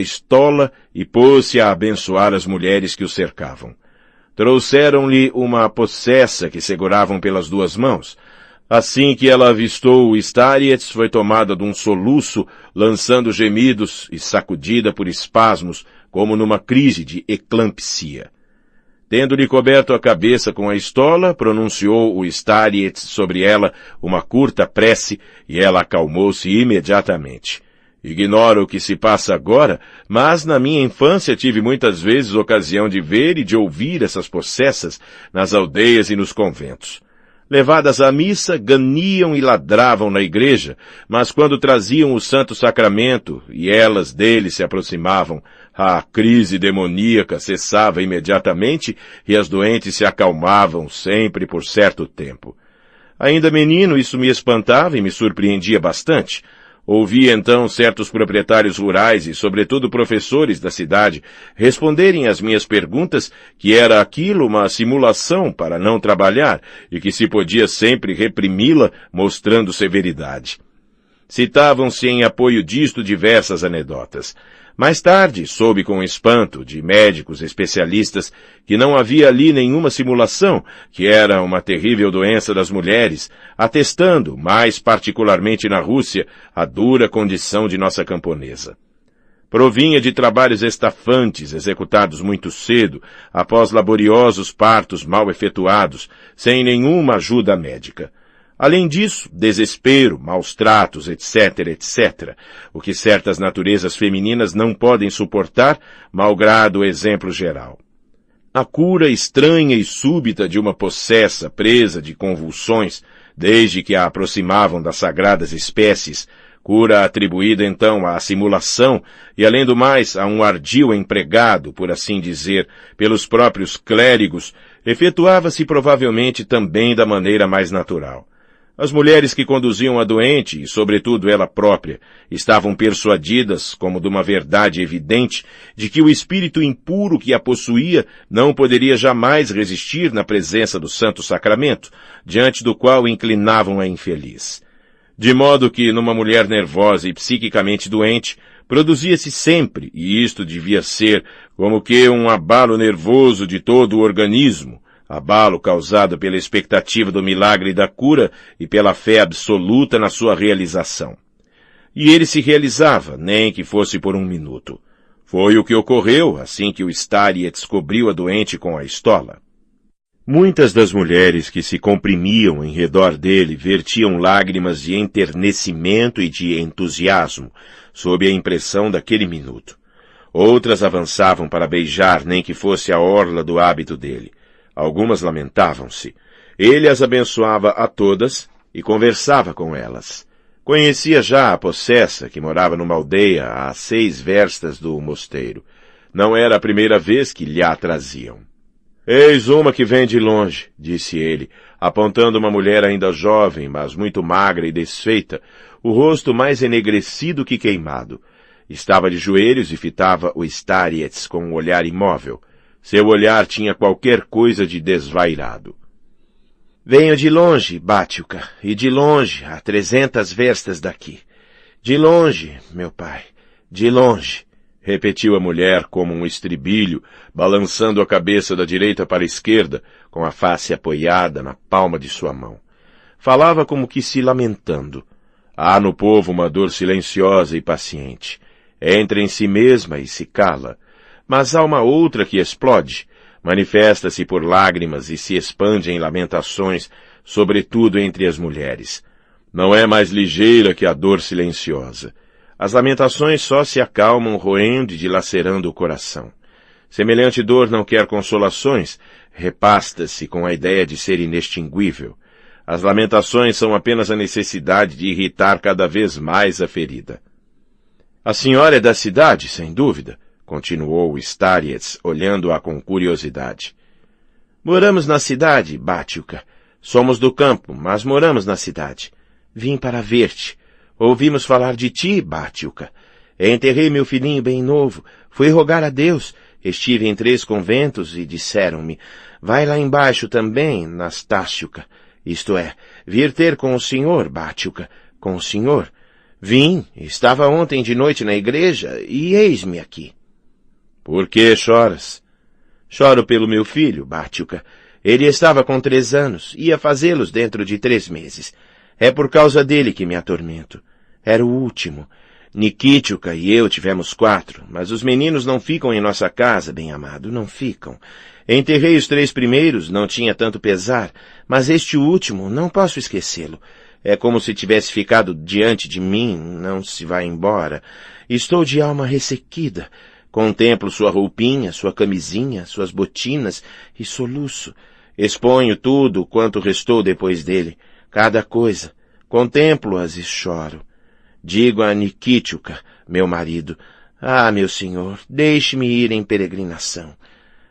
estola e pôs-se a abençoar as mulheres que o cercavam. Trouxeram-lhe uma possessa que seguravam pelas duas mãos. Assim que ela avistou o Starietz, foi tomada de um soluço, lançando gemidos e sacudida por espasmos, como numa crise de eclampsia. Tendo-lhe coberto a cabeça com a estola, pronunciou o Starietz sobre ela uma curta prece e ela acalmou-se imediatamente. Ignoro o que se passa agora, mas na minha infância tive muitas vezes ocasião de ver e de ouvir essas possessas nas aldeias e nos conventos. Levadas à missa, ganiam e ladravam na igreja, mas quando traziam o Santo Sacramento e elas dele se aproximavam, a crise demoníaca cessava imediatamente e as doentes se acalmavam sempre por certo tempo. Ainda menino, isso me espantava e me surpreendia bastante. Ouvi então certos proprietários rurais e, sobretudo, professores da cidade responderem às minhas perguntas que era aquilo uma simulação para não trabalhar e que se podia sempre reprimi-la mostrando severidade. Citavam-se em apoio disto diversas anedotas. Mais tarde, soube com espanto de médicos especialistas que não havia ali nenhuma simulação, que era uma terrível doença das mulheres, atestando, mais particularmente na Rússia, a dura condição de nossa camponesa. Provinha de trabalhos estafantes, executados muito cedo, após laboriosos partos mal efetuados, sem nenhuma ajuda médica. Além disso, desespero, maus tratos, etc., etc., o que certas naturezas femininas não podem suportar, malgrado o exemplo geral. A cura estranha e súbita de uma possessa presa de convulsões, desde que a aproximavam das sagradas espécies, cura atribuída então à simulação e, além do mais, a um ardil empregado, por assim dizer, pelos próprios clérigos, efetuava-se provavelmente também da maneira mais natural. As mulheres que conduziam a doente, e sobretudo ela própria, estavam persuadidas, como de uma verdade evidente, de que o espírito impuro que a possuía não poderia jamais resistir na presença do Santo Sacramento, diante do qual inclinavam a infeliz. De modo que, numa mulher nervosa e psiquicamente doente, produzia-se sempre, e isto devia ser como que um abalo nervoso de todo o organismo, abalo causado pela expectativa do milagre da cura e pela fé absoluta na sua realização. E ele se realizava, nem que fosse por um minuto. Foi o que ocorreu assim que o Starietz cobriu a doente com a estola. Muitas das mulheres que se comprimiam em redor dele vertiam lágrimas de enternecimento e de entusiasmo, sob a impressão daquele minuto. Outras avançavam para beijar, nem que fosse a orla do hábito dele. Algumas lamentavam-se. Ele as abençoava a todas e conversava com elas. Conhecia já a possessa, que morava numa aldeia a 6 verstas do mosteiro. Não era a primeira vez que lhe a traziam. Eis uma que vem de longe, disse ele, apontando uma mulher ainda jovem, mas muito magra e desfeita, o rosto mais enegrecido que queimado. Estava de joelhos e fitava o Starietz com um olhar imóvel. Seu olhar tinha qualquer coisa de desvairado. Venho de longe, Batiuka, e de longe, a 300 verstas daqui. De longe, meu pai, de longe, repetiu a mulher como um estribilho, balançando a cabeça da direita para a esquerda, com a face apoiada na palma de sua mão. Falava como que se lamentando. Há no povo uma dor silenciosa e paciente. Entra em si mesma e se cala. Mas há uma outra que explode, manifesta-se por lágrimas e se expande em lamentações, sobretudo entre as mulheres. Não é mais ligeira que a dor silenciosa. As lamentações só se acalmam roendo e dilacerando o coração. Semelhante dor não quer consolações, repasta-se com a ideia de ser inextinguível. As lamentações são apenas a necessidade de irritar cada vez mais a ferida. A senhora é da cidade, sem dúvida, continuou Starietz, olhando-a com curiosidade. Moramos na cidade, Batiuka. Somos do campo, mas moramos na cidade. Vim para ver-te. Ouvimos falar de ti, Batiuka. Enterrei meu filhinho bem novo. Fui rogar a Deus. Estive em 3 conventos e disseram-me, vai lá embaixo também, Nastáciuka. Isto é, vir ter com o senhor, Batiuka, com o senhor. Vim, estava ontem de noite na igreja, e eis-me aqui. Por que choras? Choro pelo meu filho, Bártiuca. Ele estava com 3 anos, ia fazê-los dentro de 3 meses. É por causa dele que me atormento. Era o último. Nikítiuca e eu tivemos 4, mas os meninos não ficam em nossa casa, bem-amado, não ficam. Enterrei os 3 primeiros, não tinha tanto pesar, mas este último, não posso esquecê-lo. É como se tivesse ficado diante de mim, não se vai embora. Estou de alma ressequida. Contemplo sua roupinha, sua camisinha, suas botinas e soluço. Exponho tudo quanto restou depois dele, cada coisa. Contemplo-as e choro. Digo a Nikítiuca, meu marido, meu senhor, deixe-me ir em peregrinação.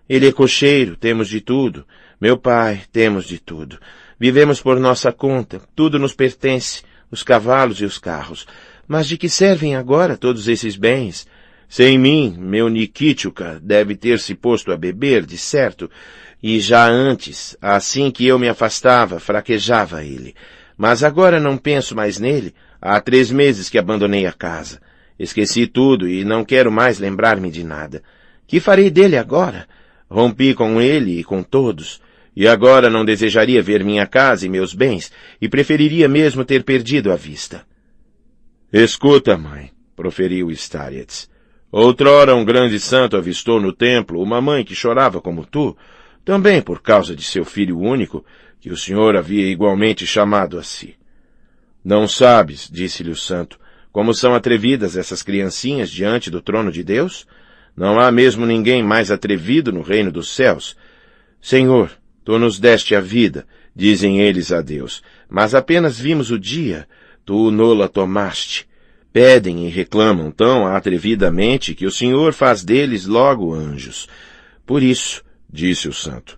Ele é cocheiro, temos de tudo. Meu pai, temos de tudo. Vivemos por nossa conta, tudo nos pertence, os cavalos e os carros. Mas de que servem agora todos esses bens? Sem mim, meu Nikítiuca deve ter se posto a beber, de certo, e já antes, assim que eu me afastava, fraquejava ele. Mas agora não penso mais nele. Há 3 meses que abandonei a casa. Esqueci tudo e não quero mais lembrar-me de nada. Que farei dele agora? Rompi com ele e com todos. E agora não desejaria ver minha casa e meus bens, e preferiria mesmo ter perdido a vista. Escuta, mãe, proferiu Starietz. Outrora um grande santo avistou no templo uma mãe que chorava como tu, também por causa de seu filho único, que o senhor havia igualmente chamado a si. Não sabes, disse-lhe o santo, como são atrevidas essas criancinhas diante do trono de Deus? Não há mesmo ninguém mais atrevido no reino dos céus. Senhor, tu nos deste a vida, dizem eles a Deus, mas apenas vimos o dia, tu nola tomaste. Pedem e reclamam tão atrevidamente que o Senhor faz deles logo anjos. Por isso, disse o santo,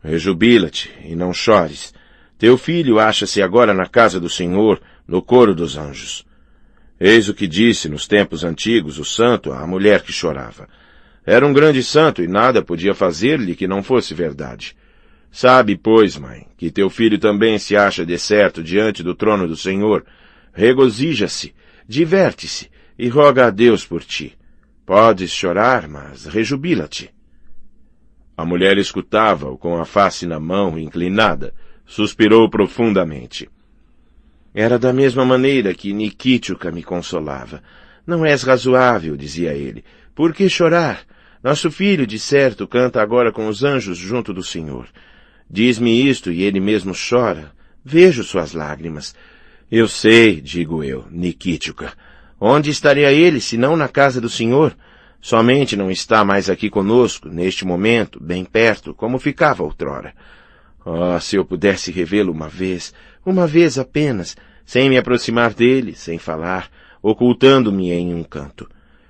rejubila-te e não chores. Teu filho acha-se agora na casa do Senhor, no coro dos anjos. Eis o que disse nos tempos antigos o santo à mulher que chorava. Era um grande santo e nada podia fazer-lhe que não fosse verdade. Sabe, pois, mãe, que teu filho também se acha de certo diante do trono do Senhor. Regozija-se, diverte-se e roga a Deus por ti. Podes chorar, mas rejubila-te. A mulher escutava-o com a face na mão inclinada. Suspirou profundamente. Era da mesma maneira que Nikítiuca me consolava. Não és razoável, dizia ele. Por que chorar? Nosso filho, de certo, canta agora com os anjos junto do Senhor. Diz-me isto e ele mesmo chora. Vejo suas lágrimas. Eu sei, digo eu, Nikítiuca. Onde estaria ele, se não na casa do Senhor? Somente não está mais aqui conosco, neste momento, bem perto, como ficava outrora. Oh, se eu pudesse revê-lo uma vez apenas, sem me aproximar dele, sem falar, ocultando-me em um canto.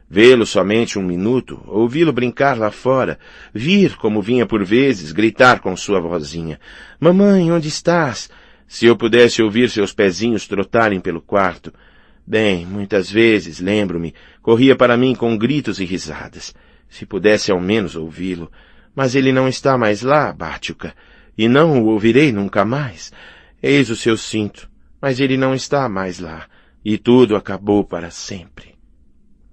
Vê-lo somente 1 minuto, ouvi-lo brincar lá fora, vir, como vinha por vezes, gritar com sua vozinha. Mamãe, onde estás? Se eu pudesse ouvir seus pezinhos trotarem pelo quarto. Bem, muitas vezes, lembro-me, corria para mim com gritos e risadas. Se pudesse ao menos ouvi-lo. Mas ele não está mais lá, Bártiuca. E não o ouvirei nunca mais. Eis o seu cinto, mas ele não está mais lá, e tudo acabou para sempre.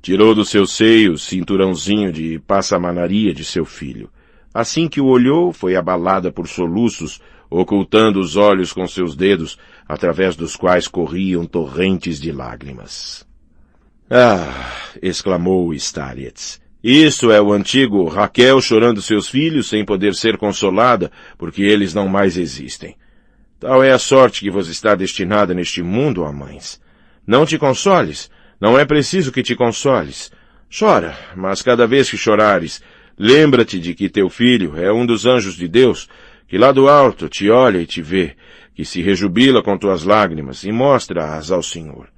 Tirou do seu seio o cinturãozinho de passamanaria de seu filho. Assim que o olhou, foi abalada por soluços, ocultando os olhos com seus dedos, através dos quais corriam torrentes de lágrimas. Ah! Exclamou Starietz. Isso é o antigo Raquel chorando seus filhos sem poder ser consolada, porque eles não mais existem. Tal é a sorte que vos está destinada neste mundo, ó mães. Não te consoles, não é preciso que te consoles. Chora, mas cada vez que chorares, lembra-te de que teu filho é um dos anjos de Deus, que lá do alto te olha e te vê, que se rejubila com tuas lágrimas e mostra-as ao Senhor.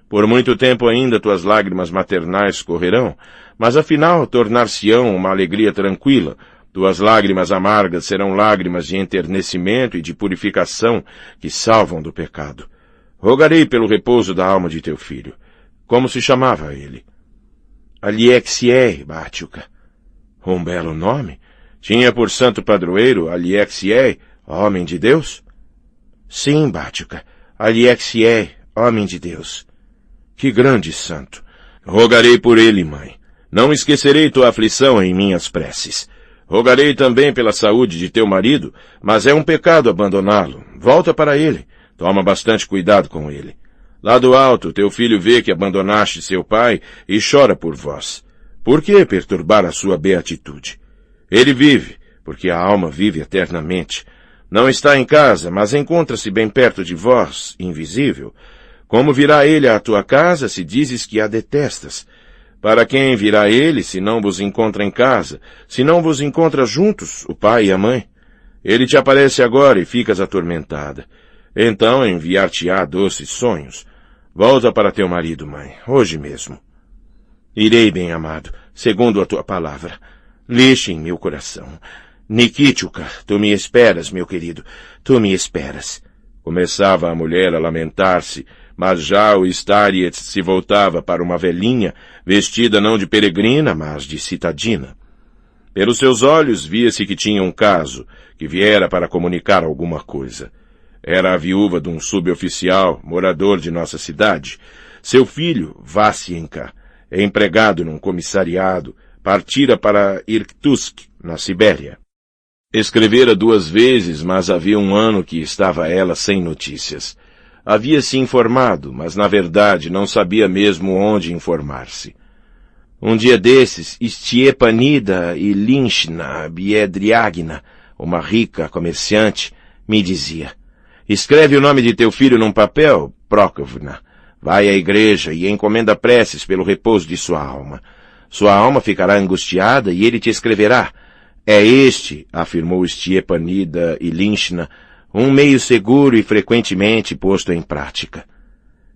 Por muito tempo ainda tuas lágrimas maternais correrão, mas afinal tornar-se-ão uma alegria tranquila. Tuas lágrimas amargas serão lágrimas de enternecimento e de purificação que salvam do pecado. Rogarei pelo repouso da alma de teu filho. Como se chamava ele? Aliexiei, Bártiuca. Um belo nome. Tinha por santo padroeiro Aliexiei, homem de Deus? Sim, Bártiuca. Aliexiei, homem de Deus. que grande santo! Rogarei por ele, mãe. Não esquecerei tua aflição em minhas preces. Rogarei também pela saúde de teu marido, mas é um pecado abandoná-lo. Volta para ele. Toma bastante cuidado com ele. Lá do alto, teu filho vê que abandonaste seu pai e chora por vós. Por que perturbar a sua beatitude? Ele vive, porque a alma vive eternamente. Não está em casa, mas encontra-se bem perto de vós, invisível. Como virá ele à tua casa se dizes que a detestas? Para quem virá ele se não vos encontra em casa, se não vos encontra juntos, o pai e a mãe? Ele te aparece agora e ficas atormentada. Então enviar-te-á doces sonhos. Volta para teu marido, mãe, hoje mesmo. Irei, bem-amado, segundo a tua palavra. Lixe em meu coração. Nikituka, tu me esperas, meu querido, tu me esperas. Começava a mulher a lamentar-se, mas já o Starietz se voltava para uma velhinha, vestida não de peregrina, mas de citadina. Pelos seus olhos via-se que tinha um caso, que viera para comunicar alguma coisa. Era a viúva de um suboficial, morador de nossa cidade. Seu filho, Vassienka, empregado num comissariado, partira para Irkutsk, na Sibéria. Escrevera 2 vezes, mas havia um ano que estava ela sem notícias. Havia se informado, mas na verdade não sabia mesmo onde informar-se. Um dia desses, Stiepanida Ilinchna Biedriagna, uma rica comerciante, me dizia: escreve o nome de teu filho num papel, Prokofna. Vai à igreja e encomenda preces pelo repouso de sua alma. Sua alma ficará angustiada e ele te escreverá. É este, afirmou Stiepanida Ilinchna, um meio seguro e frequentemente posto em prática.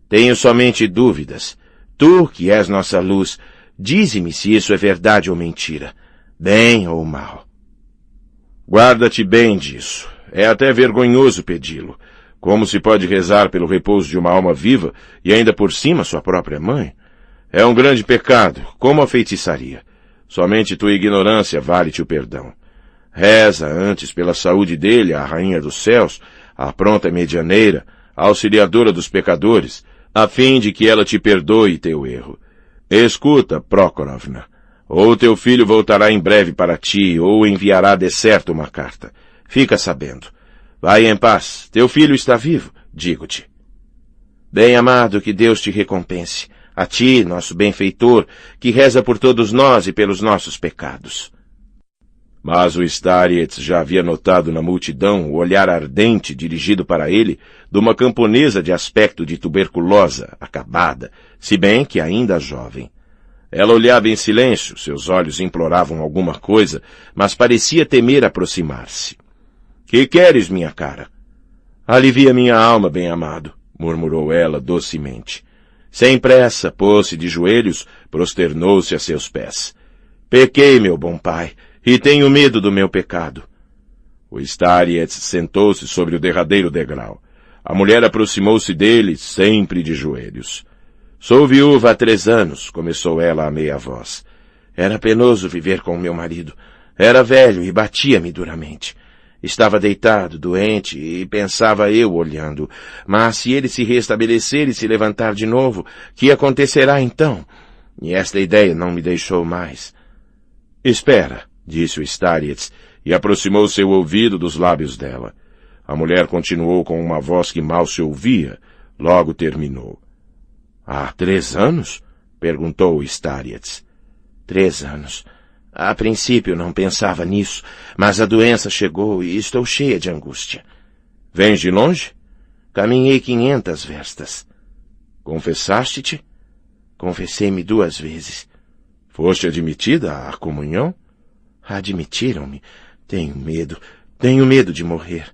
Tenho somente dúvidas. Tu, que és nossa luz, dize-me se isso é verdade ou mentira, bem ou mal. Guarda-te bem disso. É até vergonhoso pedi-lo. Como se pode rezar pelo repouso de uma alma viva e ainda por cima sua própria mãe? É um grande pecado, como a feitiçaria. Somente tua ignorância vale-te o perdão. Reza antes pela saúde dele, a rainha dos céus, a pronta medianeira, a auxiliadora dos pecadores, a fim de que ela te perdoe teu erro. Escuta, Prokorovna, ou teu filho voltará em breve para ti, ou enviará de certo uma carta. Fica sabendo. Vai em paz, teu filho está vivo, digo-te. Bem-amado, que Deus te recompense. A ti, nosso benfeitor, que reza por todos nós e pelos nossos pecados. Mas o Starietz já havia notado na multidão o olhar ardente dirigido para ele de uma camponesa de aspecto de tuberculosa, acabada, se bem que ainda jovem. Ela olhava em silêncio, seus olhos imploravam alguma coisa, mas parecia temer aproximar-se. Que queres, minha cara? Alivia minha alma, bem-amado, murmurou ela docemente. Sem pressa, pôs-se de joelhos, prosternou-se a seus pés. Pequei, meu bom pai, e tenho medo do meu pecado. O Starietz sentou-se sobre o derradeiro degrau. A mulher aproximou-se dele, sempre de joelhos. Sou viúva há 3 anos, começou ela a meia voz. Era penoso viver com meu marido. Era velho e batia-me duramente. Estava deitado, doente, e pensava eu olhando. Mas se ele se restabelecer e se levantar de novo, que acontecerá então? E esta ideia não me deixou mais. Espera, disse o Starietz, e aproximou seu ouvido dos lábios dela. A mulher continuou com uma voz que mal se ouvia. Logo terminou. Há 3 anos? Perguntou o Starietz. 3 anos. A princípio não pensava nisso, mas a doença chegou e estou cheia de angústia. Vens de longe? Caminhei 500 verstas. Confessaste-te? Confessei-me 2 vezes. Foste admitida à comunhão? Admitiram-me. Tenho medo de morrer.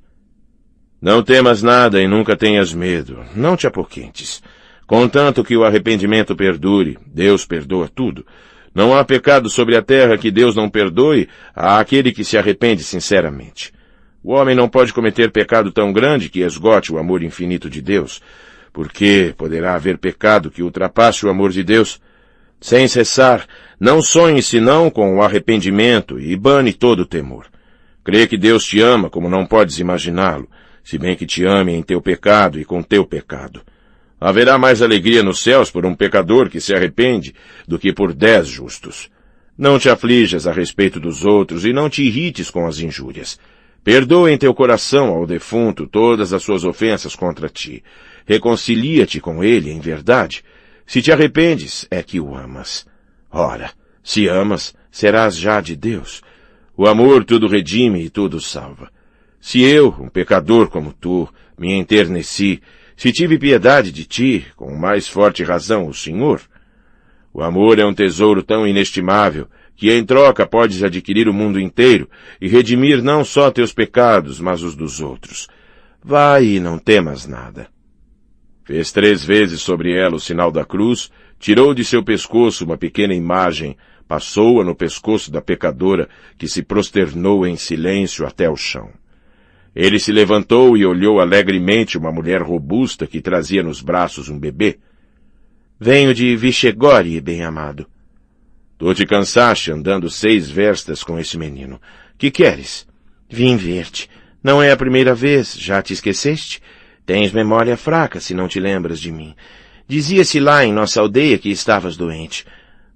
Não temas nada e nunca tenhas medo. Não te apoquentes. Contanto que o arrependimento perdure, Deus perdoa tudo. Não há pecado sobre a terra que Deus não perdoe àquele que se arrepende sinceramente. O homem não pode cometer pecado tão grande que esgote o amor infinito de Deus, porque poderá haver pecado que ultrapasse o amor de Deus. Sem cessar, não sonhe senão com o arrependimento e bane todo o temor. Crê que Deus te ama como não podes imaginá-lo, se bem que te ame em teu pecado e com teu pecado. Haverá mais alegria nos céus por um pecador que se arrepende do que por 10 justos. Não te aflijas a respeito dos outros e não te irrites com as injúrias. Perdoa em teu coração ao defunto todas as suas ofensas contra ti. Reconcilia-te com ele em verdade. Se te arrependes, é que o amas. Ora, se amas, serás já de Deus. O amor tudo redime e tudo salva. Se eu, um pecador como tu, me enterneci, se tive piedade de ti, com mais forte razão o Senhor. O amor é um tesouro tão inestimável, que em troca podes adquirir o mundo inteiro e redimir não só teus pecados, mas os dos outros. Vai e não temas nada. Fez 3 vezes sobre ela o sinal da cruz, tirou de seu pescoço uma pequena imagem, passou-a no pescoço da pecadora, que se prosternou em silêncio até o chão. Ele se levantou e olhou alegremente uma mulher robusta que trazia nos braços um bebê. Venho de Vichegore, bem-amado. Tu te cansaste andando 6 verstas com esse menino. Que queres? Vim ver-te. Não é a primeira vez, já te esqueceste? Tens memória fraca se não te lembras de mim. Dizia-se lá em nossa aldeia que estavas doente.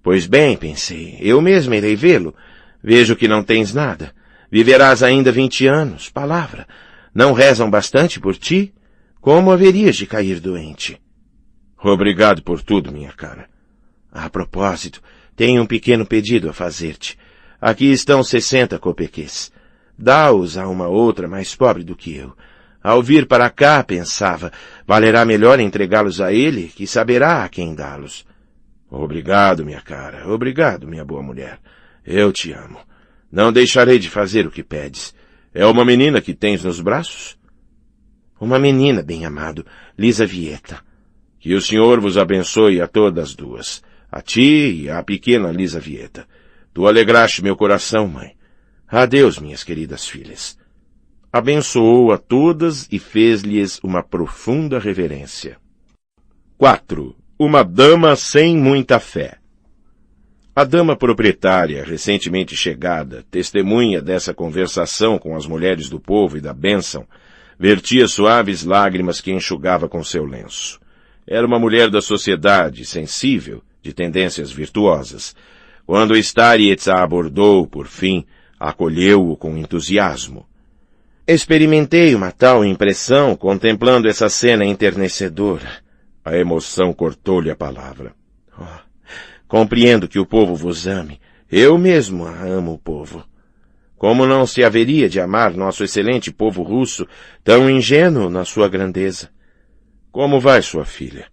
Pois bem, pensei, eu mesmo irei vê-lo. Vejo que não tens nada. Viverás ainda 20 anos, palavra. Não rezam bastante por ti? Como haverias de cair doente? Obrigado por tudo, minha cara. A propósito, tenho um pequeno pedido a fazer-te. Aqui estão 60 copequês. Dá-os a uma outra mais pobre do que eu. Ao vir para cá, pensava, valerá melhor entregá-los a ele, que saberá a quem dá-los. Obrigado, minha cara. Obrigado, minha boa mulher. Eu te amo. Não deixarei de fazer o que pedes. É uma menina que tens nos braços? Uma menina, bem-amado, Lisa Vieta. Que o Senhor vos abençoe a todas 2, a ti e à pequena Lisa Vieta. Tu alegraste meu coração, mãe. Adeus, minhas queridas filhas. Abençoou a todas e fez-lhes uma profunda reverência. 4. Uma dama sem muita fé. A dama proprietária, recentemente chegada, testemunha dessa conversação com as mulheres do povo e da bênção, vertia suaves lágrimas que enxugava com seu lenço. Era uma mulher da sociedade, sensível, de tendências virtuosas. Quando Starietz a abordou, por fim, acolheu-o com entusiasmo. Experimentei uma tal impressão contemplando essa cena enternecedora. A emoção cortou-lhe a palavra. Compreendo que o povo vos ame. Eu mesmo amo o povo. Como não se haveria de amar nosso excelente povo russo, tão ingênuo na sua grandeza? Como vai sua filha?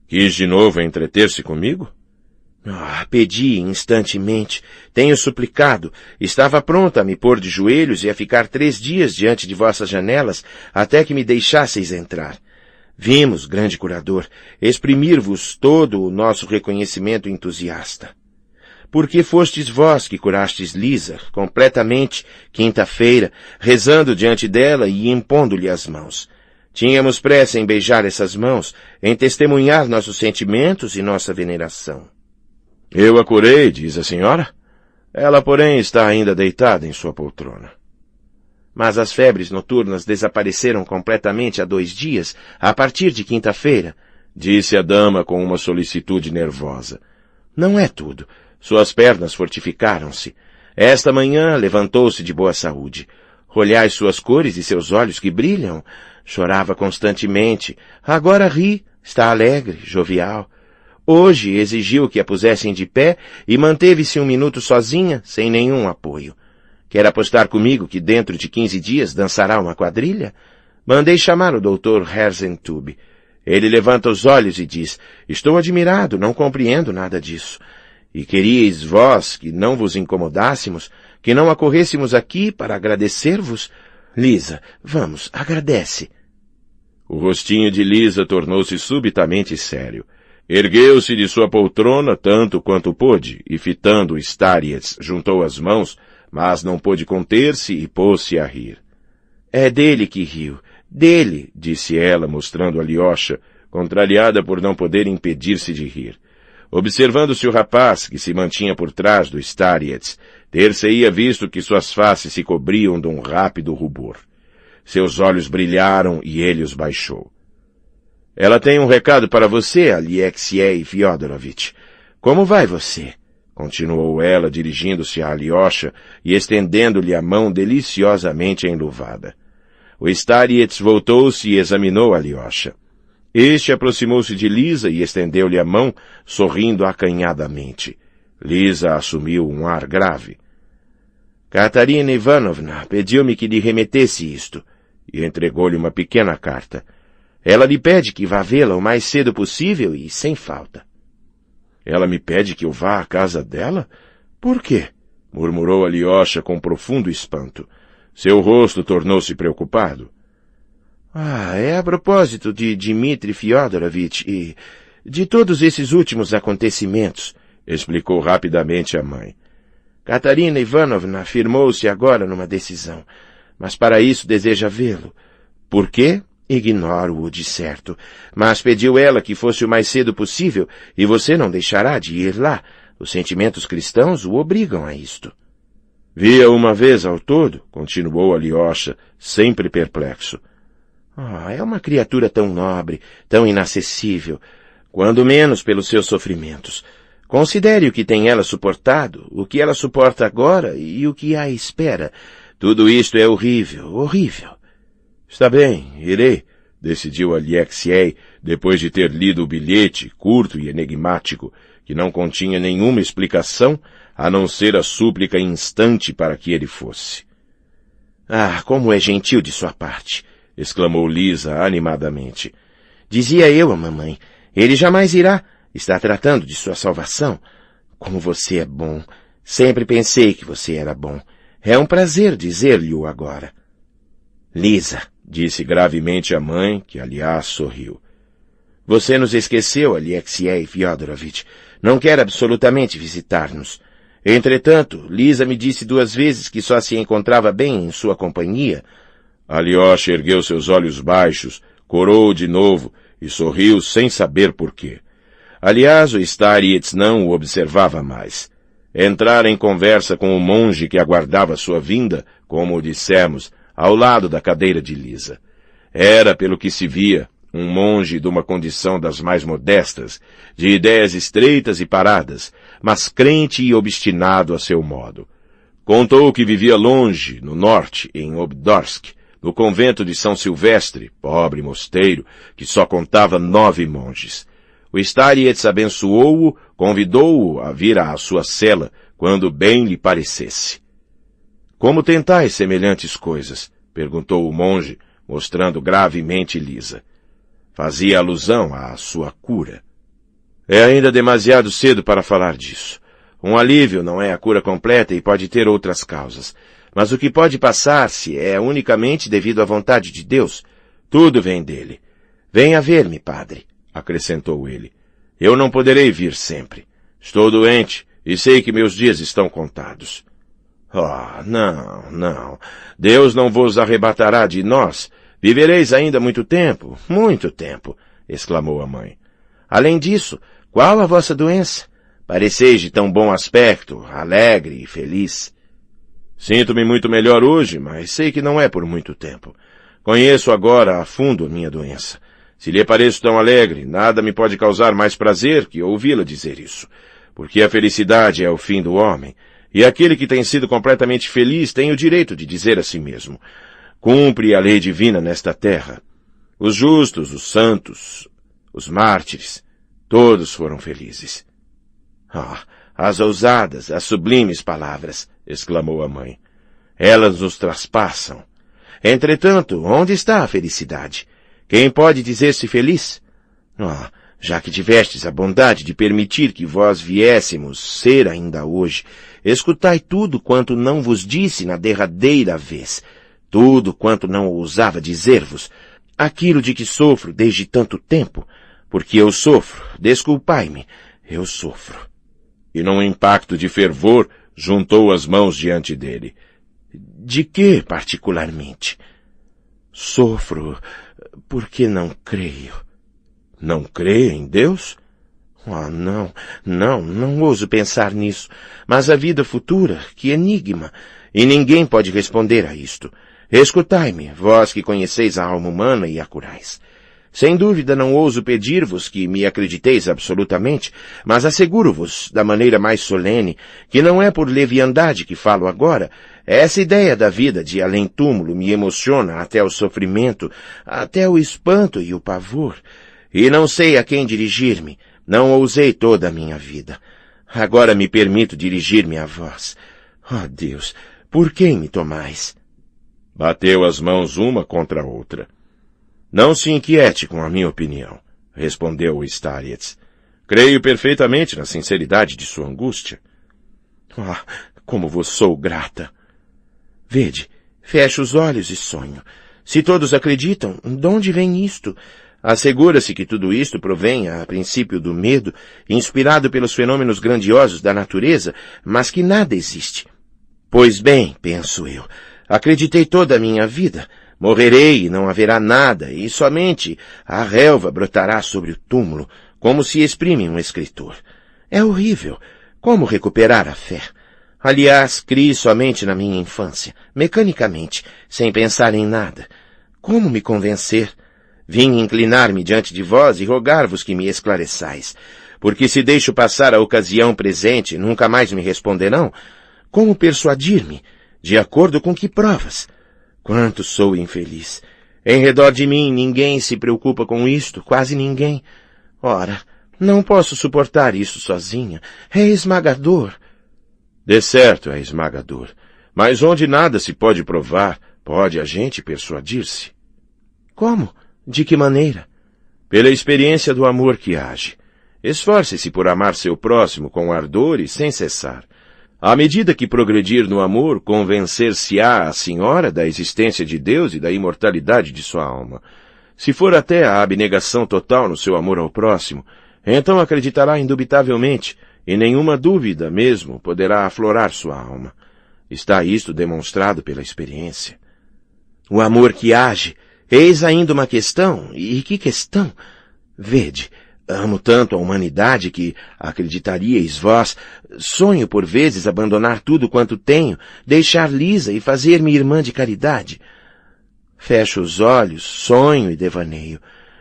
Quis de novo entreter-se comigo? Pedi instantemente. Tenho suplicado. Estava pronta a me pôr de joelhos e a ficar 3 dias diante de vossas janelas até que me deixasseis entrar. Vimos, grande curador, exprimir-vos todo o nosso reconhecimento entusiasta. Porque fostes vós que curastes Lisa, completamente, quinta-feira, rezando diante dela e impondo-lhe as mãos. Tínhamos pressa em beijar essas mãos, em testemunhar nossos sentimentos e nossa veneração. Eu a curei, diz a senhora? Ela, porém, está ainda deitada em sua poltrona. Mas as febres noturnas desapareceram completamente há 2 dias, a partir de quinta-feira, disse a dama com uma solicitude nervosa. Não é tudo. Suas pernas fortificaram-se. Esta manhã levantou-se de boa saúde. Olhai suas cores e seus olhos que brilham. Chorava constantemente. Agora ri, está alegre, jovial. Hoje exigiu que a pusessem de pé e manteve-se 1 minuto sozinha, sem nenhum apoio. Quer apostar comigo que dentro de 15 dias dançará uma quadrilha? Mandei chamar o Dr. Herzentube. Ele levanta os olhos e diz, estou admirado, não compreendo nada disso. E queríeis vós que não vos incomodássemos, que não acorrêssemos aqui para agradecer-vos? Lisa, vamos, agradece. O rostinho de Lisa tornou-se subitamente sério. Ergueu-se de sua poltrona tanto quanto pôde, e fitando Starietz, juntou as mãos, mas não pôde conter-se e pôs-se a rir. É dele que rio, dele, disse ela, mostrando a liocha, contrariada por não poder impedir-se de rir. Observando-se o rapaz, que se mantinha por trás do Starietz, ter-se-ia visto que suas faces se cobriam de um rápido rubor. Seus olhos brilharam e ele os baixou. Ela tem um recado para você, Alexei Fyodorovich. Como vai você? Continuou ela, dirigindo-se a Alyosha e estendendo-lhe a mão deliciosamente enluvada. O Starets voltou-se e examinou Alyosha. Este aproximou-se de Lisa e estendeu-lhe a mão, sorrindo acanhadamente. Lisa assumiu um ar grave. Katarina Ivanovna pediu-me que lhe remetesse isto, e entregou-lhe uma pequena carta. Ela lhe pede que vá vê-la o mais cedo possível e sem falta. Ela me pede que eu vá à casa dela? Por quê? Murmurou Alyosha com profundo espanto. Seu rosto tornou-se preocupado. É a propósito de Dmitri Fyodorovich e de todos esses últimos acontecimentos, explicou rapidamente a mãe. Katarina Ivanovna firmou-se agora numa decisão, mas para isso deseja vê-lo. Por quê? Ignoro-o de certo, mas pediu ela que fosse o mais cedo possível e você não deixará de ir lá. Os sentimentos cristãos o obrigam a isto. Via uma vez ao todo, continuou Alyosha, sempre perplexo. É uma criatura tão nobre, tão inacessível, quando menos pelos seus sofrimentos. Considere o que tem ela suportado, o que ela suporta agora e o que a espera. Tudo isto é horrível, horrível. Está bem, irei, decidiu Alexei, depois de ter lido o bilhete, curto e enigmático, que não continha nenhuma explicação, a não ser a súplica instante para que ele fosse. Como é gentil de sua parte! Exclamou Lisa animadamente. Dizia eu à mamãe, ele jamais irá. Está tratando de sua salvação. Como você é bom. Sempre pensei que você era bom. É um prazer dizer-lhe-o agora. Lisa, disse gravemente a mãe, que aliás sorriu. Você nos esqueceu, Alexei Fyodorovich. Não quer absolutamente visitar-nos. Entretanto, Lisa me disse 2 vezes que só se encontrava bem em sua companhia. Alyosha ergueu seus olhos baixos, corou de novo e sorriu sem saber por quê. Aliás, o Starets não o observava mais. Entrara em conversa com o monge que aguardava sua vinda, como dissemos, ao lado da cadeira de Lisa. Era, pelo que se via, um monge de uma condição das mais modestas, de ideias estreitas e paradas, mas crente e obstinado a seu modo. Contou que vivia longe, no norte, em Obdorsk, no convento de São Silvestre, pobre mosteiro, que só contava 9 monges. O Starets abençoou-o, convidou-o a vir à sua cela, quando bem lhe parecesse. Como tentais semelhantes coisas? Perguntou o monge, mostrando gravemente Lisa. Fazia alusão à sua cura. É ainda demasiado cedo para falar disso. Um alívio não é a cura completa e pode ter outras causas. Mas o que pode passar-se é unicamente devido à vontade de Deus. Tudo vem dele. Venha ver-me, padre, acrescentou ele. Eu não poderei vir sempre. Estou doente e sei que meus dias estão contados. Não. Deus não vos arrebatará de nós. Vivereis ainda muito tempo, exclamou a mãe. Além disso, qual a vossa doença? Pareceis de tão bom aspecto, alegre e feliz. Sinto-me muito melhor hoje, mas sei que não é por muito tempo. Conheço agora a fundo a minha doença. Se lhe pareço tão alegre, nada me pode causar mais prazer que ouvi-la dizer isso, porque a felicidade é o fim do homem, e aquele que tem sido completamente feliz tem o direito de dizer a si mesmo: cumpre a lei divina nesta terra. Os justos, os santos, os mártires, todos foram felizes. As ousadas, as sublimes palavras, exclamou a mãe. Elas nos traspassam. Entretanto, onde está a felicidade? Quem pode dizer-se feliz? Já que tivestes a bondade de permitir que vós viéssemos ser ainda hoje, escutai tudo quanto não vos disse na derradeira vez, tudo quanto não ousava dizer-vos, aquilo de que sofro desde tanto tempo, porque eu sofro, desculpai-me, eu sofro. E num impacto de fervor, juntou as mãos diante dele. De que, particularmente? Sofro porque não creio. Não crê em Deus? Não ouso pensar nisso. Mas a vida futura, que enigma, e ninguém pode responder a isto. Escutai-me, vós que conheceis a alma humana e a curais. Sem dúvida não ouso pedir-vos que me acrediteis absolutamente, mas asseguro-vos, da maneira mais solene, que não é por leviandade que falo agora. Essa ideia da vida de além-túmulo me emociona até o sofrimento, até o espanto e o pavor. E não sei a quem dirigir-me. Não ousei toda a minha vida. Agora me permito dirigir-me a vós. Oh Deus, por quem me tomais? Bateu as mãos uma contra a outra. Não se inquiete com a minha opinião, respondeu o Starietz. Creio perfeitamente na sinceridade de sua angústia. Ah, como vos sou grata! Vede, fecho os olhos e sonho. Se todos acreditam, de onde vem isto? Assegura-se que tudo isto provém, a princípio, do medo, inspirado pelos fenômenos grandiosos da natureza, mas que nada existe. Pois bem, penso eu, acreditei toda a minha vida. Morrerei e não haverá nada, e somente a relva brotará sobre o túmulo, como se exprime um escritor. É horrível. Como recuperar a fé? Aliás, criei somente na minha infância, mecanicamente, sem pensar em nada. Como me convencer? Vim inclinar-me diante de vós e rogar-vos que me esclareçais, porque se deixo passar a ocasião presente, nunca mais me responderão. Como persuadir-me? De acordo com que provas? Quanto sou infeliz! Em redor de mim ninguém se preocupa com isto, quase ninguém. Ora, não posso suportar isso sozinha. É esmagador. De certo é esmagador. Mas onde nada se pode provar, pode a gente persuadir-se. Como? De que maneira? Pela experiência do amor que age. Esforce-se por amar seu próximo com ardor e sem cessar. À medida que progredir no amor, convencer-se-á a senhora da existência de Deus e da imortalidade de sua alma. Se for até a abnegação total no seu amor ao próximo, então acreditará indubitavelmente, e nenhuma dúvida mesmo poderá aflorar sua alma. Está isto demonstrado pela experiência. O amor que age, eis ainda uma questão, e que questão? Vede, amo tanto a humanidade que, acreditaríeis vós, sonho por vezes abandonar tudo quanto tenho, deixar Lisa e fazer-me irmã de caridade. Fecho os olhos, sonho e devaneio.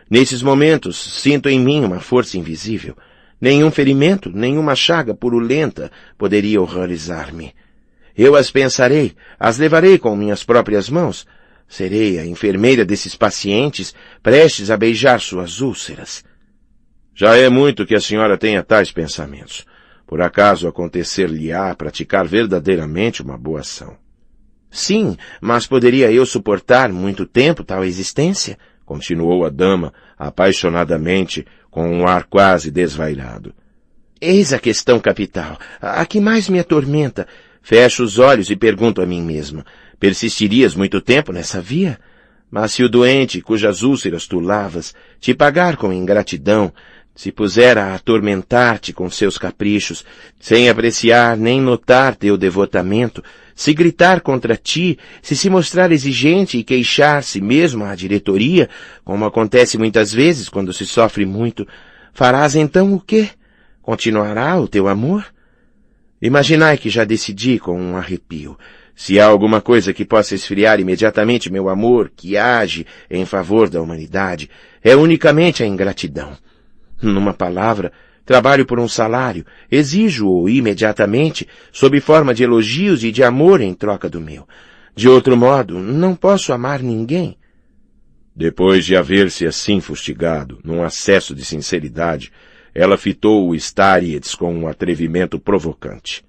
Nesses momentos, sinto em mim uma força invisível. Nenhum ferimento, nenhuma chaga purulenta poderia horrorizar-me. Eu as pensarei, as levarei com minhas próprias mãos. Serei a enfermeira desses pacientes, prestes a beijar suas úlceras. Já é muito que a senhora tenha tais pensamentos. Por acaso acontecer-lhe-á praticar verdadeiramente uma boa ação? Sim, mas poderia eu suportar muito tempo tal existência? Continuou a dama, apaixonadamente, com um ar quase desvairado. Eis a questão capital, a que mais me atormenta. Fecho os olhos e pergunto a mim mesma, persistirias muito tempo nessa via? Mas se o doente, cujas úlceras tu lavas, te pagar com ingratidão, se puser a atormentar-te com seus caprichos, sem apreciar nem notar teu devotamento, se gritar contra ti, se mostrar exigente e queixar-se mesmo à diretoria, como acontece muitas vezes quando se sofre muito, farás então o quê? Continuará o teu amor? Imaginai que já decidi com um arrepio. Se há alguma coisa que possa esfriar imediatamente meu amor, que age em favor da humanidade, é unicamente a ingratidão. Numa palavra, trabalho por um salário, exijo-o imediatamente, sob forma de elogios e de amor em troca do meu. De outro modo, não posso amar ninguém. Depois de haver-se assim fustigado, num acesso de sinceridade, ela fitou o Starietz com um atrevimento provocante.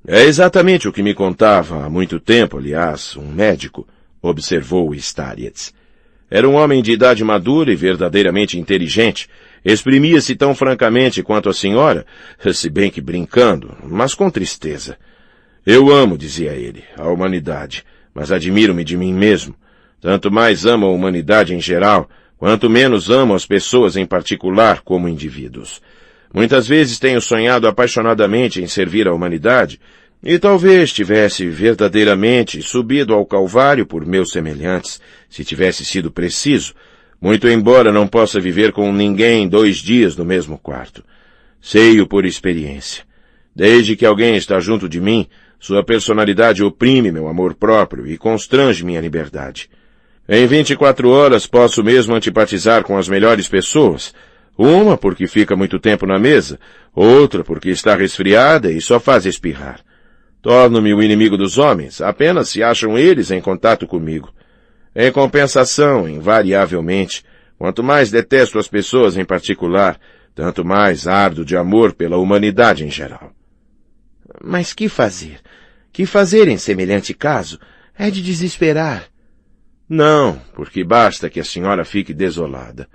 É exatamente o que me contava há muito tempo, aliás, um médico, observou o Starietz. Era um homem de idade madura e verdadeiramente inteligente. Exprimia-se tão francamente quanto a senhora, se bem que brincando, mas com tristeza. Eu amo, dizia ele, a humanidade, mas admiro-me de mim mesmo. Tanto mais amo a humanidade em geral, quanto menos amo as pessoas em particular como indivíduos. Muitas vezes tenho sonhado apaixonadamente em servir a humanidade, e talvez tivesse verdadeiramente subido ao Calvário por meus semelhantes, se tivesse sido preciso, muito embora não possa viver com ninguém 2 dias no mesmo quarto. Sei-o por experiência. Desde que alguém está junto de mim, sua personalidade oprime meu amor próprio e constrange minha liberdade. Em 24 horas posso mesmo antipatizar com as melhores pessoas. Uma porque fica muito tempo na mesa, outra porque está resfriada e só faz espirrar. Torno-me o inimigo dos homens, apenas se acham eles em contato comigo. Em compensação, invariavelmente, quanto mais detesto as pessoas em particular, tanto mais ardo de amor pela humanidade em geral. Mas que fazer? Que fazer em semelhante caso? É de desesperar. Não, porque basta que a senhora fique desolada.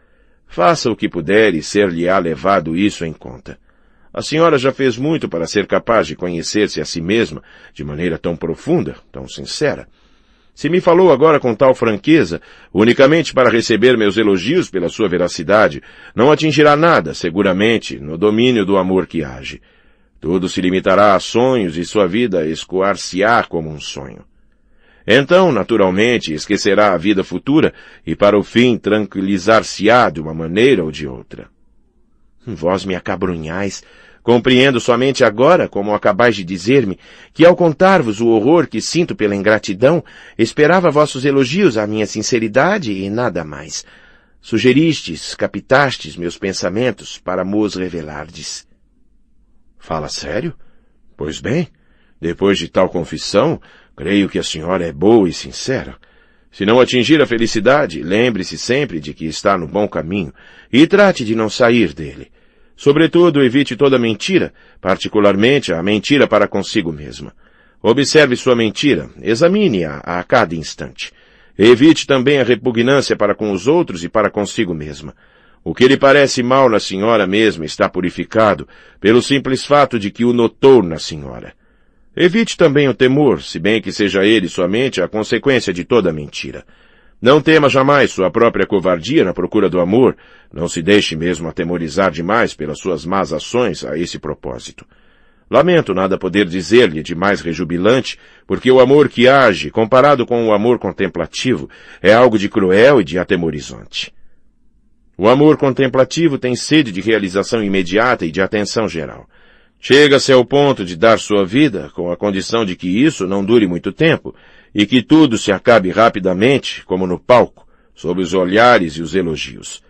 Faça o que puder e ser-lhe-á levado isso em conta. A senhora já fez muito para ser capaz de conhecer-se a si mesma de maneira tão profunda, tão sincera. Se me falou agora com tal franqueza, unicamente para receber meus elogios pela sua veracidade, não atingirá nada, seguramente, no domínio do amor que age. Tudo se limitará a sonhos e sua vida escoar-se-á como um sonho. Então, naturalmente, esquecerá a vida futura e, para o fim, tranquilizar-se-á de uma maneira ou de outra. Vós me acabrunhais. Compreendo somente agora, como acabais de dizer-me, que ao contar-vos o horror que sinto pela ingratidão, esperava vossos elogios à minha sinceridade e nada mais. Sugeristes, captastes meus pensamentos para mos revelardes. Fala sério? Pois bem, depois de tal confissão, creio que a senhora é boa e sincera. Se não atingir a felicidade, lembre-se sempre de que está no bom caminho e trate de não sair dele. Sobretudo, evite toda mentira, particularmente a mentira para consigo mesma. Observe sua mentira, examine-a a cada instante. Evite também a repugnância para com os outros e para consigo mesma. O que lhe parece mal na senhora mesma está purificado pelo simples fato de que o notou na senhora. Evite também o temor, se bem que seja ele somente a consequência de toda mentira. Não tema jamais sua própria covardia na procura do amor, não se deixe mesmo atemorizar demais pelas suas más ações a esse propósito. Lamento nada poder dizer-lhe de mais rejubilante, porque o amor que age, comparado com o amor contemplativo, é algo de cruel e de atemorizante. O amor contemplativo tem sede de realização imediata e de atenção geral. Chega-se ao ponto de dar sua vida, com a condição de que isso não dure muito tempo, e que tudo se acabe rapidamente, como no palco, sob os olhares e os elogios.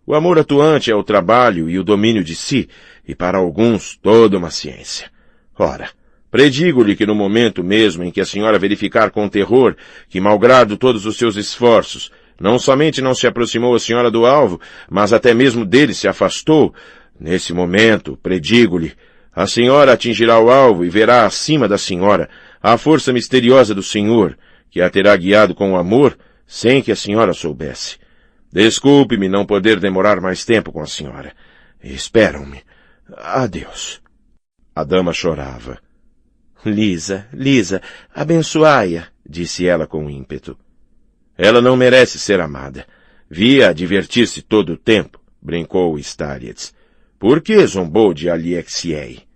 O amor atuante é o trabalho e o domínio de si, e para alguns toda uma ciência. Ora, predigo-lhe que no momento mesmo em que a senhora verificar com terror que, malgrado todos os seus esforços, não somente não se aproximou a senhora do alvo, mas até mesmo dele se afastou, nesse momento, predigo-lhe, a senhora atingirá o alvo e verá acima da senhora a força misteriosa do Senhor, que a terá guiado com amor, sem que a senhora soubesse. Desculpe-me não poder demorar mais tempo com a senhora. Esperam-me. Adeus. A dama chorava. Lisa, abençoai-a, disse ela com ímpeto. Ela não merece ser amada. Vi-a divertir-se todo o tempo, brincou Starietz. Por que zombou de Aliexiei?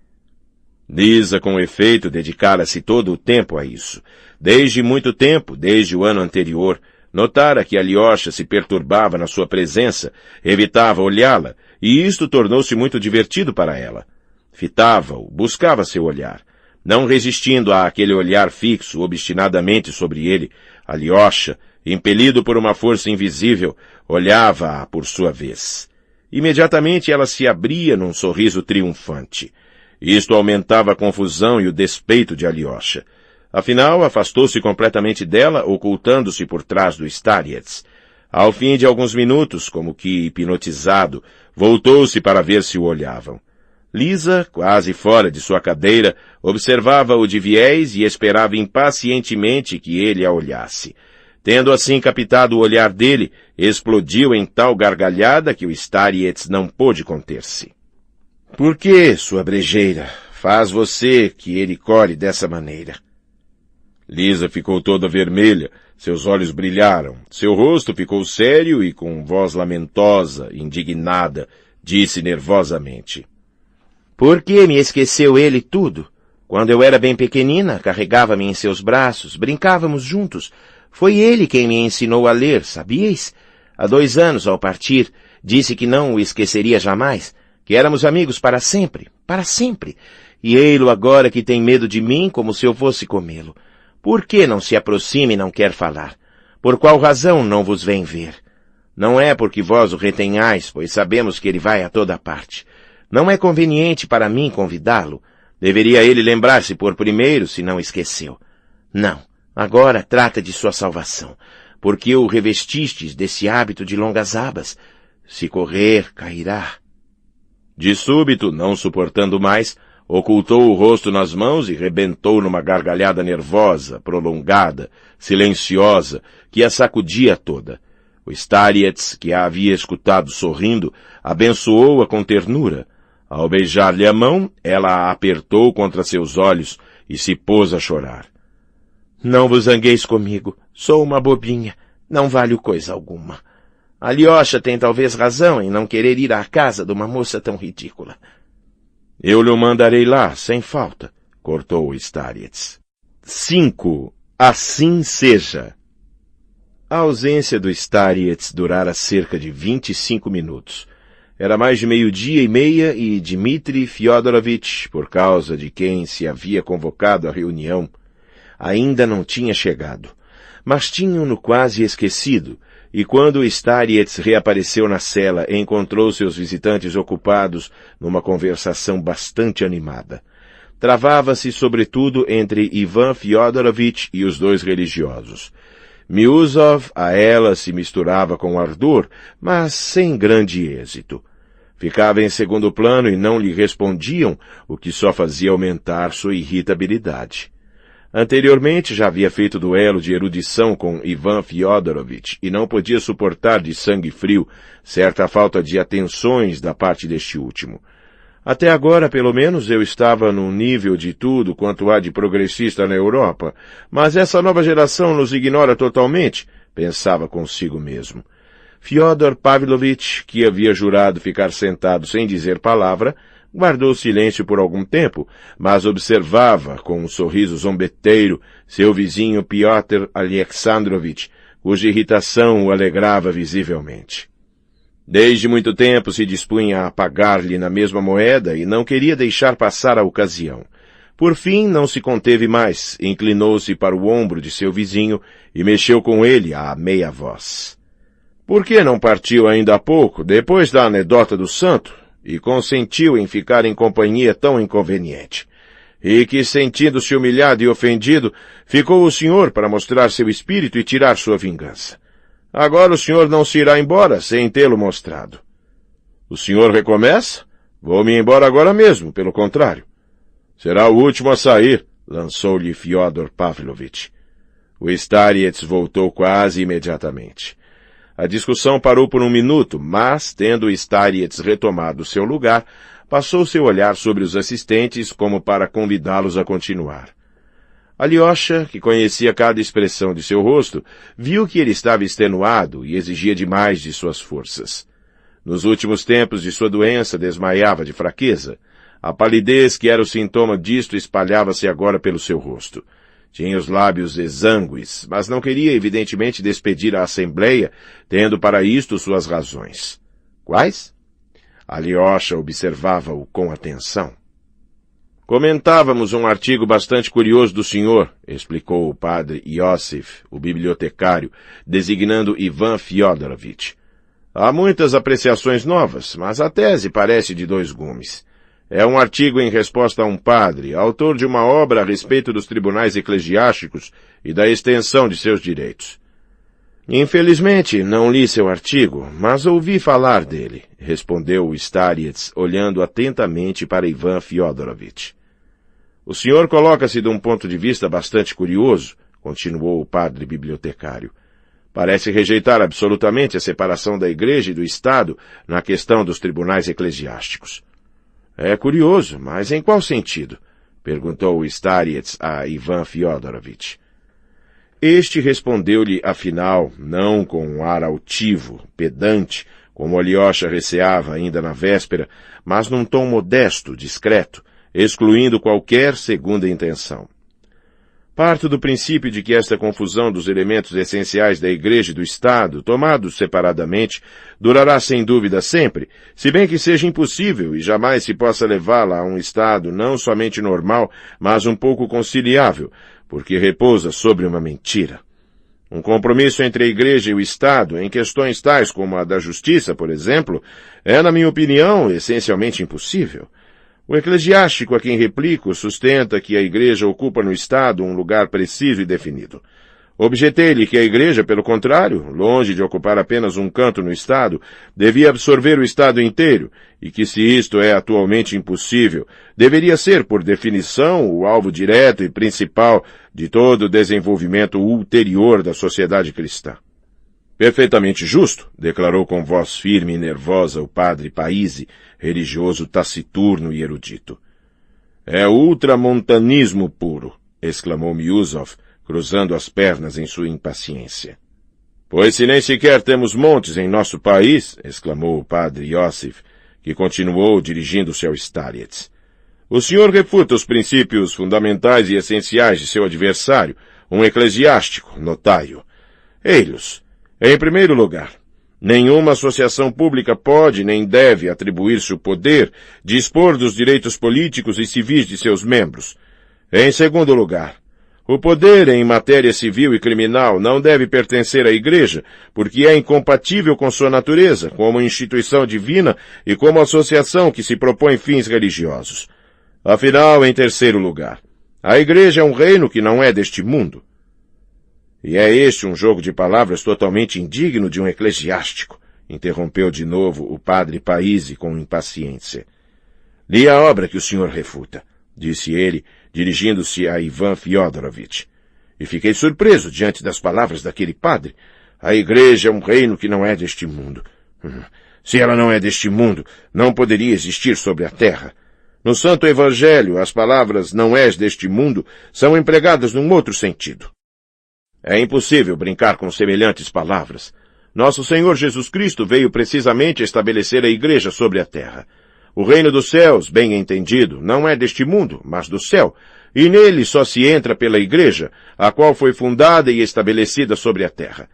Lisa, com efeito, dedicara-se todo o tempo a isso. Desde muito tempo, desde o ano anterior, notara que Alyosha se perturbava na sua presença, evitava olhá-la, e isto tornou-se muito divertido para ela. Fitava-o, buscava seu olhar. Não resistindo àquele olhar fixo obstinadamente sobre ele, Alyosha, impelido por uma força invisível, olhava-a por sua vez. Imediatamente ela se abria num sorriso triunfante. Isto aumentava a confusão e o despeito de Alyosha. Afinal, afastou-se completamente dela, ocultando-se por trás do Starietz. Ao fim de alguns minutos, como que hipnotizado, voltou-se para ver se o olhavam. Lisa, quase fora de sua cadeira, observava-o de viés e esperava impacientemente que ele a olhasse. Tendo assim captado o olhar dele, explodiu em tal gargalhada que o Starietz não pôde conter-se. Por que, sua brejeira, faz você que ele colhe dessa maneira? Lisa ficou toda vermelha, seus olhos brilharam, seu rosto ficou sério e com voz lamentosa, indignada, disse nervosamente. Por que me esqueceu ele tudo? Quando eu era bem pequenina, carregava-me em seus braços, brincávamos juntos. Foi ele quem me ensinou a ler, sabíeis? Há 2 anos, ao partir, disse que não o esqueceria jamais, que éramos amigos para sempre, e ei-lo agora que tem medo de mim como se eu fosse comê-lo. Por que não se aproxima e não quer falar? Por qual razão não vos vem ver? Não é porque vós o retenhais, pois sabemos que ele vai a toda parte. Não é conveniente para mim convidá-lo. Deveria ele lembrar-se por primeiro, se não esqueceu. Não, agora trata de sua salvação, porque o revestistes desse hábito de longas abas. Se correr, cairá. De súbito, não suportando mais, ocultou o rosto nas mãos e rebentou numa gargalhada nervosa, prolongada, silenciosa, que a sacudia toda. O Starietz, que a havia escutado sorrindo, abençoou-a com ternura. Ao beijar-lhe a mão, ela a apertou contra seus olhos e se pôs a chorar. Não vos zangueis comigo. Sou uma bobinha. Não valho coisa alguma. A Alyosha tem talvez razão em não querer ir à casa de uma moça tão ridícula. Eu lhe mandarei lá, sem falta, cortou o Starietz. 5. Assim seja. A ausência do Starietz durara cerca de 25 minutos. Era mais de 12:30 e Dmitri Fyodorovich, por causa de quem se havia convocado a reunião, ainda não tinha chegado. Mas tinham-no quase esquecido, e quando o Starietz reapareceu na cela, encontrou seus visitantes ocupados numa conversação bastante animada. Travava-se sobretudo entre Ivan Fyodorovich e os dois religiosos. Miusov a ela se misturava com ardor, mas sem grande êxito. Ficava em segundo plano e não lhe respondiam, o que só fazia aumentar sua irritabilidade. Anteriormente já havia feito duelo de erudição com Ivan Fyodorovich e não podia suportar de sangue frio certa falta de atenções da parte deste último. Até agora, pelo menos, eu estava no nível de tudo quanto há de progressista na Europa, mas essa nova geração nos ignora totalmente, pensava consigo mesmo. Fyodor Pavlovich, que havia jurado ficar sentado sem dizer palavra, guardou silêncio por algum tempo, mas observava, com um sorriso zombeteiro, seu vizinho Pyotr Alexandrovich, cuja irritação o alegrava visivelmente. Desde muito tempo se dispunha a pagar-lhe na mesma moeda e não queria deixar passar a ocasião. Por fim, não se conteve mais, inclinou-se para o ombro de seu vizinho e mexeu com ele à meia voz. Por que não partiu ainda há pouco, depois da anedota do santo, e consentiu em ficar em companhia tão inconveniente? E que, sentindo-se humilhado e ofendido, ficou o senhor para mostrar seu espírito e tirar sua vingança. Agora o senhor não se irá embora sem tê-lo mostrado. O senhor recomeça? Vou-me embora agora mesmo, pelo contrário. Será o último a sair, lançou-lhe Fyodor Pavlovich. O Starietz voltou quase imediatamente. A discussão parou por um minuto, mas, tendo Starietz retomado seu lugar, passou seu olhar sobre os assistentes como para convidá-los a continuar. Alyosha, que conhecia cada expressão de seu rosto, viu que ele estava extenuado e exigia demais de suas forças. Nos últimos tempos de sua doença desmaiava de fraqueza. A palidez que era o sintoma disto espalhava-se agora pelo seu rosto. Tinha os lábios exangües, mas não queria evidentemente despedir a Assembleia, tendo para isto suas razões. Quais? Alyosha observava-o com atenção. Comentávamos um artigo bastante curioso do senhor, explicou o padre Iosif, o bibliotecário, designando Ivan Fyodorovich. Há muitas apreciações novas, mas a tese parece de dois gumes. É um artigo em resposta a um padre, autor de uma obra a respeito dos tribunais eclesiásticos e da extensão de seus direitos. Infelizmente, não li seu artigo, mas ouvi falar dele, respondeu o Starietz, olhando atentamente para Ivan Fyodorovich. O senhor coloca-se de um ponto de vista bastante curioso, continuou o padre bibliotecário. Parece rejeitar absolutamente a separação da Igreja e do Estado na questão dos tribunais eclesiásticos. É curioso, mas em qual sentido? Perguntou o Starietz a Ivan Fyodorovich. Este respondeu-lhe, afinal, não com um ar altivo, pedante, como Alyosha receava ainda na véspera, mas num tom modesto, discreto, excluindo qualquer segunda intenção. Parto do princípio de que esta confusão dos elementos essenciais da Igreja e do Estado, tomados separadamente, durará sem dúvida sempre, se bem que seja impossível e jamais se possa levá-la a um estado não somente normal, mas um pouco conciliável, porque repousa sobre uma mentira. Um compromisso entre a Igreja e o Estado, em questões tais como a da justiça, por exemplo, é, na minha opinião, essencialmente impossível. O eclesiástico a quem replico sustenta que a Igreja ocupa no Estado um lugar preciso e definido. Objetei-lhe que a Igreja, pelo contrário, longe de ocupar apenas um canto no Estado, devia absorver o Estado inteiro, e que se isto é atualmente impossível, deveria ser, por definição, o alvo direto e principal de todo o desenvolvimento ulterior da sociedade cristã. Perfeitamente justo, declarou com voz firme e nervosa o padre Paisi, religioso taciturno e erudito. É ultramontanismo puro, exclamou Miusov, cruzando as pernas em sua impaciência. Pois se nem sequer temos montes em nosso país, exclamou o padre Iosif, que continuou dirigindo-se ao Starets. O senhor refuta os princípios fundamentais e essenciais de seu adversário, um eclesiástico, notai-o. Ei-los. Em primeiro lugar, nenhuma associação pública pode nem deve atribuir-se o poder de dispor dos direitos políticos e civis de seus membros. Em segundo lugar, o poder em matéria civil e criminal não deve pertencer à Igreja, porque é incompatível com sua natureza, como instituição divina e como associação que se propõe fins religiosos. Afinal, em terceiro lugar, a Igreja é um reino que não é deste mundo. E é este um jogo de palavras totalmente indigno de um eclesiástico, interrompeu de novo o padre Paisi com impaciência. Li a obra que o senhor refuta, disse ele, dirigindo-se a Ivan Fyodorovitch. E fiquei surpreso diante das palavras daquele padre. A Igreja é um reino que não é deste mundo. Se ela não é deste mundo, não poderia existir sobre a terra. No Santo Evangelho, as palavras não és deste mundo são empregadas num outro sentido. É impossível brincar com semelhantes palavras. Nosso Senhor Jesus Cristo veio precisamente estabelecer a Igreja sobre a terra. O reino dos céus, bem entendido, não é deste mundo, mas do céu, e nele só se entra pela Igreja, a qual foi fundada e estabelecida sobre a terra.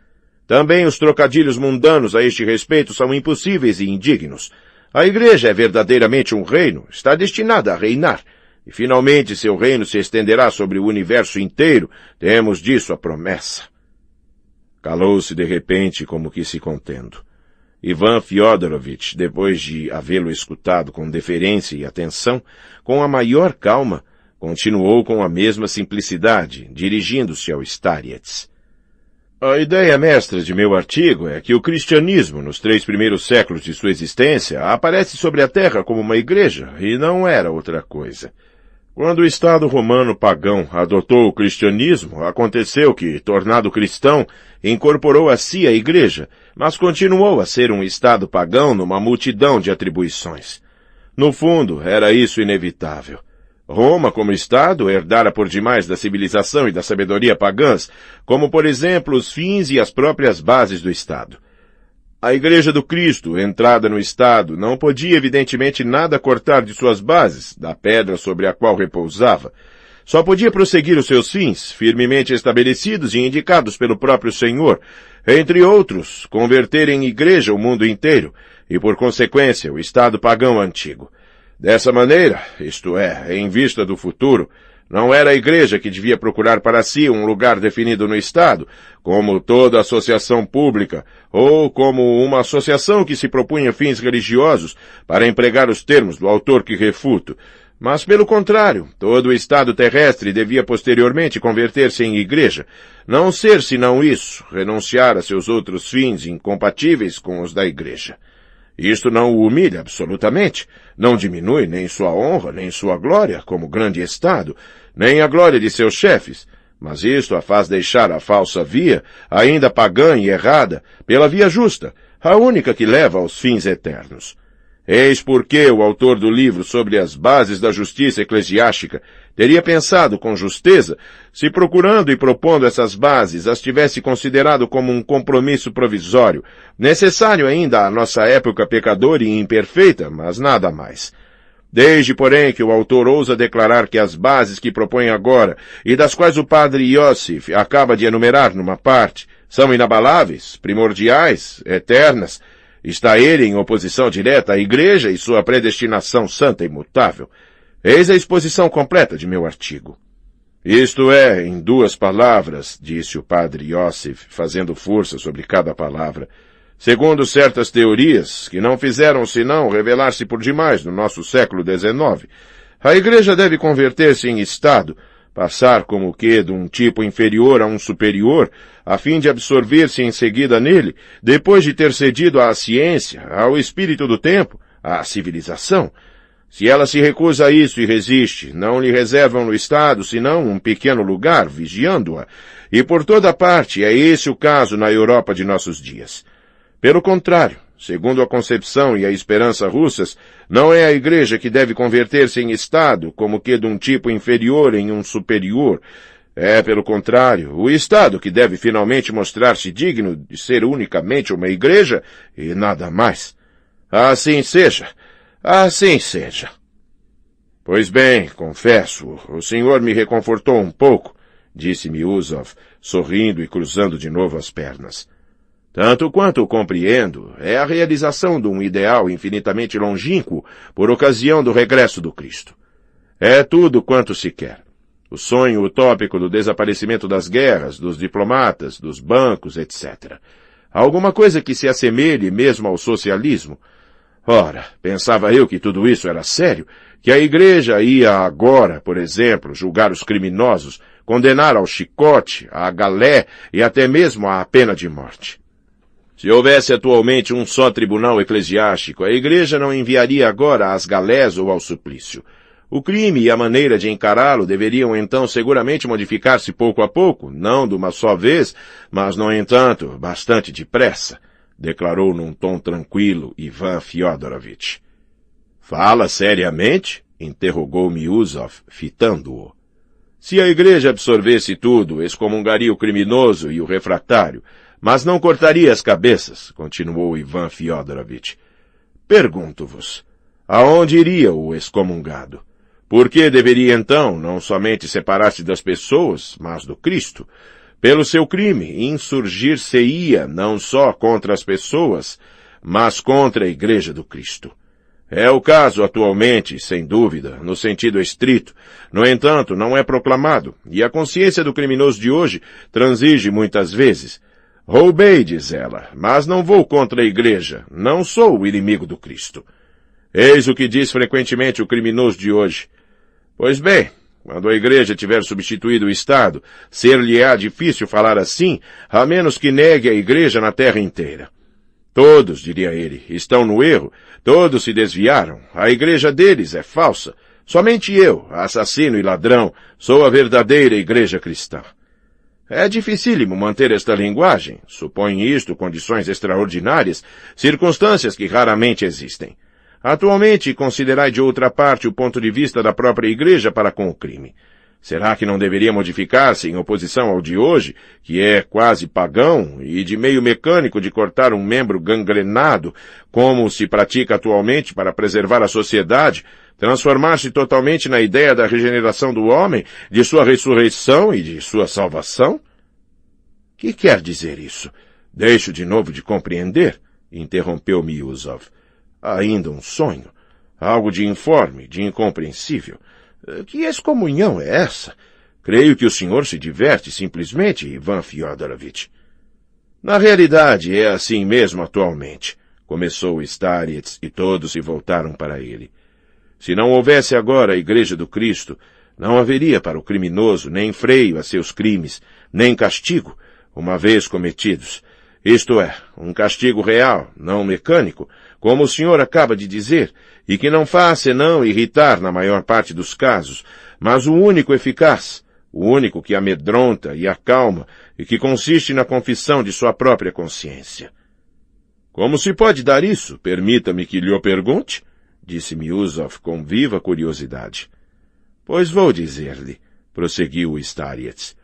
Também os trocadilhos mundanos a este respeito são impossíveis e indignos. A Igreja é verdadeiramente um reino, está destinada a reinar, e finalmente seu reino se estenderá sobre o universo inteiro, temos disso a promessa. Calou-se de repente como que se contendo. Ivan Fyodorovitch, depois de havê-lo escutado com deferência e atenção, com a maior calma, continuou com a mesma simplicidade, dirigindo-se ao Starets. A ideia mestra de meu artigo é que o cristianismo, nos 3 primeiros séculos de sua existência, aparece sobre a terra como uma igreja, e não era outra coisa. Quando o Estado romano pagão adotou o cristianismo, aconteceu que, tornado cristão, incorporou a si a Igreja, mas continuou a ser um Estado pagão numa multidão de atribuições. No fundo, era isso inevitável. Roma, como Estado, herdara por demais da civilização e da sabedoria pagãs, como, por exemplo, os fins e as próprias bases do Estado. A Igreja do Cristo, entrada no Estado, não podia evidentemente nada cortar de suas bases, da pedra sobre a qual repousava. Só podia prosseguir os seus fins, firmemente estabelecidos e indicados pelo próprio Senhor, entre outros, converter em Igreja o mundo inteiro, e por consequência o Estado pagão antigo. Dessa maneira, isto é, em vista do futuro, não era a Igreja que devia procurar para si um lugar definido no Estado, como toda associação pública, ou como uma associação que se propunha fins religiosos, para empregar os termos do autor que refuto. Mas, pelo contrário, todo o Estado terrestre devia posteriormente converter-se em Igreja, não ser senão isso, renunciar a seus outros fins incompatíveis com os da Igreja. Isto não o humilha absolutamente, não diminui nem sua honra, nem sua glória como grande Estado, nem a glória de seus chefes, mas isto a faz deixar a falsa via, ainda pagã e errada, pela via justa, a única que leva aos fins eternos. Eis porque o autor do livro sobre as bases da justiça eclesiástica teria pensado com justeza se procurando e propondo essas bases as tivesse considerado como um compromisso provisório, necessário ainda à nossa época pecadora e imperfeita, mas nada mais. Desde, porém, que o autor ousa declarar que as bases que propõe agora, e das quais o padre Iosif acaba de enumerar numa parte, são inabaláveis, primordiais, eternas, está ele em oposição direta à Igreja e sua predestinação santa e imutável. Eis a exposição completa de meu artigo. Isto é, em 2 palavras, disse o padre Iosif, fazendo força sobre cada palavra, segundo certas teorias, que não fizeram senão revelar-se por demais no nosso século XIX, a Igreja deve converter-se em Estado, passar como que de um tipo inferior a um superior, a fim de absorver-se em seguida nele, depois de ter cedido à ciência, ao espírito do tempo, à civilização. Se ela se recusa a isso e resiste, não lhe reservam no Estado senão um pequeno lugar, vigiando-a, e por toda parte é esse o caso na Europa de nossos dias. Pelo contrário, segundo a concepção e a esperança russas, não é a Igreja que deve converter-se em Estado, como que de um tipo inferior em um superior. É, pelo contrário, o Estado que deve finalmente mostrar-se digno de ser unicamente uma Igreja e nada mais. Assim seja. Assim seja. Pois bem, confesso, o senhor me reconfortou um pouco, disse Miusov, sorrindo e cruzando de novo as pernas. Tanto quanto o compreendo, é a realização de um ideal infinitamente longínquo por ocasião do regresso do Cristo. É tudo quanto se quer. O sonho utópico do desaparecimento das guerras, dos diplomatas, dos bancos, etc. Alguma coisa que se assemelhe mesmo ao socialismo. Ora, pensava eu que tudo isso era sério, que a Igreja ia agora, por exemplo, julgar os criminosos, condenar ao chicote, à galé e até mesmo à pena de morte. Se houvesse atualmente um só tribunal eclesiástico, a Igreja não enviaria agora às galés ou ao suplício. O crime e a maneira de encará-lo deveriam então seguramente modificar-se pouco a pouco, não de uma só vez, mas, no entanto, bastante depressa, declarou num tom tranquilo Ivan Fyodorovitch. Fala seriamente? Interrogou Miusov, fitando-o. Se a Igreja absorvesse tudo, excomungaria o criminoso e o refratário, mas não cortaria as cabeças, continuou Ivan Fyodorovitch. Pergunto-vos, aonde iria o excomungado? Por que deveria então não somente separar-se das pessoas, mas do Cristo? Pelo seu crime, insurgir-se-ia não só contra as pessoas, mas contra a Igreja do Cristo. É o caso atualmente, sem dúvida, no sentido estrito. No entanto, não é proclamado, e a consciência do criminoso de hoje transige muitas vezes. Roubei, diz ela, mas não vou contra a Igreja, não sou o inimigo do Cristo. Eis o que diz frequentemente o criminoso de hoje. Pois bem, quando a Igreja tiver substituído o Estado, ser-lhe-á difícil falar assim, a menos que negue a Igreja na terra inteira. Todos, diria ele, estão no erro, todos se desviaram, a Igreja deles é falsa. Somente eu, assassino e ladrão, sou a verdadeira Igreja cristã. É dificílimo manter esta linguagem, supõe isto condições extraordinárias, circunstâncias que raramente existem. Atualmente, considerai de outra parte o ponto de vista da própria Igreja para com o crime. Será que não deveria modificar-se em oposição ao de hoje, que é quase pagão e de meio mecânico de cortar um membro gangrenado, como se pratica atualmente para preservar a sociedade, transformar-se totalmente na ideia da regeneração do homem, de sua ressurreição e de sua salvação? Que quer dizer isso? Deixo de novo de compreender, interrompeu Miusov. Ainda um sonho, algo de informe, de incompreensível. Que excomunhão é essa? Creio que o senhor se diverte simplesmente, Ivan Fyodorovitch. Na realidade, é assim mesmo atualmente, começou Starets e todos se voltaram para ele. Se não houvesse agora a Igreja do Cristo, não haveria para o criminoso nem freio a seus crimes, nem castigo, uma vez cometidos. Isto é, um castigo real, não mecânico, como o senhor acaba de dizer, e que não faz senão irritar na maior parte dos casos, mas o único eficaz, o único que amedronta e acalma, e que consiste na confissão de sua própria consciência. Como se pode dar isso? Permita-me que lhe o pergunte, disse Miusov com viva curiosidade. Pois vou dizer-lhe, prosseguiu Starets.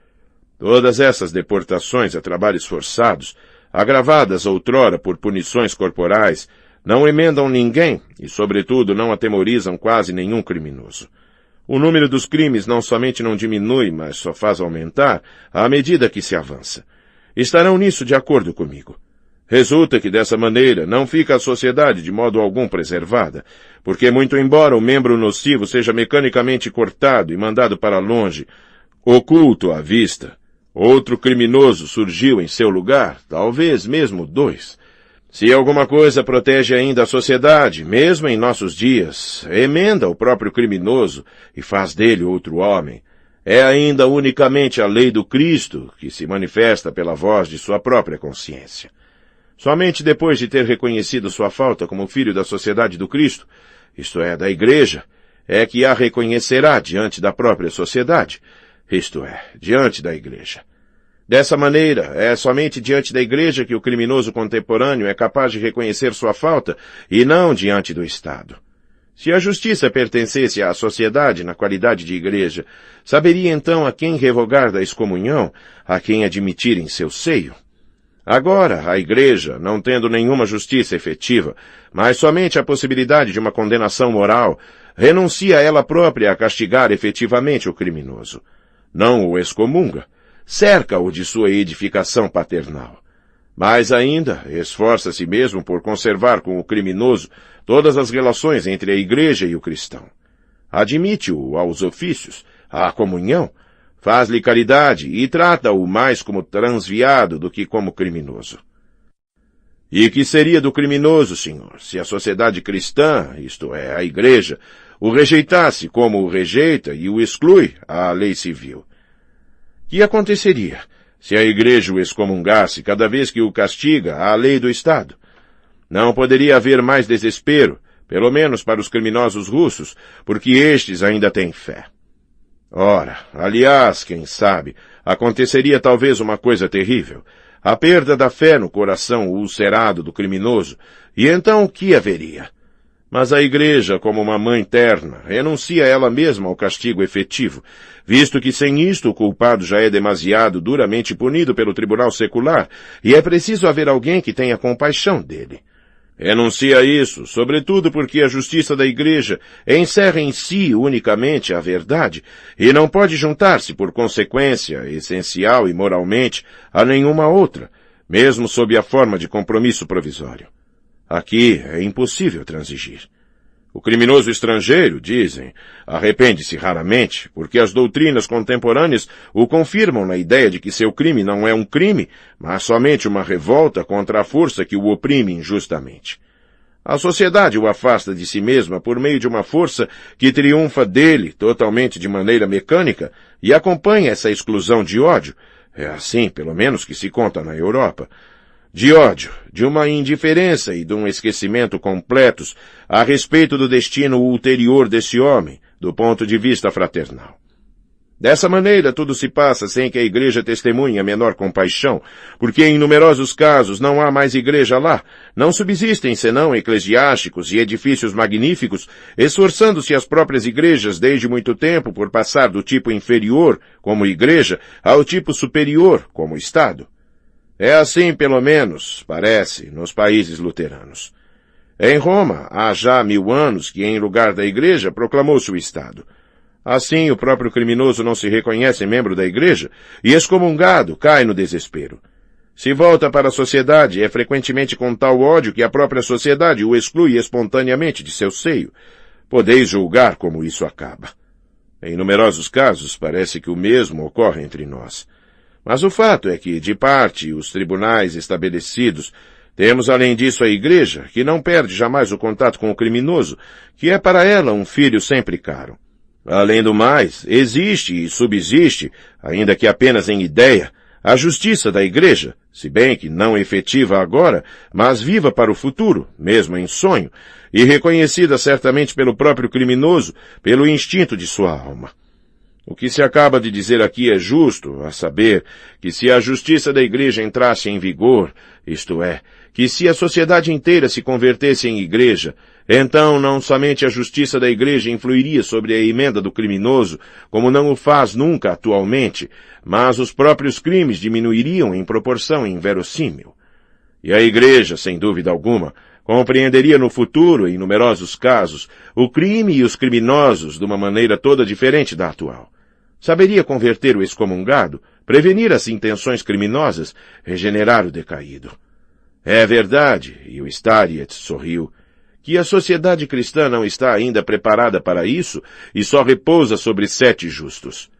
Todas essas deportações a trabalhos forçados, agravadas outrora por punições corporais, não emendam ninguém e, sobretudo, não atemorizam quase nenhum criminoso. O número dos crimes não somente não diminui, mas só faz aumentar à medida que se avança. Estarão nisso de acordo comigo. Resulta que, dessa maneira, não fica a sociedade de modo algum preservada, porque, muito embora o membro nocivo seja mecanicamente cortado e mandado para longe, oculto à vista. Outro criminoso surgiu em seu lugar, talvez mesmo 2. Se alguma coisa protege ainda a sociedade, mesmo em nossos dias, emenda o próprio criminoso e faz dele outro homem. É ainda unicamente a lei do Cristo que se manifesta pela voz de sua própria consciência. Somente depois de ter reconhecido sua falta como filho da sociedade do Cristo, isto é, da Igreja, é que a reconhecerá diante da própria sociedade, isto é, diante da Igreja. Dessa maneira, é somente diante da Igreja que o criminoso contemporâneo é capaz de reconhecer sua falta e não diante do Estado. Se a justiça pertencesse à sociedade na qualidade de Igreja, saberia então a quem revogar da excomunhão, a quem admitir em seu seio? Agora, a Igreja, não tendo nenhuma justiça efetiva, mas somente a possibilidade de uma condenação moral, renuncia ela própria a castigar efetivamente o criminoso. Não o excomunga, cerca-o de sua edificação paternal. Mais ainda, esforça-se mesmo por conservar com o criminoso todas as relações entre a Igreja e o cristão. Admite-o aos ofícios, à comunhão, faz-lhe caridade e trata-o mais como transviado do que como criminoso. E que seria do criminoso, senhor, se a sociedade cristã, isto é, a Igreja, o rejeitasse como o rejeita e o exclui à lei civil? Que aconteceria se a Igreja o excomungasse cada vez que o castiga à lei do Estado? Não poderia haver mais desespero, pelo menos para os criminosos russos, porque estes ainda têm fé. Ora, aliás, quem sabe, aconteceria talvez uma coisa terrível, a perda da fé no coração ulcerado do criminoso, e então o que haveria? Mas a Igreja, como uma mãe terna, renuncia ela mesma ao castigo efetivo, visto que sem isto o culpado já é demasiado duramente punido pelo tribunal secular, e é preciso haver alguém que tenha compaixão dele. Renuncia isso, sobretudo porque a justiça da Igreja encerra em si unicamente a verdade e não pode juntar-se, por consequência, essencial e moralmente, a nenhuma outra, mesmo sob a forma de compromisso provisório. Aqui é impossível transigir. O criminoso estrangeiro, dizem, arrepende-se raramente, porque as doutrinas contemporâneas o confirmam na ideia de que seu crime não é um crime, mas somente uma revolta contra a força que o oprime injustamente. A sociedade o afasta de si mesma por meio de uma força que triunfa dele totalmente de maneira mecânica e acompanha essa exclusão de ódio. É assim, pelo menos, que se conta na Europa. De ódio, de uma indiferença e de um esquecimento completos a respeito do destino ulterior desse homem, do ponto de vista fraternal. Dessa maneira, tudo se passa sem que a Igreja testemunhe a menor compaixão, porque em numerosos casos não há mais Igreja lá, não subsistem senão eclesiásticos e edifícios magníficos, esforçando-se as próprias igrejas desde muito tempo por passar do tipo inferior, como Igreja, ao tipo superior, como Estado. É assim, pelo menos, parece, nos países luteranos. Em Roma, há já 1000 anos que, em lugar da Igreja, proclamou-se o Estado. Assim, o próprio criminoso não se reconhece membro da Igreja e, excomungado, cai no desespero. Se volta para a sociedade, é frequentemente com tal ódio que a própria sociedade o exclui espontaneamente de seu seio. Podeis julgar como isso acaba. Em numerosos casos, parece que o mesmo ocorre entre nós. Mas o fato é que, de parte, os tribunais estabelecidos, temos além disso a Igreja, que não perde jamais o contato com o criminoso, que é para ela um filho sempre caro. Além do mais, existe e subsiste, ainda que apenas em ideia, a justiça da Igreja, se bem que não efetiva agora, mas viva para o futuro, mesmo em sonho, e reconhecida certamente pelo próprio criminoso, pelo instinto de sua alma. O que se acaba de dizer aqui é justo, a saber, que se a justiça da Igreja entrasse em vigor, isto é, que se a sociedade inteira se convertesse em Igreja, então não somente a justiça da Igreja influiria sobre a emenda do criminoso, como não o faz nunca atualmente, mas os próprios crimes diminuiriam em proporção inverossímil. E a Igreja, sem dúvida alguma, compreenderia no futuro, em numerosos casos, o crime e os criminosos de uma maneira toda diferente da atual. Saberia converter o excomungado, prevenir as intenções criminosas, regenerar o decaído. É verdade, e o Starietz sorriu, que a sociedade cristã não está ainda preparada para isso e só repousa sobre 7 justos.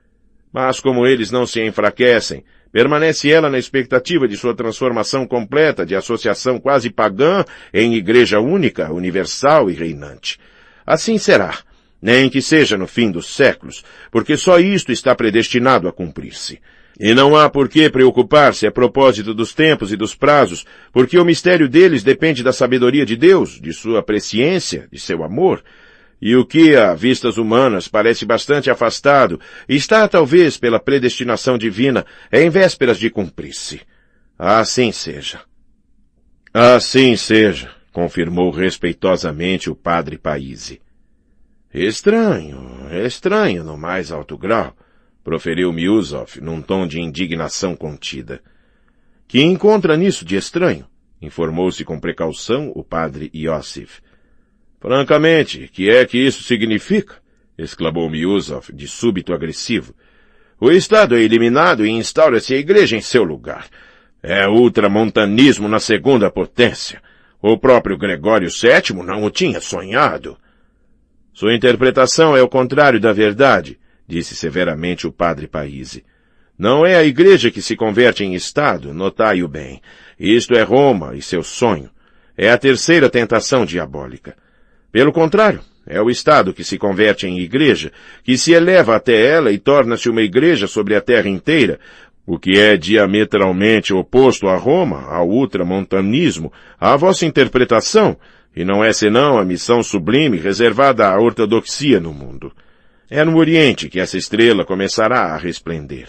Mas como eles não se enfraquecem, permanece ela na expectativa de sua transformação completa de associação quase pagã em igreja única, universal e reinante. Assim será, nem que seja no fim dos séculos, porque só isto está predestinado a cumprir-se. E não há por que preocupar-se a propósito dos tempos e dos prazos, porque o mistério deles depende da sabedoria de Deus, de sua presciência, de seu amor. E o que, a vistas humanas, parece bastante afastado, está, talvez, pela predestinação divina, em vésperas de cumprir-se. Assim seja. Assim seja, confirmou respeitosamente o padre Paíse. Estranho no mais alto grau, proferiu Miusov num tom de indignação contida. Que encontra nisso de estranho? Informou-se com precaução o padre Iosif. Francamente, que é que isso significa? Exclamou Miusov, de súbito agressivo. O Estado é eliminado e instaura-se a Igreja em seu lugar. É ultramontanismo na segunda potência. O próprio Gregório VII não o tinha sonhado. Sua interpretação é o contrário da verdade, disse severamente o padre Paíse. Não é a Igreja que se converte em Estado, notai-o bem. Isto é Roma e seu sonho. É a terceira tentação diabólica. Pelo contrário, é o Estado que se converte em Igreja, que se eleva até ela e torna-se uma Igreja sobre a terra inteira, o que é diametralmente oposto a Roma, ao ultramontanismo, à vossa interpretação, e não é senão a missão sublime reservada à ortodoxia no mundo. É no Oriente que essa estrela começará a resplender.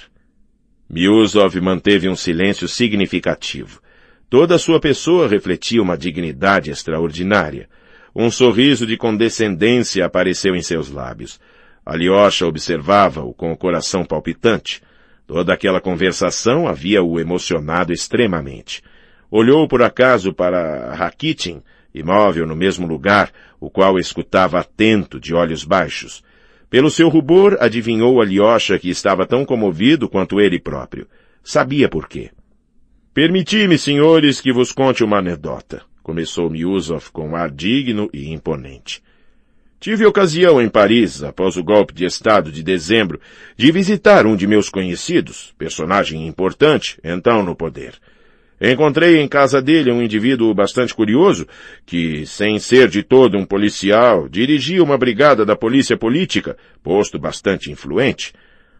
Miusov manteve um silêncio significativo. Toda a sua pessoa refletia uma dignidade extraordinária. Um sorriso de condescendência apareceu em seus lábios. Alyosha observava-o com o coração palpitante. Toda aquela conversação havia-o emocionado extremamente. Olhou por acaso para Rakitin, imóvel no mesmo lugar, o qual escutava atento, de olhos baixos. Pelo seu rubor, adivinhou Alyosha que estava tão comovido quanto ele próprio. Sabia por quê. Permiti-me, senhores, que vos conte uma anedota. Começou Miusov com ar digno e imponente. Tive ocasião em Paris, após o golpe de Estado de dezembro, de visitar um de meus conhecidos, personagem importante, então no poder. Encontrei em casa dele um indivíduo bastante curioso, que, sem ser de todo um policial, dirigia uma brigada da polícia política, posto bastante influente.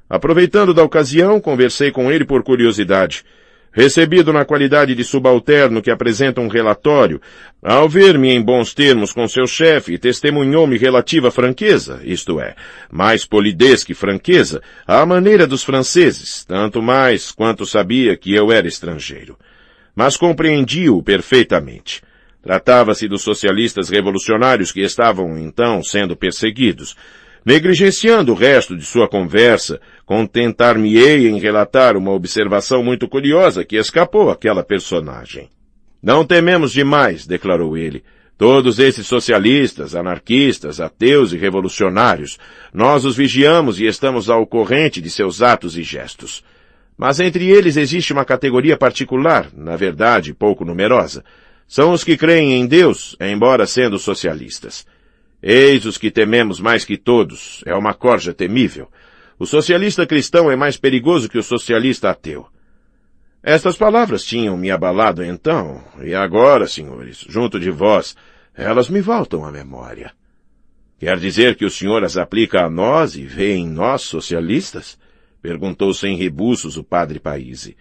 Aproveitando da ocasião, conversei com ele por curiosidade. Recebido na qualidade de subalterno que apresenta um relatório, ao ver-me em bons termos com seu chefe, testemunhou-me relativa franqueza, isto é, mais polidez que franqueza, à maneira dos franceses, tanto mais quanto sabia que eu era estrangeiro. Mas compreendi-o perfeitamente. Tratava-se dos socialistas revolucionários que estavam, então, sendo perseguidos. Negligenciando o resto de sua conversa, contentar-me-ei em relatar uma observação muito curiosa que escapou àquela personagem. Não tememos demais, declarou ele. Todos esses socialistas, anarquistas, ateus e revolucionários, nós os vigiamos e estamos ao corrente de seus atos e gestos. Mas entre eles existe uma categoria particular, na verdade pouco numerosa. São os que creem em Deus, embora sendo socialistas. Eis os que tememos mais que todos. É uma corja temível. O socialista cristão é mais perigoso que o socialista ateu. Estas palavras tinham me abalado então, e agora, senhores, junto de vós, elas me voltam à memória. Quer dizer que o senhor as aplica a nós e vê em nós socialistas? Perguntou sem rebuços o padre Paíse.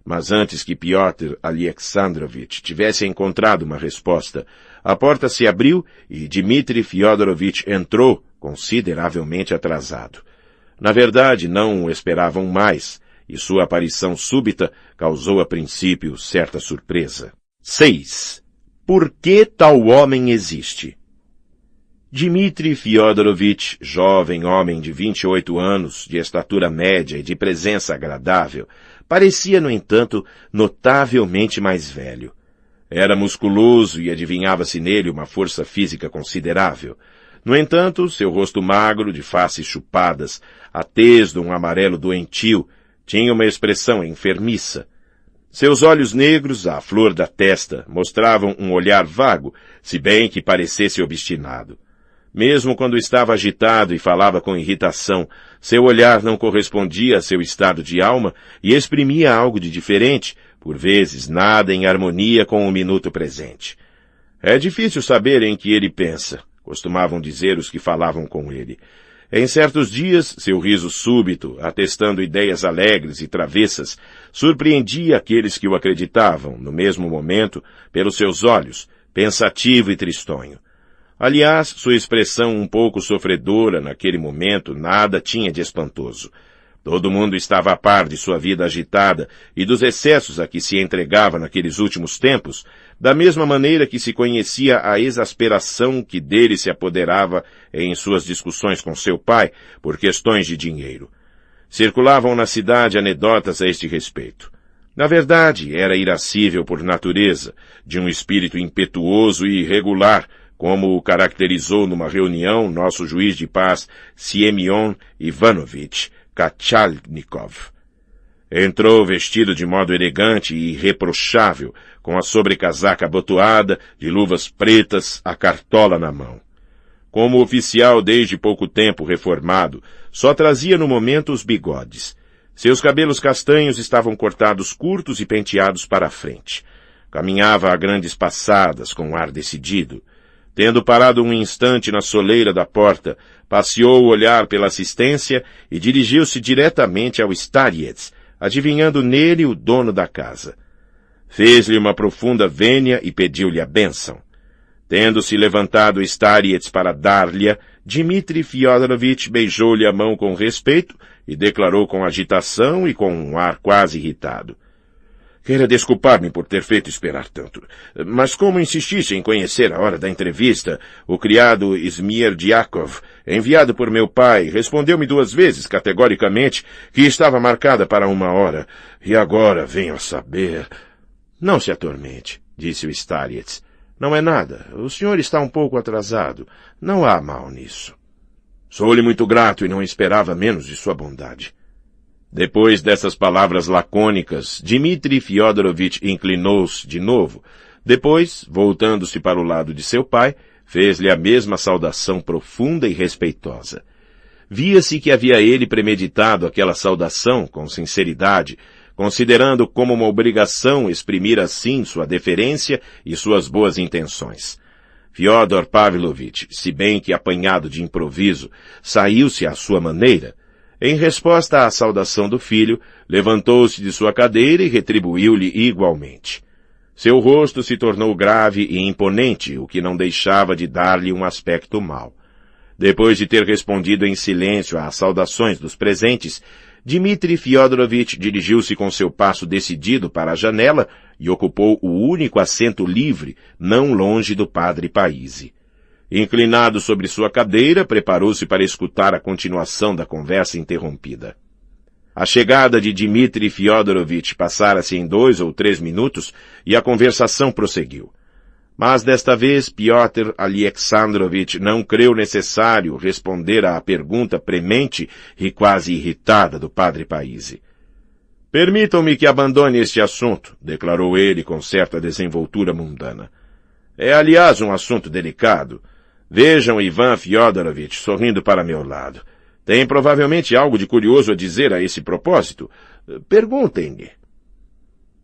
Mas antes que Piotr Alexandrovich tivesse encontrado uma resposta, a porta se abriu e Dmitri Fyodorovich entrou, consideravelmente atrasado. Na verdade, não o esperavam mais, e sua aparição súbita causou a princípio certa surpresa. 6. Por que tal homem existe? Dmitri Fyodorovich, jovem homem de 28 anos, de estatura média e de presença agradável, parecia, no entanto, notavelmente mais velho. Era musculoso e adivinhava-se nele uma força física considerável. No entanto, seu rosto magro, de faces chupadas, a tez de um amarelo doentio, tinha uma expressão enfermiça. Seus olhos negros, à flor da testa, mostravam um olhar vago, se bem que parecesse obstinado. Mesmo quando estava agitado e falava com irritação, seu olhar não correspondia a seu estado de alma e exprimia algo de diferente, por vezes nada em harmonia com o minuto presente. É difícil saber em que ele pensa, costumavam dizer os que falavam com ele. Em certos dias, seu riso súbito, atestando ideias alegres e travessas, surpreendia aqueles que o acreditavam, no mesmo momento, pelos seus olhos, pensativo e tristonho. Aliás, sua expressão um pouco sofredora naquele momento nada tinha de espantoso. Todo mundo estava a par de sua vida agitada e dos excessos a que se entregava naqueles últimos tempos, da mesma maneira que se conhecia a exasperação que dele se apoderava em suas discussões com seu pai por questões de dinheiro. Circulavam na cidade anedotas a este respeito. Na verdade, era irascível por natureza, de um espírito impetuoso e irregular, como o caracterizou numa reunião nosso juiz de paz Siemion Ivanovich Kachalnikov. Entrou vestido de modo elegante e irreprochável, com a sobrecasaca abotoada, de luvas pretas, a cartola na mão. Como oficial desde pouco tempo reformado, só trazia no momento os bigodes. Seus cabelos castanhos estavam cortados curtos e penteados para a frente. Caminhava a grandes passadas, com um ar decidido. Tendo parado um instante na soleira da porta, passeou o olhar pela assistência e dirigiu-se diretamente ao Starietz, adivinhando nele o dono da casa. Fez-lhe uma profunda vênia e pediu-lhe a bênção. Tendo-se levantado Starietz para dar-lhe-a, Dmitri Fyodorovitch beijou-lhe a mão com respeito e declarou com agitação e com um ar quase irritado: Queira desculpar-me por ter feito esperar tanto, mas como insistisse em conhecer a hora da entrevista, o criado Smirdiakov, enviado por meu pai, respondeu-me 2 vezes categoricamente que estava marcada para 1 hora, e agora venho a saber... Não se atormente, disse o Starietz. Não é nada, o senhor está um pouco atrasado, não há mal nisso. Sou-lhe muito grato e não esperava menos de sua bondade. Depois dessas palavras lacônicas, Dmitri Fyodorovitch inclinou-se de novo. Depois, voltando-se para o lado de seu pai, fez-lhe a mesma saudação profunda e respeitosa. Via-se que havia ele premeditado aquela saudação com sinceridade, considerando como uma obrigação exprimir assim sua deferência e suas boas intenções. Fyodor Pavlovitch, se bem que apanhado de improviso, saiu-se à sua maneira. Em resposta à saudação do filho, levantou-se de sua cadeira e retribuiu-lhe igualmente. Seu rosto se tornou grave e imponente, o que não deixava de dar-lhe um aspecto mau. Depois de ter respondido em silêncio às saudações dos presentes, Dmitri Fyodorovitch dirigiu-se com seu passo decidido para a janela e ocupou o único assento livre, não longe do padre Paisi. Inclinado sobre sua cadeira, preparou-se para escutar a continuação da conversa interrompida. A chegada de Dmitri Fyodorovitch passara-se em 2 ou 3 minutos e a conversação prosseguiu. Mas desta vez Pyotr Alexandrovitch não creu necessário responder à pergunta premente e quase irritada do padre Paisi. Permitam-me que abandone este assunto, declarou ele com certa desenvoltura mundana. É, aliás, um assunto delicado. Vejam Ivan Fyodorovitch sorrindo para meu lado. Tem provavelmente algo de curioso a dizer a esse propósito. Perguntem-lhe.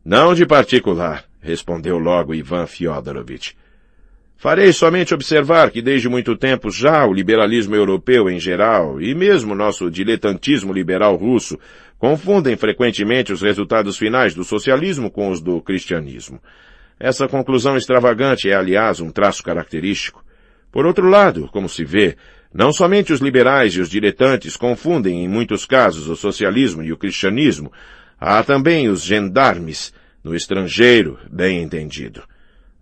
Não de particular, respondeu logo Ivan Fyodorovitch. Farei somente observar que desde muito tempo já o liberalismo europeu em geral, e mesmo nosso diletantismo liberal russo, confundem frequentemente os resultados finais do socialismo com os do cristianismo. Essa conclusão extravagante é, aliás, um traço característico. Por outro lado, como se vê, não somente os liberais e os diletantes confundem em muitos casos o socialismo e o cristianismo, há também os gendarmes, no estrangeiro, bem entendido.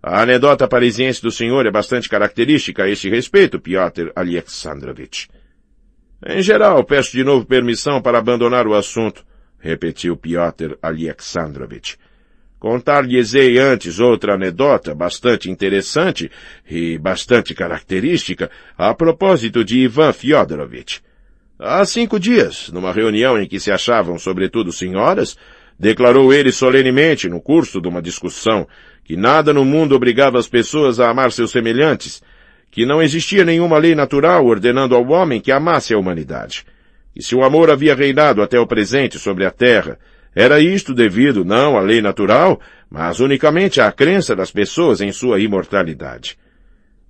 A anedota parisiense do senhor é bastante característica a este respeito, Pyotr Alexandrovitch. Em geral, peço de novo permissão para abandonar o assunto, repetiu Pyotr Alexandrovitch. Contar-lhes-ei antes outra anedota bastante interessante e bastante característica a propósito de Ivan Fyodorovitch. Há 5 dias, numa reunião em que se achavam sobretudo senhoras, declarou ele solenemente, no curso de uma discussão, que nada no mundo obrigava as pessoas a amar seus semelhantes, que não existia nenhuma lei natural ordenando ao homem que amasse a humanidade. E se o amor havia reinado até o presente sobre a terra, era isto devido não à lei natural, mas unicamente à crença das pessoas em sua imortalidade.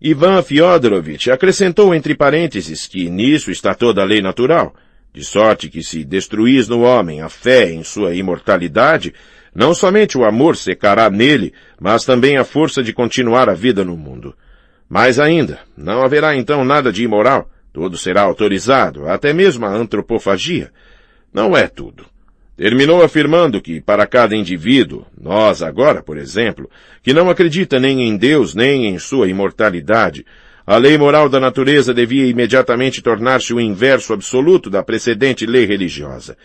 Ivan Fyodorovich acrescentou entre parênteses que nisso está toda a lei natural, de sorte que se destruís no homem a fé em sua imortalidade, não somente o amor secará nele, mas também a força de continuar a vida no mundo. Mais ainda, não haverá então nada de imoral, tudo será autorizado, até mesmo a antropofagia. Não é tudo. Terminou afirmando que, para cada indivíduo, nós agora, por exemplo, que não acredita nem em Deus nem em sua imortalidade, a lei moral da natureza devia imediatamente tornar-se o inverso absoluto da precedente lei religiosa.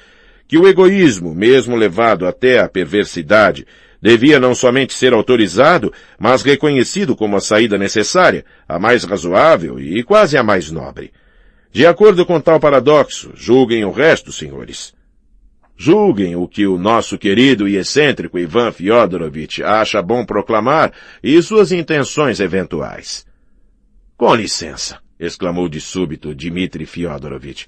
Que o egoísmo, mesmo levado até a perversidade, devia não somente ser autorizado, mas reconhecido como a saída necessária, a mais razoável e quase a mais nobre. De acordo com tal paradoxo, julguem o resto, senhores. Julguem o que o nosso querido e excêntrico Ivan Fyodorovich acha bom proclamar e suas intenções eventuais. Com licença, exclamou de súbito Dmitri Fyodorovich.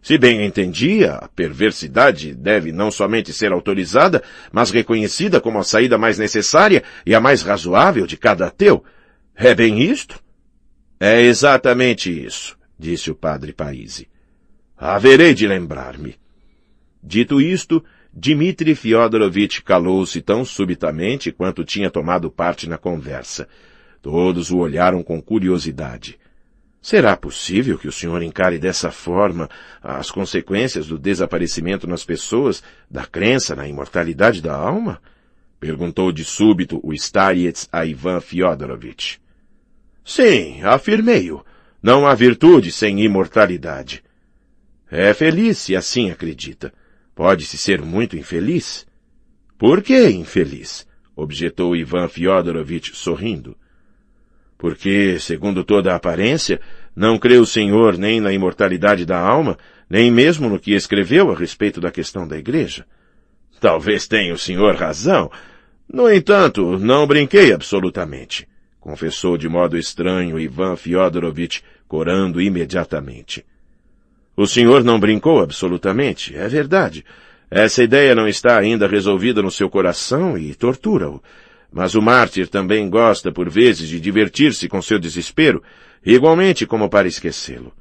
Se bem entendia, a perversidade deve não somente ser autorizada, mas reconhecida como a saída mais necessária e a mais razoável de cada ateu. É bem isto? É exatamente isso, disse o padre Paisi. Haverei de lembrar-me. Dito isto, Dmitri Fyodorovich calou-se tão subitamente quanto tinha tomado parte na conversa. Todos o olharam com curiosidade. Será possível que o senhor encare dessa forma as consequências do desaparecimento nas pessoas da crença na imortalidade da alma? Perguntou de súbito o Starets a Ivan Fyodorovich. Sim, afirmei-o. Não há virtude sem imortalidade. É feliz se assim acredita. Pode-se ser muito infeliz? Por que infeliz? Objetou Ivan Fyodorovich sorrindo. Porque, segundo toda a aparência, não crê o senhor nem na imortalidade da alma, nem mesmo no que escreveu a respeito da questão da igreja. Talvez tenha o senhor razão. No entanto, não brinquei absolutamente, confessou de modo estranho Ivan Fyodorovich, corando imediatamente. O senhor não brincou absolutamente, é verdade. Essa ideia não está ainda resolvida no seu coração e tortura-o. Mas o mártir também gosta, por vezes, de divertir-se com seu desespero, igualmente como para esquecê-lo.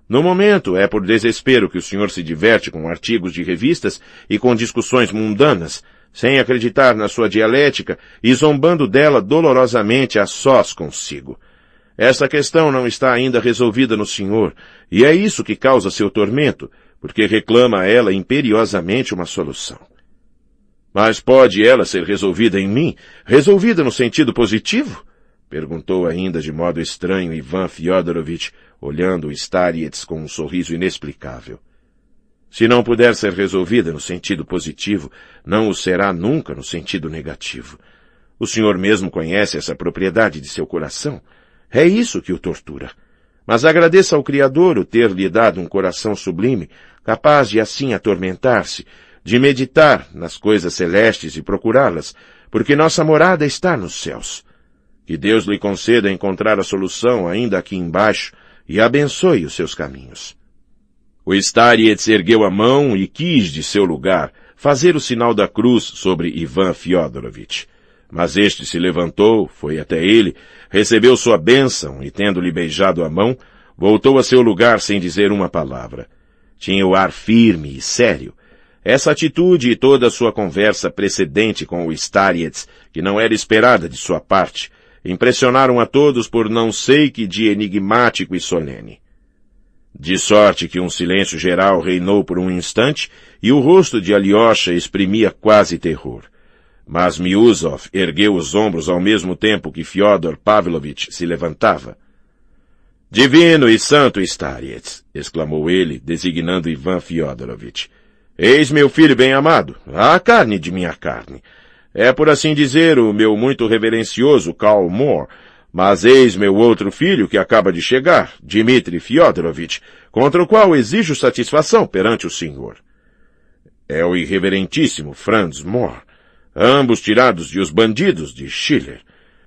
No momento, é por desespero que o senhor se diverte com artigos de revistas e com discussões mundanas, sem acreditar na sua dialética e zombando dela dolorosamente a sós consigo. Essa questão não está ainda resolvida no senhor, e é isso que causa seu tormento, porque reclama a ela imperiosamente uma solução. Mas pode ela ser resolvida em mim? Resolvida no sentido positivo? Perguntou ainda de modo estranho Ivan Fyodorovich, olhando o Starets com um sorriso inexplicável. Se não puder ser resolvida no sentido positivo, não o será nunca no sentido negativo. O senhor mesmo conhece essa propriedade de seu coração. É isso que o tortura. Mas agradeça ao Criador o ter lhe dado um coração sublime, capaz de assim atormentar-se, de meditar nas coisas celestes e procurá-las, porque nossa morada está nos céus. Que Deus lhe conceda encontrar a solução ainda aqui embaixo e abençoe os seus caminhos. O Starets ergueu a mão e quis, de seu lugar, fazer o sinal da cruz sobre Ivan Fyodorovich. Mas este se levantou, foi até ele, recebeu sua bênção e, tendo-lhe beijado a mão, voltou a seu lugar sem dizer uma palavra. Tinha o ar firme e sério. Essa atitude e toda a sua conversa precedente com o Starets, que não era esperada de sua parte, impressionaram a todos por não sei que de enigmático e solene. De sorte que um silêncio geral reinou por um instante e o rosto de Alyosha exprimia quase terror. Mas Miusov ergueu os ombros ao mesmo tempo que Fyodor Pavlovich se levantava. Divino e santo Starets, exclamou ele, designando Ivan Fyodorovich. Eis meu filho bem-amado, a carne de minha carne. É, por assim dizer, o meu muito reverencioso Karl Moore, mas eis meu outro filho que acaba de chegar, Dmitri Fyodorovich, contra o qual exijo satisfação perante o senhor. É o irreverentíssimo Franz Moore, ambos tirados de Os Bandidos de Schiller.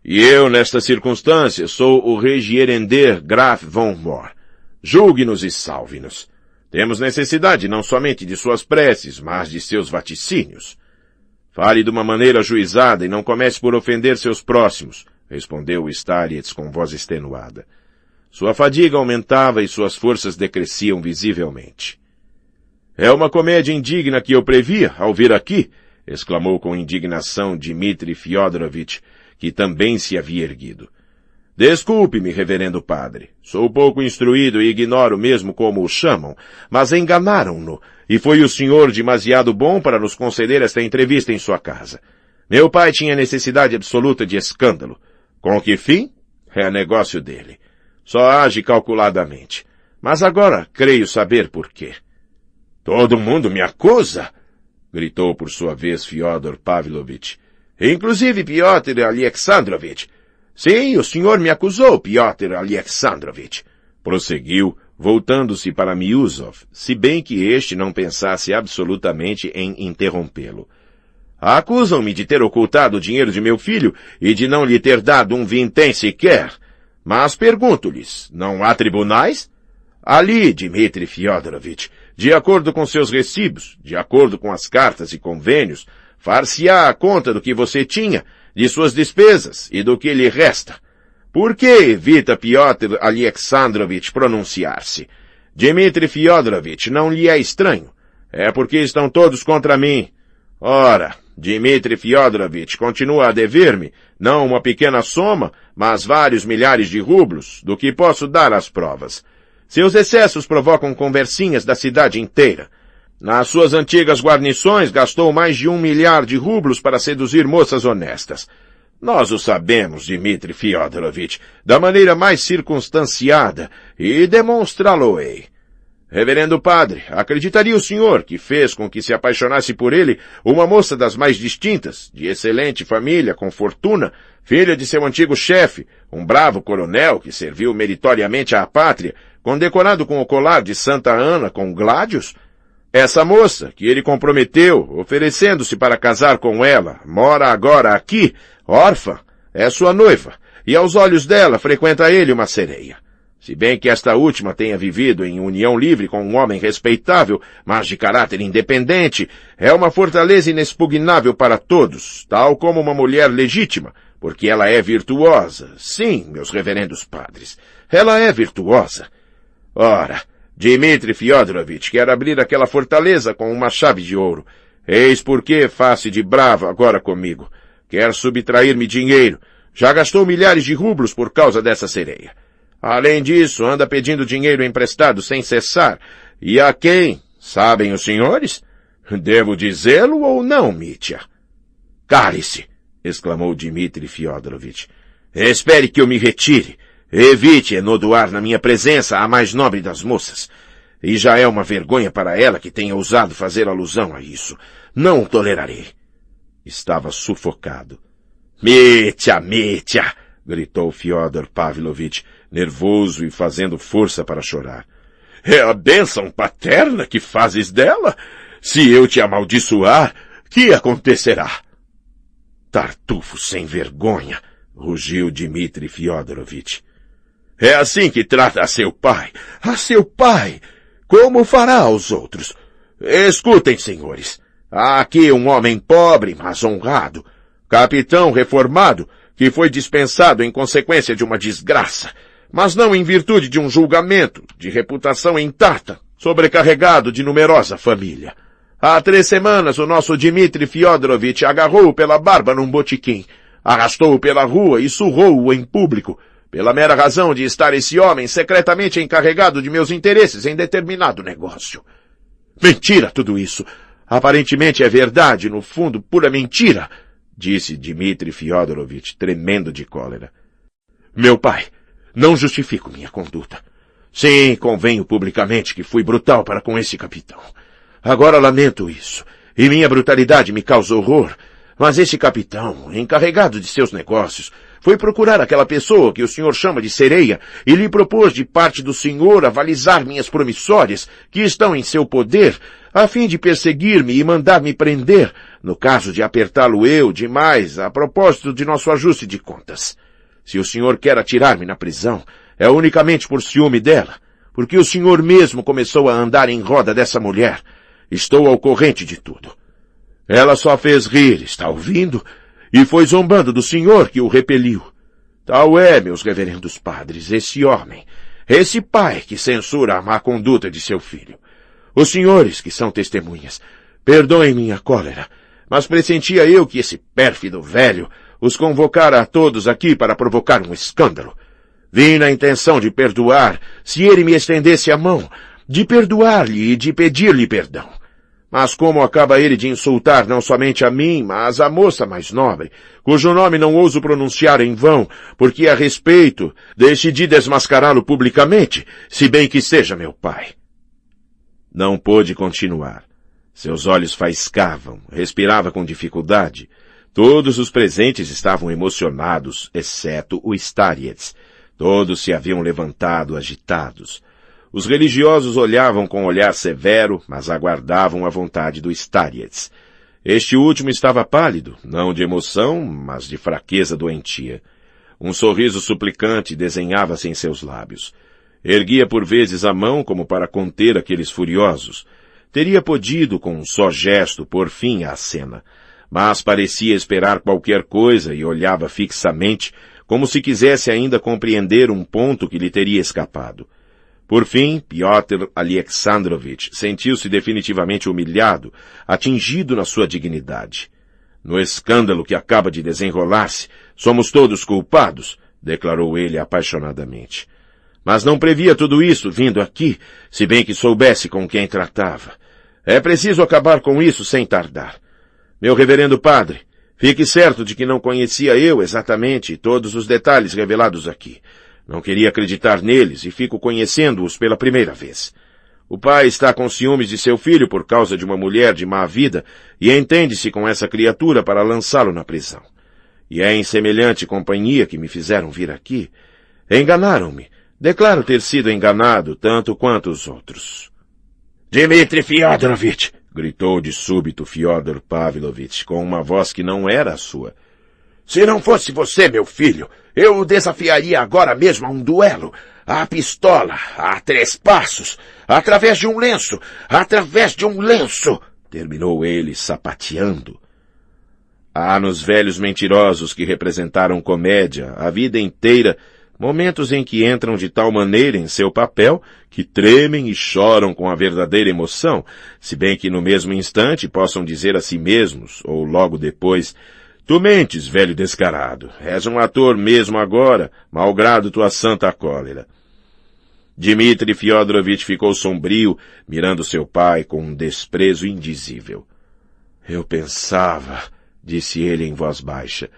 E eu, nesta circunstância, sou o regierender Graf von Mohr. Julgue-nos e salve-nos. Temos necessidade não somente de suas preces, mas de seus vaticínios. Fale de uma maneira ajuizada e não comece por ofender seus próximos, respondeu Starietz com voz extenuada. Sua fadiga aumentava e suas forças decresciam visivelmente. É uma comédia indigna que eu previa ao vir aqui, exclamou com indignação Dmitri Fyodorovitch, que também se havia erguido. Desculpe-me, reverendo padre. Sou pouco instruído e ignoro mesmo como o chamam, mas enganaram-no, e foi o senhor demasiado bom para nos conceder esta entrevista em sua casa. Meu pai tinha necessidade absoluta de escândalo. Com que fim? É negócio dele. Só age calculadamente. Mas agora creio saber por quê. Todo mundo me acusa? Gritou por sua vez Fyodor Pavlovitch. Inclusive Pyotr Alexandrovitch. Sim, o senhor me acusou, Pyotr Alexandrovitch. Prosseguiu, voltando-se para Miusov, se bem que este não pensasse absolutamente em interrompê-lo. Acusam-me de ter ocultado o dinheiro de meu filho e de não lhe ter dado um vintém sequer. Mas pergunto-lhes, não há tribunais? Ali, Dmitri Fyodorovitch, de acordo com seus recibos, de acordo com as cartas e convênios, far-se-á a conta do que você tinha, de suas despesas e do que lhe resta. Por que evita Pyotr Alexandrovitch pronunciar-se? Dmitri Fyodorovitch não lhe é estranho. É porque estão todos contra mim. Ora, Dmitri Fyodorovitch continua a dever-me, não uma pequena soma, mas vários milhares de rublos, do que posso dar as provas. Seus excessos provocam conversinhas da cidade inteira. Nas suas antigas guarnições gastou mais de 1 milhar de rublos para seduzir moças honestas. Nós o sabemos, Dmitri Fyodorovitch, da maneira mais circunstanciada, e demonstrá-lo-ei. Reverendo padre, acreditaria o senhor que fez com que se apaixonasse por ele uma moça das mais distintas, de excelente família, com fortuna, filha de seu antigo chefe, um bravo coronel que serviu meritoriamente à pátria, condecorado com o colar de Santa Ana com gládios? Essa moça, que ele comprometeu, oferecendo-se para casar com ela, mora agora aqui, órfã, é sua noiva, e aos olhos dela frequenta ele uma sereia. Se bem que esta última tenha vivido em união livre com um homem respeitável, mas de caráter independente, é uma fortaleza inexpugnável para todos, tal como uma mulher legítima, porque ela é virtuosa. Sim, meus reverendos padres, ela é virtuosa. Ora, Dmitri Fyodorovitch quer abrir aquela fortaleza com uma chave de ouro. Eis por que face de bravo agora comigo. Quer subtrair-me dinheiro. Já gastou milhares de rublos por causa dessa sereia. Além disso, anda pedindo dinheiro emprestado sem cessar. E a quem? Sabem os senhores? Devo dizê-lo ou não, Mitya? Cale-se! Exclamou Dmitri Fyodorovitch. Espere que eu me retire. Evite enodoar na minha presença a mais nobre das moças. E já é uma vergonha para ela que tenha ousado fazer alusão a isso. Não o tolerarei. Estava sufocado. Mitya, Mitya! Gritou Fyodor Pavlovitch, nervoso e fazendo força para chorar. É a bênção paterna que fazes dela? Se eu te amaldiçoar, que acontecerá? Tartufo sem vergonha! Rugiu Dmitri Fyodorovitch. É assim que trata a seu pai. A seu pai! Como fará aos outros? Escutem, senhores. Há aqui um homem pobre, mas honrado. Capitão reformado, que foi dispensado em consequência de uma desgraça, mas não em virtude de um julgamento, de reputação intacta, sobrecarregado de numerosa família. Há 3 semanas o nosso Dmitri Fyodorovitch agarrou-o pela barba num botequim, arrastou-o pela rua e surrou-o em público, pela mera razão de estar esse homem secretamente encarregado de meus interesses em determinado negócio. Mentira tudo isso! Aparentemente é verdade, no fundo, pura mentira! Disse Dmitri Fyodorovitch, tremendo de cólera. Meu pai, não justifico minha conduta. Sim, convenho publicamente que fui brutal para com esse capitão. Agora lamento isso, e minha brutalidade me causa horror. Mas esse capitão, encarregado de seus negócios, foi procurar aquela pessoa que o senhor chama de sereia e lhe propôs de parte do senhor avalizar minhas promissórias, que estão em seu poder, a fim de perseguir-me e mandar-me prender, no caso de apertá-lo eu demais, a propósito de nosso ajuste de contas. Se o senhor quer atirar-me na prisão, é unicamente por ciúme dela, porque o senhor mesmo começou a andar em roda dessa mulher. Estou ao corrente de tudo. Ela só fez rir, está ouvindo? E foi zombando do senhor que o repeliu. Tal é, meus reverendos padres, esse homem, esse pai que censura a má conduta de seu filho. Os senhores, que são testemunhas, perdoem minha cólera, mas pressentia eu que esse pérfido velho os convocara a todos aqui para provocar um escândalo. Vim na intenção de perdoar, se ele me estendesse a mão, de perdoar-lhe e de pedir-lhe perdão. Mas como acaba ele de insultar não somente a mim, mas a moça mais nobre, cujo nome não ouso pronunciar em vão, porque a respeito, decidi desmascará-lo publicamente, se bem que seja meu pai. Não pôde continuar. Seus olhos faiscavam, respirava com dificuldade. Todos os presentes estavam emocionados, exceto o Starietz. Todos se haviam levantado, agitados. Os religiosos olhavam com olhar severo, mas aguardavam a vontade do Starietz. Este último estava pálido, não de emoção, mas de fraqueza doentia. Um sorriso suplicante desenhava-se em seus lábios. Erguia por vezes a mão como para conter aqueles furiosos. Teria podido, com um só gesto, pôr fim à cena, mas parecia esperar qualquer coisa e olhava fixamente, como se quisesse ainda compreender um ponto que lhe teria escapado. Por fim, Piotr Alexandrovich sentiu-se definitivamente humilhado, atingido na sua dignidade. No escândalo que acaba de desenrolar-se, somos todos culpados, declarou ele apaixonadamente. Mas não previa tudo isso vindo aqui, se bem que soubesse com quem tratava. É preciso acabar com isso sem tardar. Meu reverendo padre, fique certo de que não conhecia eu exatamente todos os detalhes revelados aqui. Não queria acreditar neles e fico conhecendo-os pela primeira vez. O pai está com ciúmes de seu filho por causa de uma mulher de má vida e entende-se com essa criatura para lançá-lo na prisão. E é em semelhante companhia que me fizeram vir aqui. Enganaram-me. Declaro ter sido enganado tanto quanto os outros. Dmitri Fyodorovich! Gritou de súbito Fyodor Pavlovich, com uma voz que não era a sua. Se não fosse você, meu filho, eu o desafiaria agora mesmo a um duelo, à pistola, a 3 passos, através de um lenço, terminou ele sapateando. Há nos velhos mentirosos que representaram comédia a vida inteira momentos em que entram de tal maneira em seu papel que tremem e choram com a verdadeira emoção, se bem que no mesmo instante possam dizer a si mesmos, ou logo depois, tu mentes, velho descarado, és um ator mesmo agora, malgrado tua santa cólera. Dmitri Fyodorovich ficou sombrio, mirando seu pai com um desprezo indizível. Eu pensava, disse ele em voz baixa,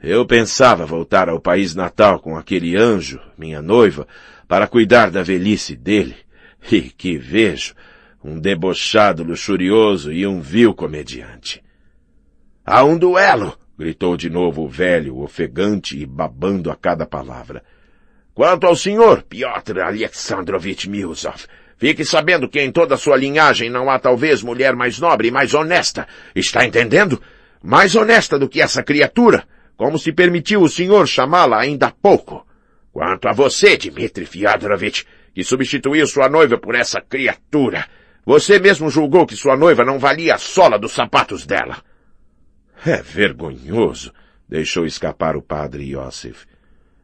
eu pensava voltar ao país natal com aquele anjo, minha noiva, para cuidar da velhice dele. E que vejo, um debochado luxurioso e um vil comediante. Há um duelo! Gritou de novo o velho, ofegante e babando a cada palavra. Quanto ao senhor, Piotr Alexandrovich Miusov, fique sabendo que em toda a sua linhagem não há talvez mulher mais nobre e mais honesta. Está entendendo? Mais honesta do que essa criatura, como se permitiu o senhor chamá-la ainda há pouco. Quanto a você, Dmitri Fyodorovich, que substituiu sua noiva por essa criatura, você mesmo julgou que sua noiva não valia a sola dos sapatos dela. É vergonhoso, deixou escapar o padre Iosif.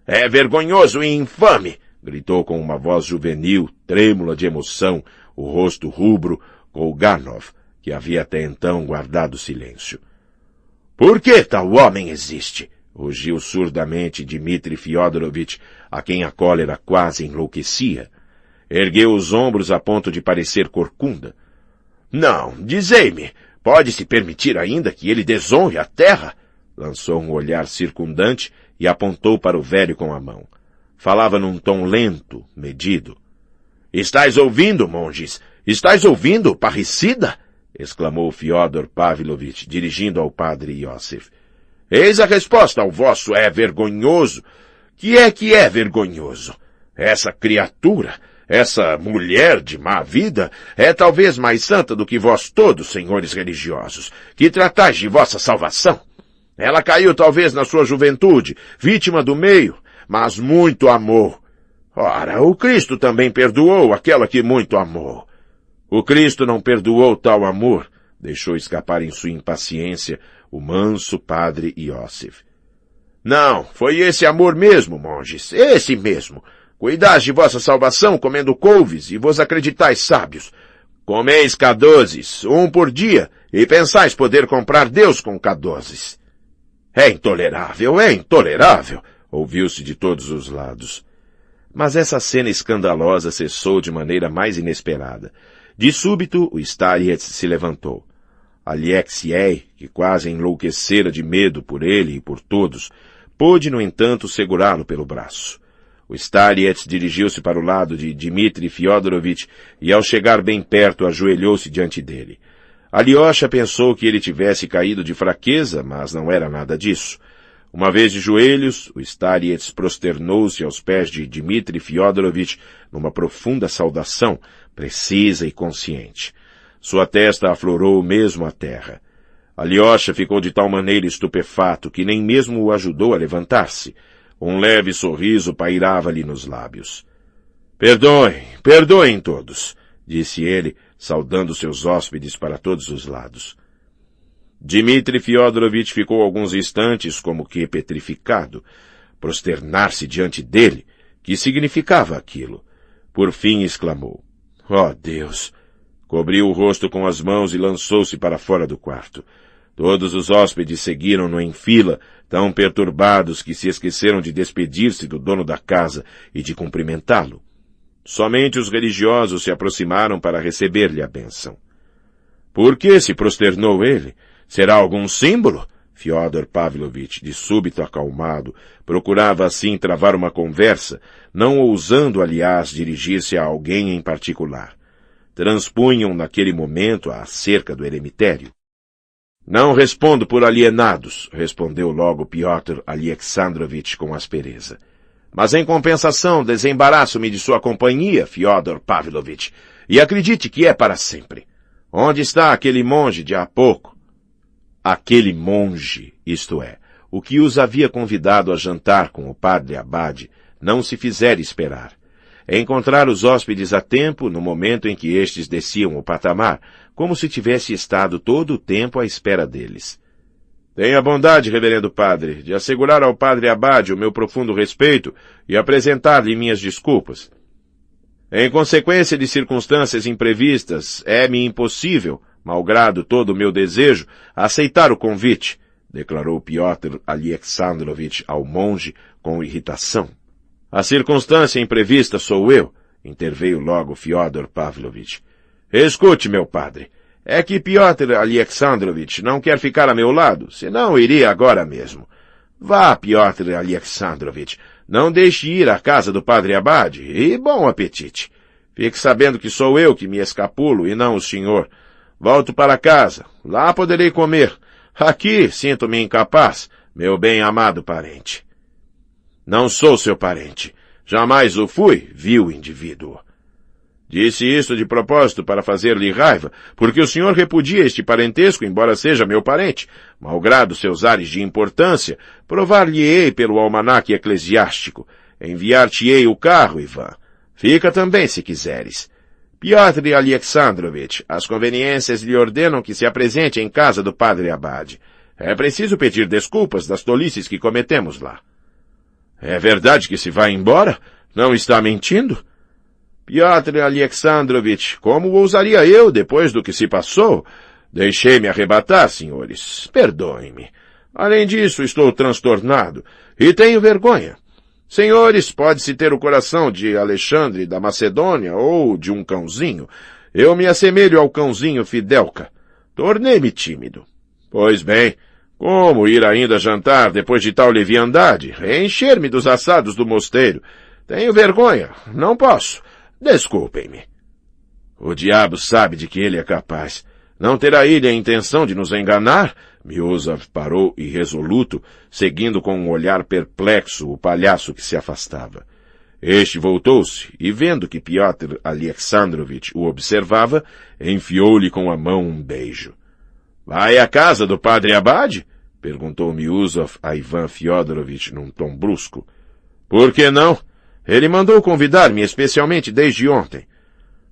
É vergonhoso e infame, gritou com uma voz juvenil, trêmula de emoção, o rosto rubro, Kolganov, que havia até então guardado silêncio. Por que tal homem existe? Rugiu surdamente Dmitri Fyodorovich, a quem a cólera quase enlouquecia. Ergueu os ombros a ponto de parecer corcunda. Não, dizei-me, pode-se permitir ainda que ele desonre a terra? Lançou um olhar circundante e apontou para o velho com a mão. Falava num tom lento, medido. Estais ouvindo, monges? Estais ouvindo, parricida? Exclamou Fyodor Pavlovich, dirigindo ao padre Iosif. Eis a resposta ao vosso é vergonhoso. Que é vergonhoso? Essa criatura, essa mulher de má vida, é talvez mais santa do que vós todos, senhores religiosos, que tratais de vossa salvação. Ela caiu talvez na sua juventude, vítima do meio, mas muito amou. Ora, o Cristo também perdoou aquela que muito amou. O Cristo não perdoou tal amor, deixou escapar em sua impaciência o manso padre Iosif. Não, foi esse amor mesmo, monges, esse mesmo. Cuidais de vossa salvação comendo couves e vos acreditais sábios. Comeis cadozes, um por dia, e pensais poder comprar Deus com cadozes. É intolerável, ouviu-se de todos os lados. Mas essa cena escandalosa cessou de maneira mais inesperada. De súbito, o Starets se levantou. Alexiei, que quase enlouquecera de medo por ele e por todos, pôde, no entanto, segurá-lo pelo braço. O Starets dirigiu-se para o lado de Dmitri Fyodorovich e, ao chegar bem perto, ajoelhou-se diante dele. Alyosha pensou que ele tivesse caído de fraqueza, mas não era nada disso. Uma vez de joelhos, o Starets prosternou-se aos pés de Dmitri Fyodorovich numa profunda saudação, precisa e consciente. Sua testa aflorou mesmo a terra. Alyosha ficou de tal maneira estupefato que nem mesmo o ajudou a levantar-se. Um leve sorriso pairava-lhe nos lábios. Perdoem todos, disse ele, saudando seus hóspedes para todos os lados. Dmitri Fyodorovich ficou alguns instantes como que petrificado. Prosternar-se diante dele, que significava aquilo? Por fim exclamou, "Ó Deus!" Cobriu o rosto com as mãos e lançou-se para fora do quarto. Todos os hóspedes seguiram-no em fila, tão perturbados que se esqueceram de despedir-se do dono da casa e de cumprimentá-lo. Somente os religiosos se aproximaram para receber-lhe a bênção. Por que se prosternou ele? Será algum símbolo? Fyodor Pavlovich, de súbito acalmado, procurava assim travar uma conversa, não ousando, aliás, dirigir-se a alguém em particular. Transpunham naquele momento a cerca do eremitério. Não respondo por alienados, respondeu logo Pyotr Alexandrovich com aspereza. Mas em compensação desembaraço-me de sua companhia, Fyodor Pavlovich, e acredite que é para sempre. Onde está aquele monge de há pouco? Aquele monge, isto é, o que os havia convidado a jantar com o padre Abade, não se fizera esperar. Encontrar os hóspedes a tempo, no momento em que estes desciam o patamar, como se tivesse estado todo o tempo à espera deles. Tenha a bondade, reverendo padre, de assegurar ao padre Abade o meu profundo respeito e apresentar-lhe minhas desculpas. Em consequência de circunstâncias imprevistas, é-me impossível, malgrado todo o meu desejo, aceitar o convite, declarou Pyotr Alexandrovich ao monge com irritação. A circunstância imprevista sou eu, interveio logo Fyodor Pavlovich. Escute, meu padre, é que Pyotr Alexandrovich não quer ficar a meu lado, senão iria agora mesmo. Vá, Pyotr Alexandrovich, não deixe ir à casa do padre Abade, e bom apetite. Fique sabendo que sou eu que me escapulo e não o senhor. Volto para casa, lá poderei comer. Aqui sinto-me incapaz, meu bem-amado parente. Não sou seu parente. Jamais o fui, vil indivíduo. Disse isso de propósito para fazer-lhe raiva, porque o senhor repudia este parentesco, embora seja meu parente. Malgrado seus ares de importância, provar-lhe-ei pelo almanaque eclesiástico. Enviar-te-ei o carro, Ivan. Fica também, se quiseres. Pyotr Alexandrovich, as conveniências lhe ordenam que se apresente em casa do padre Abade. É preciso pedir desculpas das tolices que cometemos lá. É verdade que se vai embora? Não está mentindo? Pyotr Alexandrovich, como ousaria eu depois do que se passou? Deixei-me arrebatar, senhores. Perdoem-me. Além disso, estou transtornado e tenho vergonha. Senhores, pode-se ter o coração de Alexandre da Macedônia ou de um cãozinho. Eu me assemelho ao cãozinho Fidelka. Tornei-me tímido. Pois bem, como ir ainda jantar depois de tal leviandade? Encher-me dos assados do mosteiro. Tenho vergonha. Não posso. Desculpem-me. O diabo sabe de que ele é capaz. Não terá ele a intenção de nos enganar? Miosov parou irresoluto, seguindo com um olhar perplexo o palhaço que se afastava. Este voltou-se e, vendo que Piotr Alexandrovich o observava, enfiou-lhe com a mão um beijo. — Vai à casa do padre Abade? — perguntou Miosov a Ivan Fyodorovich num tom brusco. — Por que não? Ele mandou convidar-me especialmente desde ontem.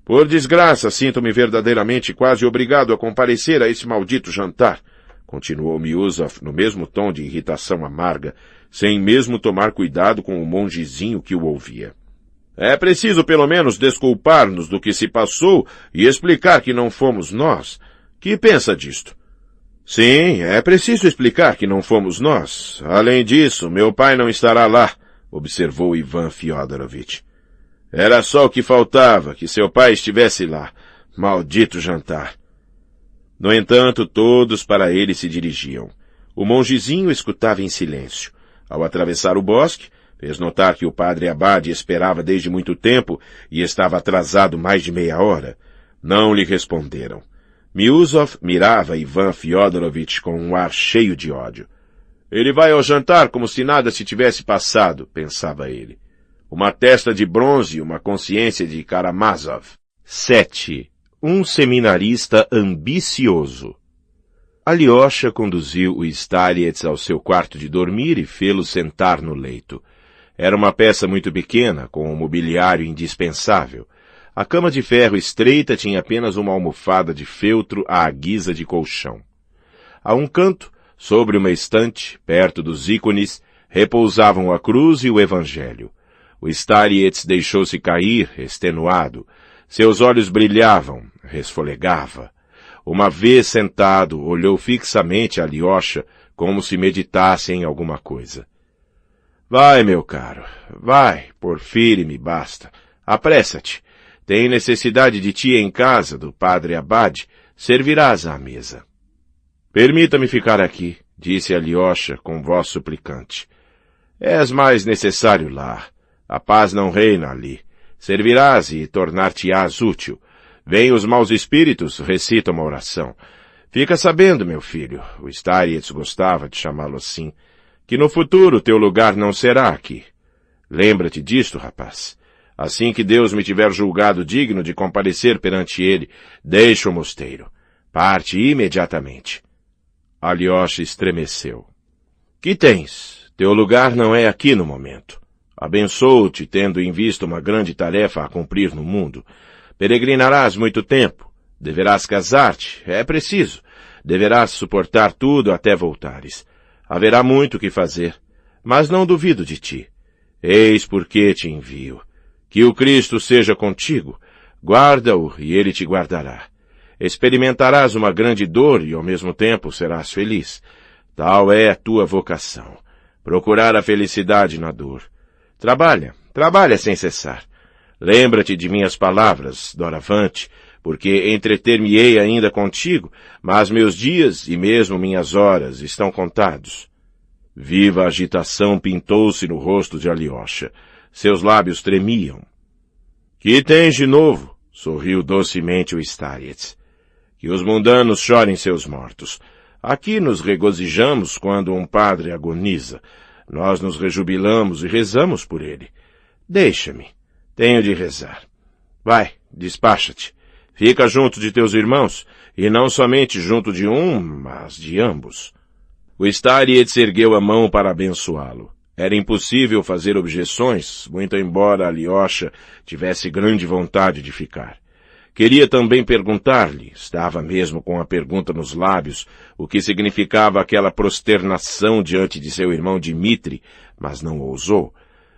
Por desgraça, sinto-me verdadeiramente quase obrigado a comparecer a esse maldito jantar, continuou Miosov no mesmo tom de irritação amarga, sem mesmo tomar cuidado com o mongezinho que o ouvia. É preciso pelo menos desculpar-nos do que se passou e explicar que não fomos nós. Que pensa disto? Sim, é preciso explicar que não fomos nós. Além disso, meu pai não estará lá, observou Ivan Fyodorovich. Era só o que faltava, que seu pai estivesse lá. Maldito jantar. No entanto, todos para ele se dirigiam. O mongezinho escutava em silêncio. Ao atravessar o bosque, fez notar que o padre Abade esperava desde muito tempo e estava atrasado mais de meia hora. Não lhe responderam. Miosov mirava Ivan Fyodorovich com um ar cheio de ódio. Ele vai ao jantar como se nada se tivesse passado, pensava ele. Uma testa de bronze e uma consciência de Karamazov. 7. Um seminarista ambicioso. Alyosha conduziu o Starets ao seu quarto de dormir e fê-lo sentar no leito. Era uma peça muito pequena, com um mobiliário indispensável. A cama de ferro estreita tinha apenas uma almofada de feltro à guisa de colchão. A um canto, sobre uma estante, perto dos ícones, repousavam a cruz e o Evangelho. O Starets deixou-se cair, extenuado. Seus olhos brilhavam, resfolegava. Uma vez sentado, olhou fixamente a Alyosha, como se meditasse em alguma coisa. Vai, meu caro, vai, porfire-me, basta. Apressa-te. Tem necessidade de ti em casa, do padre Abade, servirás à mesa. Permita-me ficar aqui, disse Alyosha com voz suplicante. És mais necessário lá. A paz não reina ali. Servirás e tornar-te-ás útil. Vêm os maus espíritos, recita uma oração. Fica sabendo, meu filho, o Starets gostava de chamá-lo assim, que no futuro teu lugar não será aqui. Lembra-te disto, rapaz. Assim que Deus me tiver julgado digno de comparecer perante ele, deixa o mosteiro. Parte imediatamente. Alyosha estremeceu. Que tens? Teu lugar não é aqui no momento. Abençoo-te, tendo em vista uma grande tarefa a cumprir no mundo. Peregrinarás muito tempo. Deverás casar-te, é preciso. Deverás suportar tudo até voltares. Haverá muito que fazer, mas não duvido de ti. Eis por que te envio. Que o Cristo seja contigo. Guarda-o e ele te guardará. Experimentarás uma grande dor e ao mesmo tempo serás feliz. Tal é a tua vocação. Procurar a felicidade na dor. Trabalha sem cessar. Lembra-te de minhas palavras, doravante, porque entreter-me-ei ainda contigo, mas meus dias e mesmo minhas horas estão contados. Viva agitação pintou-se no rosto de Alyosha. Seus lábios tremiam. Que tens de novo? Sorriu docemente o Starets. Que os mundanos chorem seus mortos. Aqui nos regozijamos quando um padre agoniza. Nós nos rejubilamos e rezamos por ele. Deixa-me. Tenho de rezar. Vai, despacha-te. Fica junto de teus irmãos, e não somente junto de um, mas de ambos. O Starets ergueu a mão para abençoá-lo. Era impossível fazer objeções, muito embora Alyosha tivesse grande vontade de ficar. Queria também perguntar-lhe, estava mesmo com a pergunta nos lábios, o que significava aquela prosternação diante de seu irmão Dmitri, mas não ousou.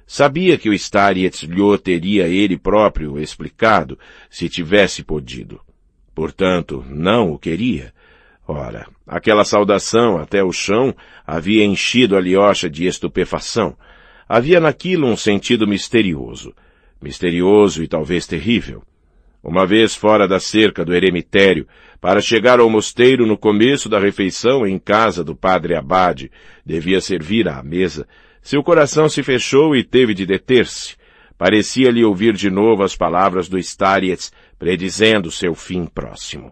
Sabia que o Starets lhe teria ele próprio explicado, se tivesse podido. Portanto, não o queria. Ora, aquela saudação até o chão havia enchido Alyosha de estupefação. Havia naquilo um sentido misterioso e talvez terrível. Uma vez fora da cerca do eremitério, para chegar ao mosteiro no começo da refeição em casa do padre Abade, devia servir à mesa. Seu coração se fechou e teve de deter-se. Parecia-lhe ouvir de novo as palavras do Starets, predizendo seu fim próximo.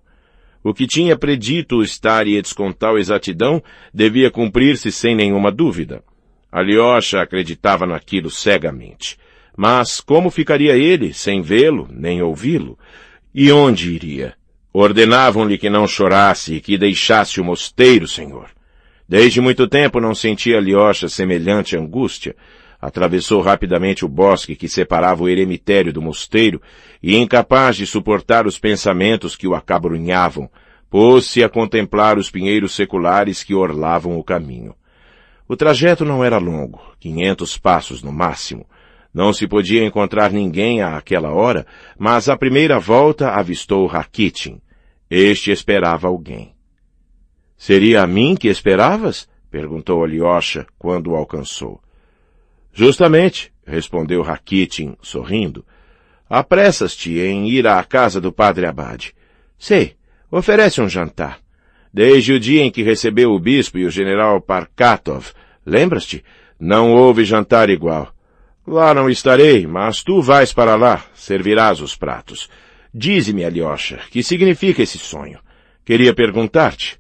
O que tinha predito o Starietes com tal exatidão devia cumprir-se sem nenhuma dúvida. Alyosha acreditava naquilo cegamente. Mas como ficaria ele sem vê-lo, nem ouvi-lo? E onde iria? Ordenavam-lhe que não chorasse e que deixasse o mosteiro, senhor. Desde muito tempo não sentia Alyosha semelhante angústia. Atravessou rapidamente o bosque que separava o eremitério do mosteiro e, incapaz de suportar os pensamentos que o acabrunhavam, pôs-se a contemplar os pinheiros seculares que orlavam o caminho. O trajeto não era longo, 500 passos no máximo. Não se podia encontrar ninguém àquela hora, mas à primeira volta avistou Rakitin. Este esperava alguém. — Seria a mim que esperavas? Perguntou Alyosha quando o alcançou. — Justamente, respondeu Rakitin, sorrindo. — Apressas-te em ir à casa do padre Abade. Sei, oferece um jantar. Desde o dia em que recebeu o bispo e o general Parkatov, lembras-te? Não houve jantar igual. Lá não estarei, mas tu vais para lá, servirás os pratos. Dize-me, Alyosha, que significa esse sonho? Queria perguntar-te.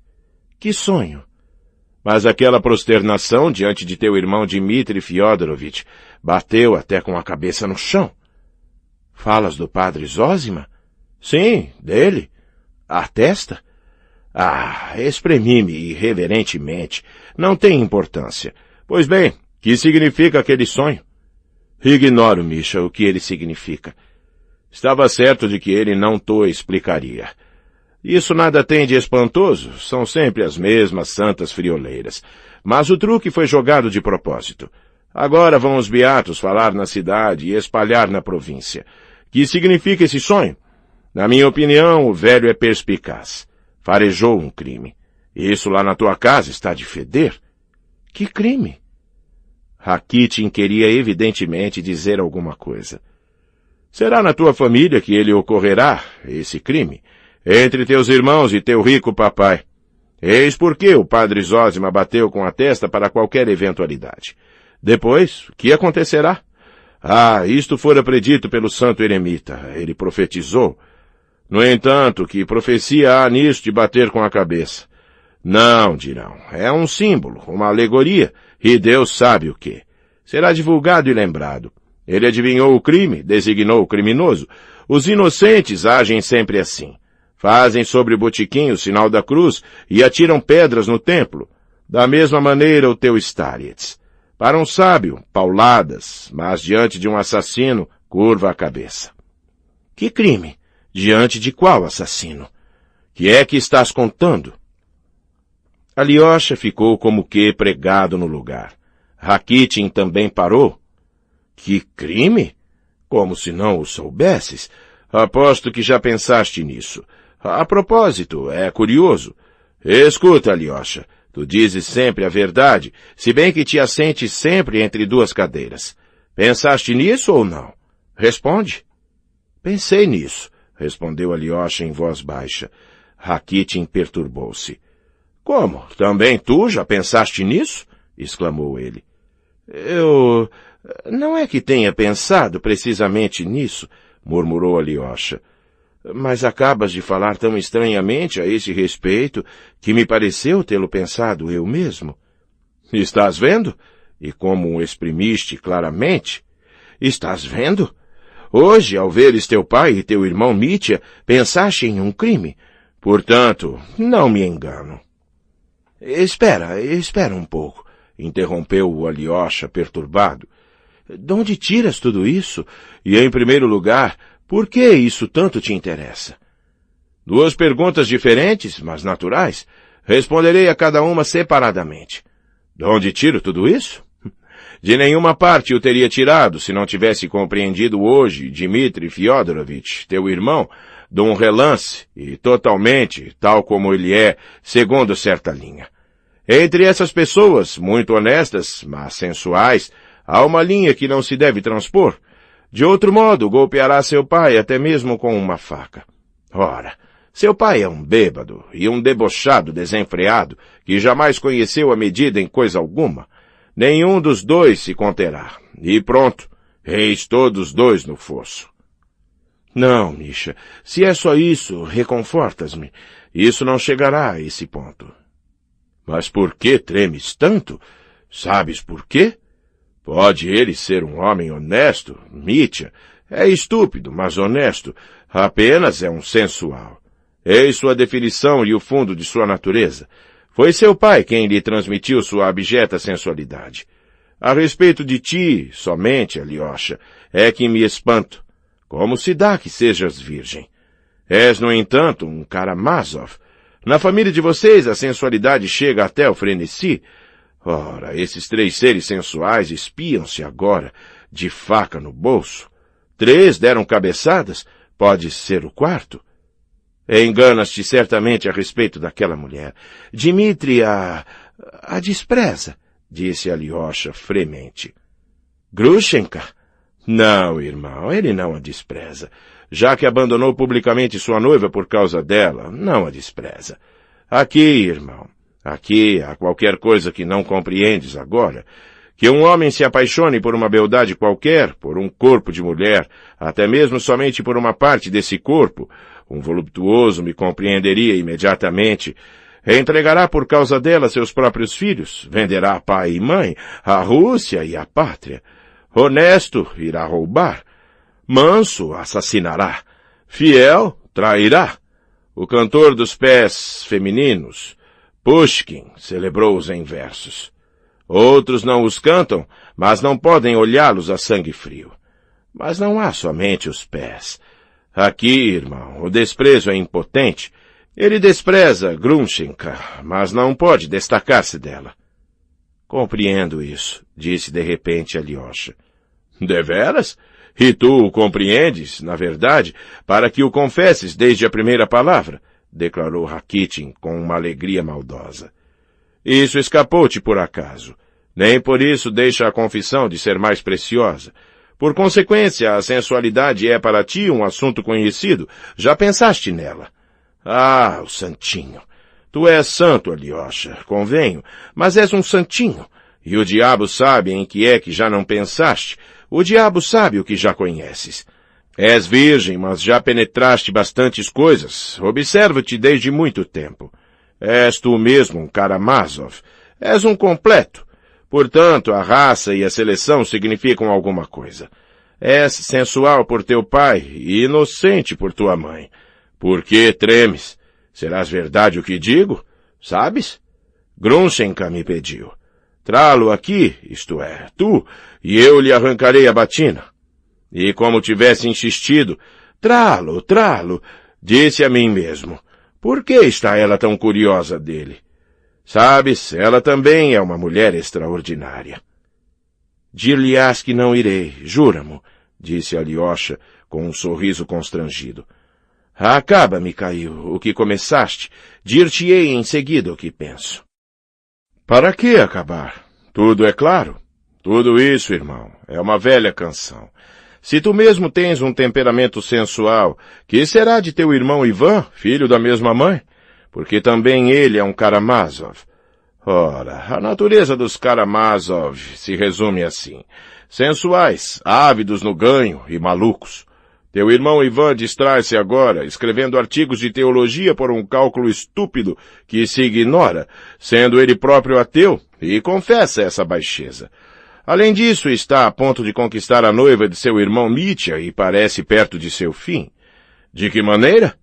Que sonho? Mas aquela prosternação diante de teu irmão Dmitri Fyodorovich bateu até com a cabeça no chão. Falas do padre Zósima? Sim, dele. A testa? Ah, exprimi-me irreverentemente. Não tem importância. Pois bem, que significa aquele sonho? Ignoro, Misha, o que ele significa. Estava certo de que ele não te explicaria. Isso nada tem de espantoso, são sempre as mesmas santas frioleiras. Mas o truque foi jogado de propósito. Agora vão os beatos falar na cidade e espalhar na província. Que significa esse sonho? Na minha opinião, o velho é perspicaz. Farejou um crime. Isso lá na tua casa está de feder. Que crime? Rakitin queria evidentemente dizer alguma coisa. Será na tua família que ele ocorrerá, esse crime, entre teus irmãos e teu rico papai. Eis por que o padre Zósima bateu com a testa para qualquer eventualidade. Depois, o que acontecerá? Ah, isto fora predito pelo santo eremita, ele profetizou. No entanto, que profecia há nisso de bater com a cabeça? Não, dirão, é um símbolo, uma alegoria, e Deus sabe o que. Será divulgado e lembrado. Ele adivinhou o crime, designou o criminoso. Os inocentes agem sempre assim. Fazem sobre o botequim o sinal da cruz e atiram pedras no templo. Da mesma maneira o teu Starietes. Para um sábio, pauladas, mas diante de um assassino, curva a cabeça. Que crime? Diante de qual assassino? Que é que estás contando? Alyosha ficou como que pregado no lugar. Rakitin também parou. Que crime? Como se não o soubesses. Aposto que já pensaste nisso. A propósito, é curioso. Escuta, Alyosha, tu dizes sempre a verdade, se bem que te assentes sempre entre duas cadeiras. Pensaste nisso ou não? Responde. Pensei nisso, respondeu Alyosha em voz baixa. Rakitin perturbou-se. Como? Também tu já pensaste nisso? Exclamou ele. Eu... Não é que tenha pensado precisamente nisso, murmurou Alyosha. Mas acabas de falar tão estranhamente a esse respeito que me pareceu tê-lo pensado eu mesmo. Estás vendo? E como o exprimiste claramente. Estás vendo? Hoje, ao veres teu pai e teu irmão Mitya, pensaste em um crime. Portanto, não me engano. Espera um pouco, interrompeu o Alyosha perturbado. De onde tiras tudo isso? E, em primeiro lugar, por que isso tanto te interessa? Duas perguntas diferentes, mas naturais. Responderei a cada uma separadamente. De onde tiro tudo isso? De nenhuma parte o teria tirado se não tivesse compreendido hoje Dmitri Fyodorovich, teu irmão, de um relance, e totalmente, tal como ele é, segundo certa linha. Entre essas pessoas, muito honestas, mas sensuais, há uma linha que não se deve transpor. De outro modo, golpeará seu pai até mesmo com uma faca. Ora, seu pai é um bêbado e um debochado desenfreado que jamais conheceu a medida em coisa alguma. Nenhum dos dois se conterá. E pronto, eis todos dois no fosso. Não, Misha, se é só isso, reconfortas-me. isso não chegará a esse ponto. Mas por que tremes tanto? Sabes por quê? Pode ele ser um homem honesto, Mitya. É estúpido, mas honesto. Apenas é um sensual. Eis sua definição e o fundo de sua natureza. Foi seu pai quem lhe transmitiu sua abjeta sensualidade. A respeito de ti, somente, Alyosha, é que me espanto. Como se dá que sejas virgem? És, no entanto, um Karamazov. Na família de vocês a sensualidade chega até o frenesi. Ora, esses 3 seres sensuais espiam-se agora, de faca no bolso. 3 deram cabeçadas, pode ser o 4. Enganas-te certamente a respeito daquela mulher. Dmitri a despreza, disse Alyosha fremente. Grushenka? Não, irmão, ele não a despreza. Já que abandonou publicamente sua noiva por causa dela, não a despreza. Aqui, irmão, aqui há qualquer coisa que não compreendes agora. Que um homem se apaixone por uma beldade qualquer, por um corpo de mulher, até mesmo somente por uma parte desse corpo, um voluptuoso me compreenderia imediatamente. Entregará por causa dela seus próprios filhos, venderá pai e mãe, a Rússia e a pátria. Honesto, irá roubar. Manso, assassinará. Fiel, trairá. O cantor dos pés femininos, Pushkin, celebrou-os em versos. Outros não os cantam, mas não podem olhá-los a sangue frio. Mas não há somente os pés. Aqui, irmão, o desprezo é impotente. Ele despreza Grushenka, mas não pode destacar-se dela. Compreendo isso, disse de repente Alyosha. Deveras? E tu o compreendes, na verdade, para que o confesses desde a primeira palavra, declarou Rakitin com uma alegria maldosa. Isso escapou-te por acaso. Nem por isso deixa a confissão de ser mais preciosa. Por consequência, a sensualidade é para ti um assunto conhecido. Já pensaste nela? Ah, o santinho. Tu és santo, Alyosha, convenho, mas és um santinho. E o diabo sabe em que é que já não pensaste. O diabo sabe o que já conheces. És virgem, mas já penetraste bastantes coisas. Observo-te desde muito tempo. És tu mesmo um Karamazov. És um completo. Portanto, a raça e a seleção significam alguma coisa. És sensual por teu pai e inocente por tua mãe. Por que tremes? Serás verdade o que digo? Sabes? Grushenka me pediu. Trá-lo aqui, isto é, tu, e eu lhe arrancarei a batina. E como tivesse insistido, trá-lo, disse a mim mesmo. Por que está ela tão curiosa dele? Sabes, ela também é uma mulher extraordinária. Dir-lhe-ás que não irei, jura-mo, disse Alyosha com um sorriso constrangido. Acaba, Mikhail, o que começaste. Dir-te-ei em seguida o que penso. Para que acabar? Tudo é claro. Tudo isso, irmão, é uma velha canção. Se tu mesmo tens um temperamento sensual, que será de teu irmão Ivan, filho da mesma mãe? Porque também ele é um Karamazov. Ora, a natureza dos Karamazov se resume assim. Sensuais, ávidos no ganho e malucos. Teu irmão Ivan distrai-se agora, escrevendo artigos de teologia por um cálculo estúpido que se ignora, sendo ele próprio ateu, e confessa essa baixeza. Além disso, está a ponto de conquistar a noiva de seu irmão Mitya e parece perto de seu fim. De que maneira?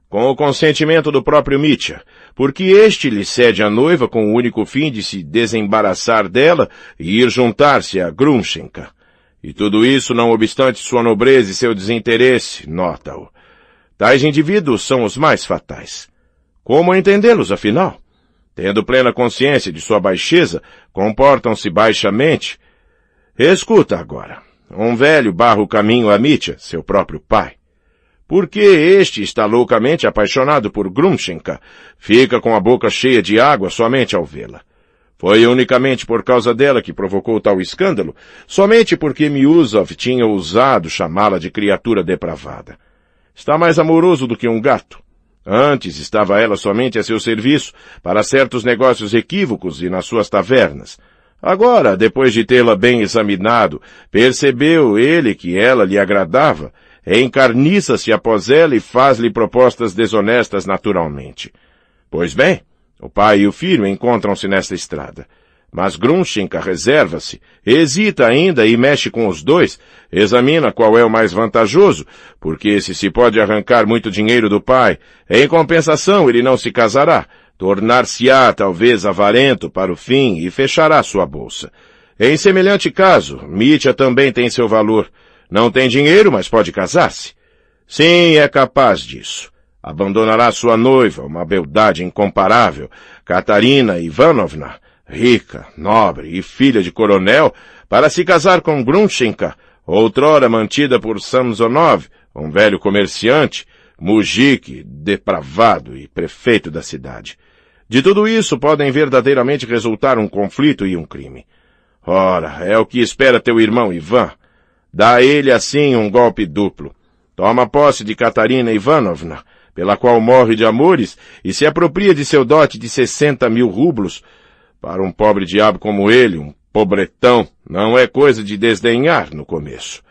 Com o consentimento do próprio Mitya, porque este lhe cede a noiva com o único fim de se desembaraçar dela e ir juntar-se a Grushenka. E tudo isso não obstante sua nobreza e seu desinteresse, nota-o. Tais indivíduos são os mais fatais. Como entendê-los, afinal? Tendo plena consciência de sua baixeza, comportam-se baixamente. Escuta agora. Um velho barra o caminho a Mitya, seu próprio pai. Porque este está loucamente apaixonado por Grushenka, fica com a boca cheia de água somente ao vê-la. Foi unicamente por causa dela que provocou tal escândalo, somente porque Miusov tinha ousado chamá-la de criatura depravada. Está mais amoroso do que um gato. Antes estava ela somente a seu serviço para certos negócios equívocos e nas suas tavernas. Agora, depois de tê-la bem examinado, percebeu ele que ela lhe agradava, encarniça-se após ela e faz-lhe propostas desonestas naturalmente. Pois bem, o pai e o filho encontram-se nesta estrada. Mas Grushenka reserva-se, hesita ainda e mexe com os dois, examina qual é o mais vantajoso, porque se pode arrancar muito dinheiro do pai, em compensação ele não se casará, tornar-se-á talvez avarento para o fim e fechará sua bolsa. Em semelhante caso, Mitya também tem seu valor. Não tem dinheiro, mas pode casar-se. Sim, é capaz disso. Abandonará sua noiva, uma beldade incomparável, Katarina Ivanovna, rica, nobre e filha de coronel, para se casar com Grushenka, outrora mantida por Samsonov, um velho comerciante, mujik, depravado e prefeito da cidade. De tudo isso podem verdadeiramente resultar um conflito e um crime. Ora, é o que espera teu irmão Ivan. Dá a ele assim um golpe duplo. Toma posse de Katarina Ivanovna, pela qual morre de amores, e se apropria de seu dote de 60.000 rublos. Para um pobre diabo como ele, um pobretão, não é coisa de desdenhar no começo.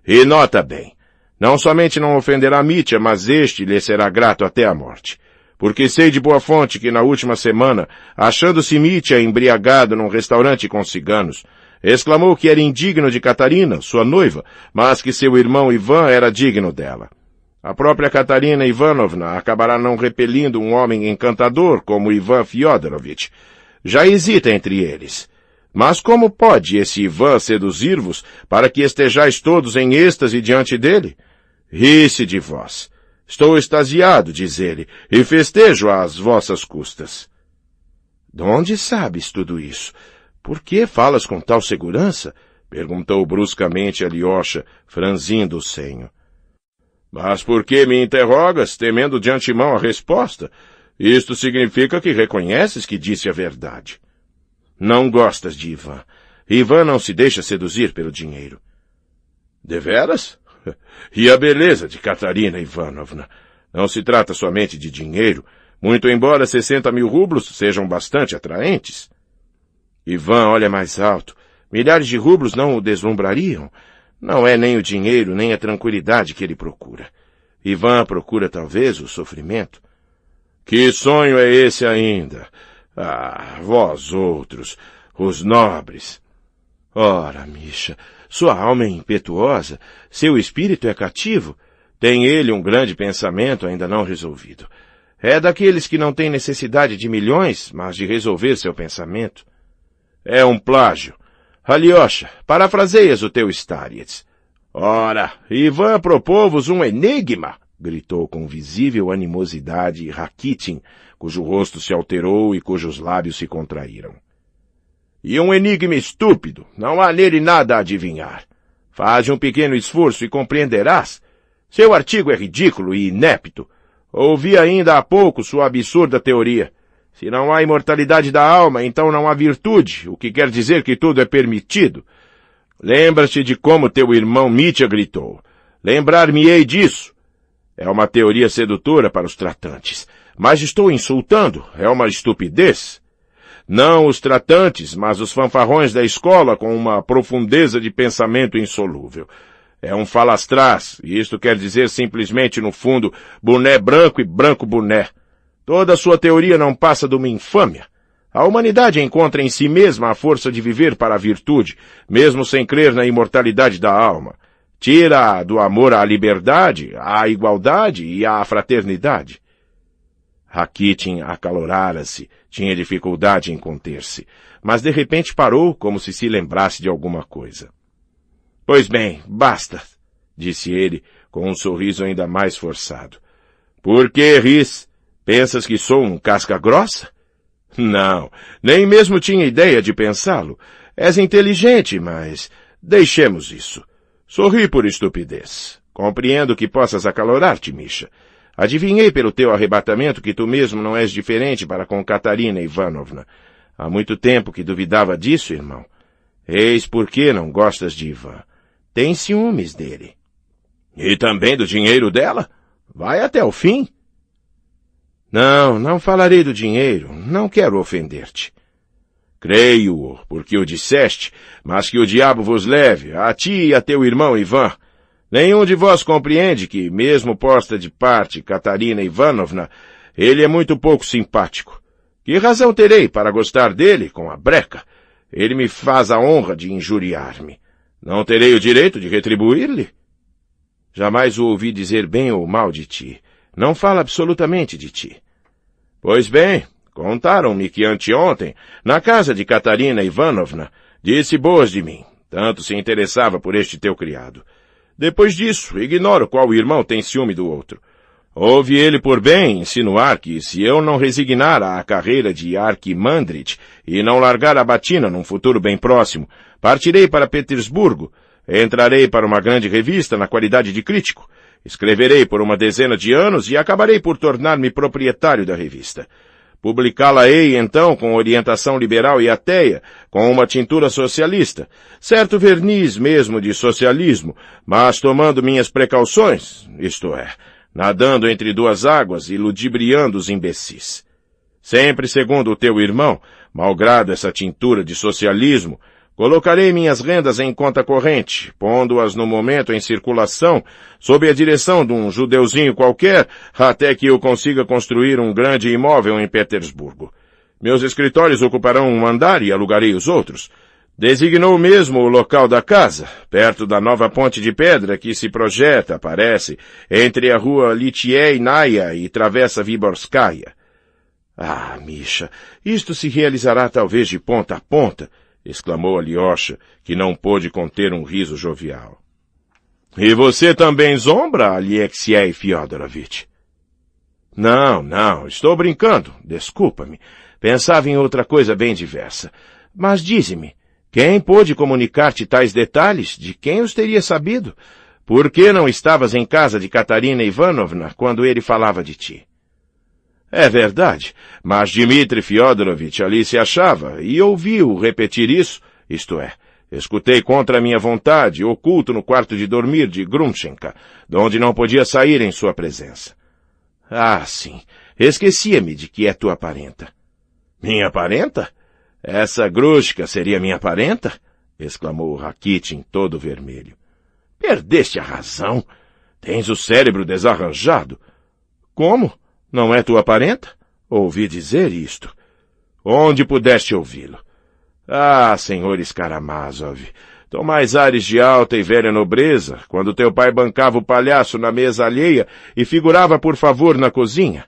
E nota bem, não somente não ofenderá Mitya, mas este lhe será grato até a morte. Porque sei de boa fonte que na última semana, achando-se Mitya embriagado num restaurante com ciganos, exclamou que era indigno de Katarina, sua noiva, mas que seu irmão Ivan era digno dela. A própria Katarina Ivanovna acabará não repelindo um homem encantador como Ivan Fyodorovich. Já hesita entre eles. Mas como pode esse Ivan seduzir-vos para que estejais todos em êxtase diante dele? Ri-se de vós. Estou extasiado, diz ele, e festejo às vossas custas. De onde sabes tudo isso? Por que falas com tal segurança? Perguntou bruscamente Alyosha, franzindo o senho. Mas por que me interrogas, temendo de antemão a resposta? Isto significa que reconheces que disse a verdade. Não gostas de Ivan. Ivan não se deixa seduzir pelo dinheiro. Deveras? E a beleza de Katarina Ivanovna? Não se trata somente de dinheiro, muito embora 60.000 rublos sejam bastante atraentes. Ivan olha mais alto. Milhares de rublos não o deslumbrariam. Não é nem o dinheiro, nem a tranquilidade que ele procura. Ivan procura talvez o sofrimento. Que sonho é esse ainda? Ah, vós outros, os nobres. Ora, Misha, sua alma é impetuosa, seu espírito é cativo. Tem ele um grande pensamento ainda não resolvido. É daqueles que não têm necessidade de milhões, mas de resolver seu pensamento. É um plágio. Alyosha, parafraseias o teu Starets. Ora, Ivan propôs-vos um enigma, gritou com visível animosidade Rakitin, cujo rosto se alterou e cujos lábios se contraíram. E um enigma estúpido, não há nele nada a adivinhar. Faze um pequeno esforço e compreenderás. Seu artigo é ridículo e inepto. Ouvi ainda há pouco sua absurda teoria. Se não há imortalidade da alma, então não há virtude, o que quer dizer que tudo é permitido. Lembra-te de como teu irmão Mitya gritou. Lembrar-me-ei disso. É uma teoria sedutora para os tratantes. Mas estou insultando, é uma estupidez. Não os tratantes, mas os fanfarrões da escola com uma profundeza de pensamento insolúvel. É um falastrás, e isto quer dizer simplesmente, no fundo, boné branco e branco boné. Toda a sua teoria não passa de uma infâmia. A humanidade encontra em si mesma a força de viver para a virtude, mesmo sem crer na imortalidade da alma. Tira-a do amor à liberdade, à igualdade e à fraternidade. Rakitin acalorara-se, tinha dificuldade em conter-se, mas de repente parou como se lembrasse de alguma coisa. Pois bem, basta, disse ele, com um sorriso ainda mais forçado. Por que ris? Pensas que sou um casca-grossa? Não, nem mesmo tinha ideia de pensá-lo. És inteligente, mas deixemos isso. Sorri por estupidez. Compreendo que possas acalorar-te, Misha. Adivinhei pelo teu arrebatamento que tu mesmo não és diferente para com Katarina Ivanovna. Há muito tempo que duvidava disso, irmão. Eis por que não gostas de Ivan. Tens ciúmes dele. E também do dinheiro dela? Vai até o fim. Não falarei do dinheiro. Não quero ofender-te. Creio-o, porque o disseste, mas que o diabo vos leve, a ti e a teu irmão Ivan. Nenhum de vós compreende que, mesmo posta de parte Katarina Ivanovna, ele é muito pouco simpático. Que razão terei para gostar dele com a breca? Ele me faz a honra de injuriar-me. Não terei o direito de retribuir-lhe? Jamais o ouvi dizer bem ou mal de ti. Não fala absolutamente de ti. Pois bem, contaram-me que anteontem, na casa de Katarina Ivanovna, disse boas de mim. Tanto se interessava por este teu criado. Depois disso, ignoro qual irmão tem ciúme do outro. Houve ele por bem insinuar que, se eu não resignar à carreira de arquimandrite e não largar a batina num futuro bem próximo, partirei para Petersburgo, entrarei para uma grande revista na qualidade de crítico, escreverei por uma dezena de anos e acabarei por tornar-me proprietário da revista. Publicá-la-ei, então, com orientação liberal e ateia, com uma tintura socialista, certo verniz mesmo de socialismo, mas tomando minhas precauções, isto é, nadando entre duas águas e ludibriando os imbecis. Sempre segundo o teu irmão, malgrado essa tintura de socialismo, colocarei minhas rendas em conta corrente, pondo-as no momento em circulação, sob a direção de um judeuzinho qualquer, até que eu consiga construir um grande imóvel em Petersburgo. Meus escritórios ocuparão um andar e alugarei os outros. Designou mesmo o local da casa, perto da nova ponte de pedra que se projeta, parece, entre a rua Litiei-Naya e Travessa Viborskaya. Ah, Misha, isto se realizará talvez de ponta a ponta, exclamou Alyosha, que não pôde conter um riso jovial. E você também zombra, Alexei Fyodorovitch? Não, estou brincando, desculpa-me. Pensava em outra coisa bem diversa. Mas dize-me, quem pôde comunicar-te tais detalhes? De quem os teria sabido? Por que não estavas em casa de Katarina Ivanovna quando ele falava de ti? É verdade, mas Dmitri Fyodorovitch ali se achava, e ouvi-o repetir isso, isto é, escutei contra a minha vontade, oculto no quarto de dormir de Grumchenka, de onde não podia sair em sua presença. Ah, sim, esquecia-me de que é tua parenta. Minha parenta? Essa Grushka seria minha parenta? Exclamou Rakitin todo vermelho. Perdeste a razão. Tens o cérebro desarranjado. Como? Não é tua parenta? Ouvi dizer isto. Onde pudeste ouvi-lo? Ah, senhores Karamazov, tomais ares de alta e velha nobreza, quando teu pai bancava o palhaço na mesa alheia e figurava por favor na cozinha.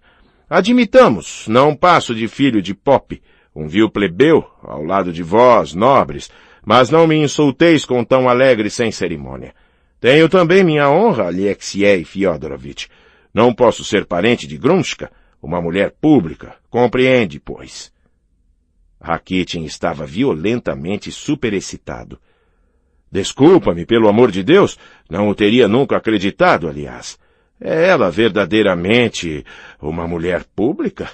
Admitamos, não passo de filho de Pop, um vil plebeu, ao lado de vós, nobres, mas não me insulteis com tão alegre sem cerimônia. Tenho também minha honra, Alexei Fyodorovitch. Não posso ser parente de Grumshka, uma mulher pública, compreende, pois. Rakitin estava violentamente superexcitado. Desculpa-me, pelo amor de Deus, não o teria nunca acreditado, aliás. É ela verdadeiramente uma mulher pública?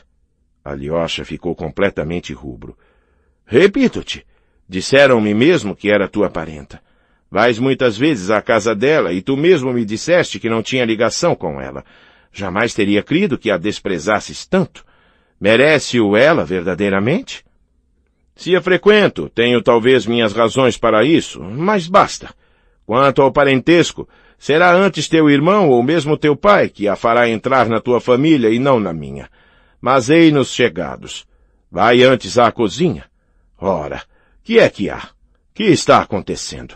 Alyosha ficou completamente rubro. Repito-te, disseram-me mesmo que era tua parenta. Vais muitas vezes à casa dela e tu mesmo me disseste que não tinha ligação com ela. Jamais teria crido que a desprezasses tanto. Merece-o ela verdadeiramente? Se a frequento, tenho talvez minhas razões para isso, mas basta. Quanto ao parentesco, será antes teu irmão ou mesmo teu pai que a fará entrar na tua família e não na minha. Mas ei-nos chegados. Vai antes à cozinha. Ora, que é que há? Que está acontecendo?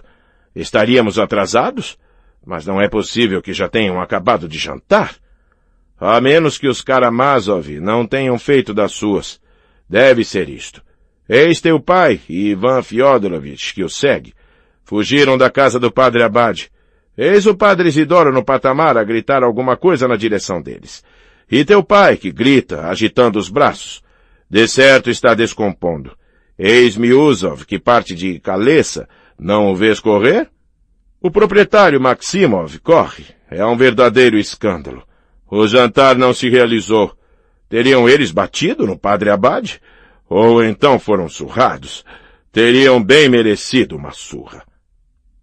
Estaríamos atrasados? Mas não é possível que já tenham acabado de jantar. A menos que os Karamazov não tenham feito das suas. Deve ser isto. Eis teu pai e Ivan Fyodorovitch, que o segue. Fugiram da casa do padre Abade. Eis o padre Isidoro no patamar a gritar alguma coisa na direção deles. E teu pai, que grita, agitando os braços. De certo está descompondo. Eis Miuzov, que parte de Kalessa. Não o vês correr? O proprietário Maximov corre. É um verdadeiro escândalo. O jantar não se realizou. Teriam eles batido no padre Abade? Ou então foram surrados? Teriam bem merecido uma surra.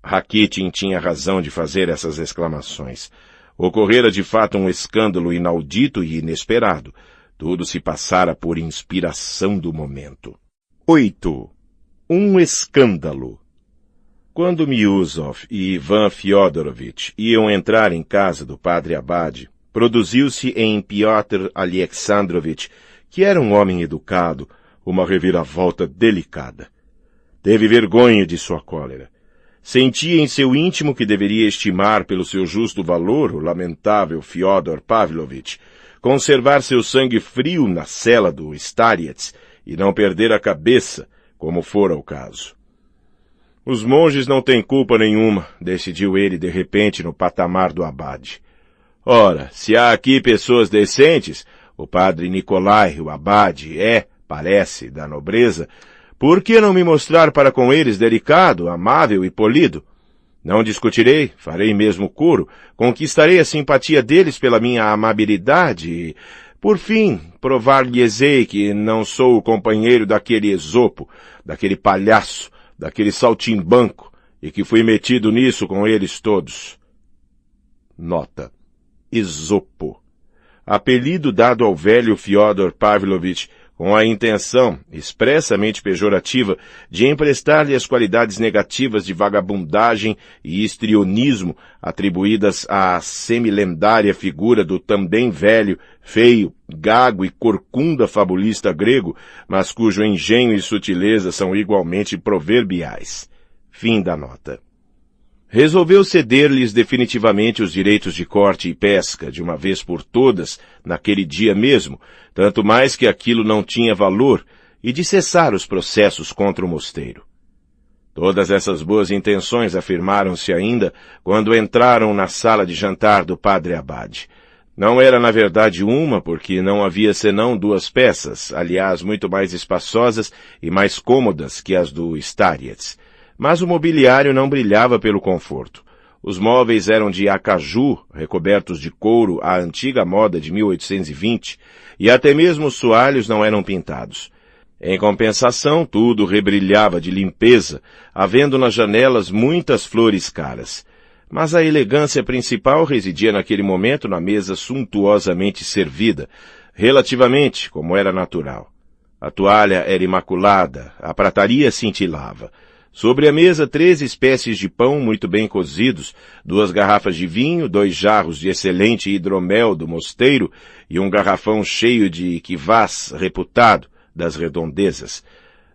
Rakitin tinha razão de fazer essas exclamações. Ocorrera de fato um escândalo inaudito e inesperado. Tudo se passara por inspiração do momento. 8. Um escândalo. Quando Miuzov e Ivan Fyodorovitch iam entrar em casa do padre Abade, produziu-se em Piotr Alexandrovich, que era um homem educado, uma reviravolta delicada. Teve vergonha de sua cólera. Sentia em seu íntimo que deveria estimar pelo seu justo valor o lamentável Fyodor Pavlovich, conservar seu sangue frio na cela do Starets e não perder a cabeça, como fora o caso. Os monges não têm culpa nenhuma, decidiu ele de repente no patamar do abade. Ora, se há aqui pessoas decentes, o padre Nicolai, o abade, parece, da nobreza, por que não me mostrar para com eles delicado, amável e polido? Não discutirei, farei mesmo coro, conquistarei a simpatia deles pela minha amabilidade e, por fim, provar-lhes-ei que não sou o companheiro daquele Esopo, daquele palhaço, daquele saltimbanco, e que fui metido nisso com eles todos. Nota. Esopo. Apelido dado ao velho Fyodor Pavlovich com a intenção, expressamente pejorativa, de emprestar-lhe as qualidades negativas de vagabundagem e histrionismo atribuídas à semilendária figura do também velho, feio, gago e corcunda fabulista grego, mas cujo engenho e sutileza são igualmente proverbiais. Fim da nota. Resolveu ceder-lhes definitivamente os direitos de corte e pesca, de uma vez por todas, naquele dia mesmo, tanto mais que aquilo não tinha valor, e de cessar os processos contra o mosteiro. Todas essas boas intenções afirmaram-se ainda quando entraram na sala de jantar do padre abade. Não era na verdade uma, porque não havia senão 2 peças, aliás muito mais espaçosas e mais cômodas que as do Starets. Mas o mobiliário não brilhava pelo conforto. Os móveis eram de acaju, recobertos de couro à antiga moda de 1820, e até mesmo os soalhos não eram pintados. Em compensação, tudo rebrilhava de limpeza, havendo nas janelas muitas flores caras. Mas a elegância principal residia naquele momento na mesa suntuosamente servida, relativamente como era natural. A toalha era imaculada, a prataria cintilava. Sobre a mesa 3 espécies de pão muito bem cozidos, 2 garrafas de vinho, 2 jarros de excelente hidromel do mosteiro e um garrafão cheio de kvass reputado das redondezas.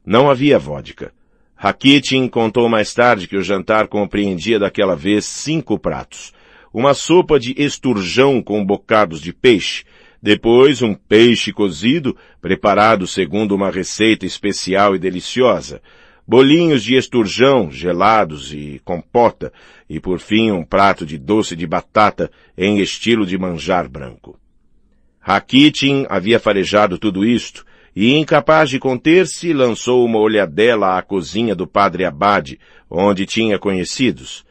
Não havia vodka. Rakitin contou mais tarde que o jantar compreendia daquela vez 5 pratos. Uma sopa de esturjão com bocados de peixe, depois um peixe cozido, preparado segundo uma receita especial e deliciosa, bolinhos de esturjão, gelados e compota, e por fim um prato de doce de batata em estilo de manjar branco. Rakitin havia farejado tudo isto, e incapaz de conter-se, lançou uma olhadela à cozinha do padre abade, onde tinha conhecidos.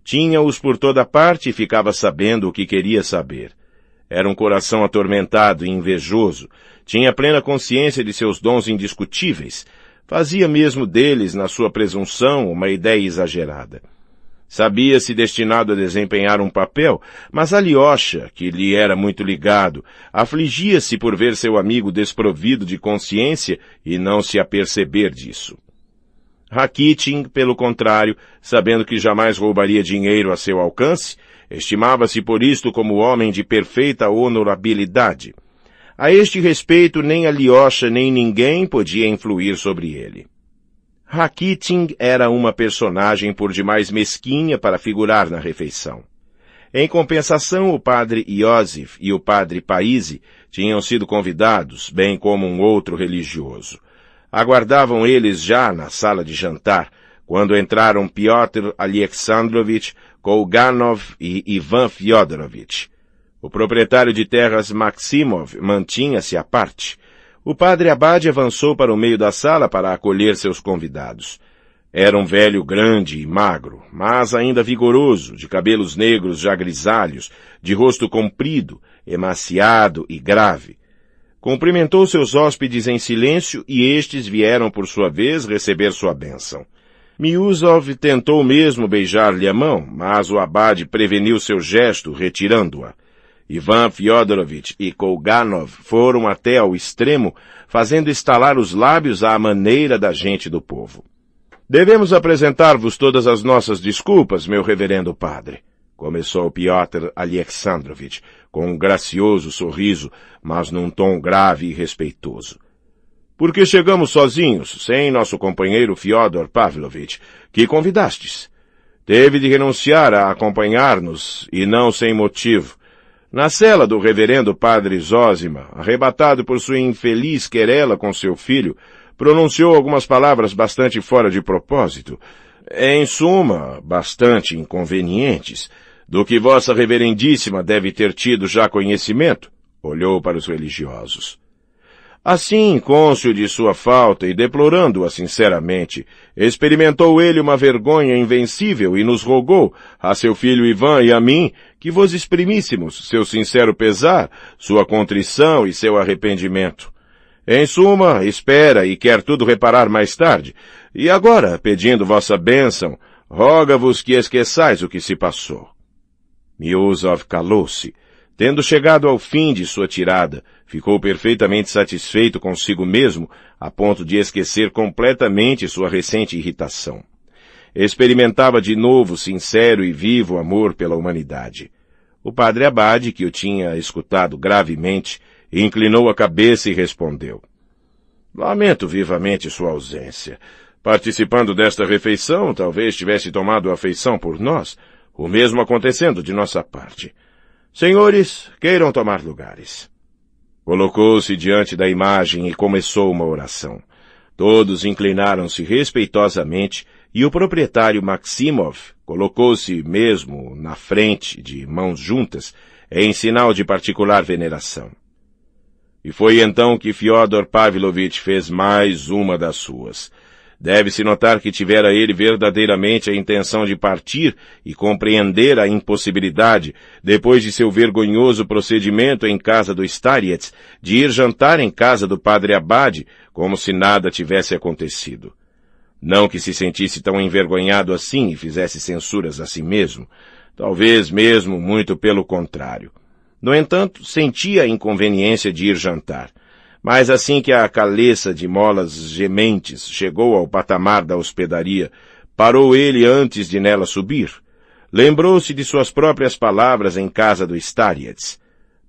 Tinha-os por toda parte e ficava sabendo o que queria saber. Era um coração atormentado e invejoso, tinha plena consciência de seus dons indiscutíveis, fazia mesmo deles, na sua presunção, uma ideia exagerada. Sabia-se destinado a desempenhar um papel, mas Alyosha, que lhe era muito ligado, afligia-se por ver seu amigo desprovido de consciência e não se aperceber disso. Rakitin, pelo contrário, sabendo que jamais roubaria dinheiro a seu alcance, estimava-se por isto como homem de perfeita honorabilidade. A este respeito, nem Alyosha nem ninguém podia influir sobre ele. Rakitin era uma personagem por demais mesquinha para figurar na refeição. Em compensação, o padre Iosif e o padre Paisi tinham sido convidados, bem como um outro religioso. Aguardavam eles já na sala de jantar, quando entraram Piotr Alexandrovich, Kolganov e Ivan Fyodorovich. O proprietário de terras Maximov mantinha-se à parte. O padre abade avançou para o meio da sala para acolher seus convidados. Era um velho grande e magro, mas ainda vigoroso, de cabelos negros já grisalhos, de rosto comprido, emaciado e grave. Cumprimentou seus hóspedes em silêncio e estes vieram por sua vez receber sua bênção. Miusov tentou mesmo beijar-lhe a mão, mas o abade preveniu seu gesto, retirando-a. Ivan Fyodorovich e Kolganov foram até ao extremo, fazendo estalar os lábios à maneira da gente do povo. Devemos apresentar-vos todas as nossas desculpas, meu reverendo padre. começou Piotr Alexandrovich, com um gracioso sorriso, mas num tom grave e respeitoso. Porque chegamos sozinhos, sem nosso companheiro Fyodor Pavlovich, que convidastes. Teve de renunciar a acompanhar-nos, e não sem motivo. Na cela do reverendo padre Zósima, arrebatado por sua infeliz querela com seu filho, pronunciou algumas palavras bastante fora de propósito, em suma, bastante inconvenientes, do que vossa reverendíssima deve ter tido já conhecimento, olhou para os religiosos. Assim, cônscio de sua falta e deplorando-a sinceramente, experimentou ele uma vergonha invencível e nos rogou, a seu filho Ivan e a mim, que vos exprimíssemos seu sincero pesar, sua contrição e seu arrependimento. Em suma, espera e quer tudo reparar mais tarde, e agora, pedindo vossa bênção, roga-vos que esqueçais o que se passou. Miusov calou-se. Tendo chegado ao fim de sua tirada, ficou perfeitamente satisfeito consigo mesmo, a ponto de esquecer completamente sua recente irritação. Experimentava de novo sincero e vivo amor pela humanidade. O padre Abade, que o tinha escutado gravemente, inclinou a cabeça e respondeu: Lamento vivamente sua ausência. Participando desta refeição, talvez tivesse tomado afeição por nós, o mesmo acontecendo de nossa parte. Senhores, queiram tomar lugares. Colocou-se diante da imagem e começou uma oração. Todos inclinaram-se respeitosamente e o proprietário Maximov colocou-se mesmo na frente, de mãos juntas, em sinal de particular veneração. E foi então que Fyodor Pavlovich fez mais uma das suas. Deve-se notar que tivera ele verdadeiramente a intenção de partir e compreender a impossibilidade, depois de seu vergonhoso procedimento em casa do Stariets, de ir jantar em casa do padre Abade, como se nada tivesse acontecido. Não que se sentisse tão envergonhado assim e fizesse censuras a si mesmo, talvez mesmo muito pelo contrário. No entanto, sentia a inconveniência de ir jantar. Mas assim que a caleça de molas gementes chegou ao patamar da hospedaria, parou ele antes de nela subir. Lembrou-se de suas próprias palavras em casa do Stariets.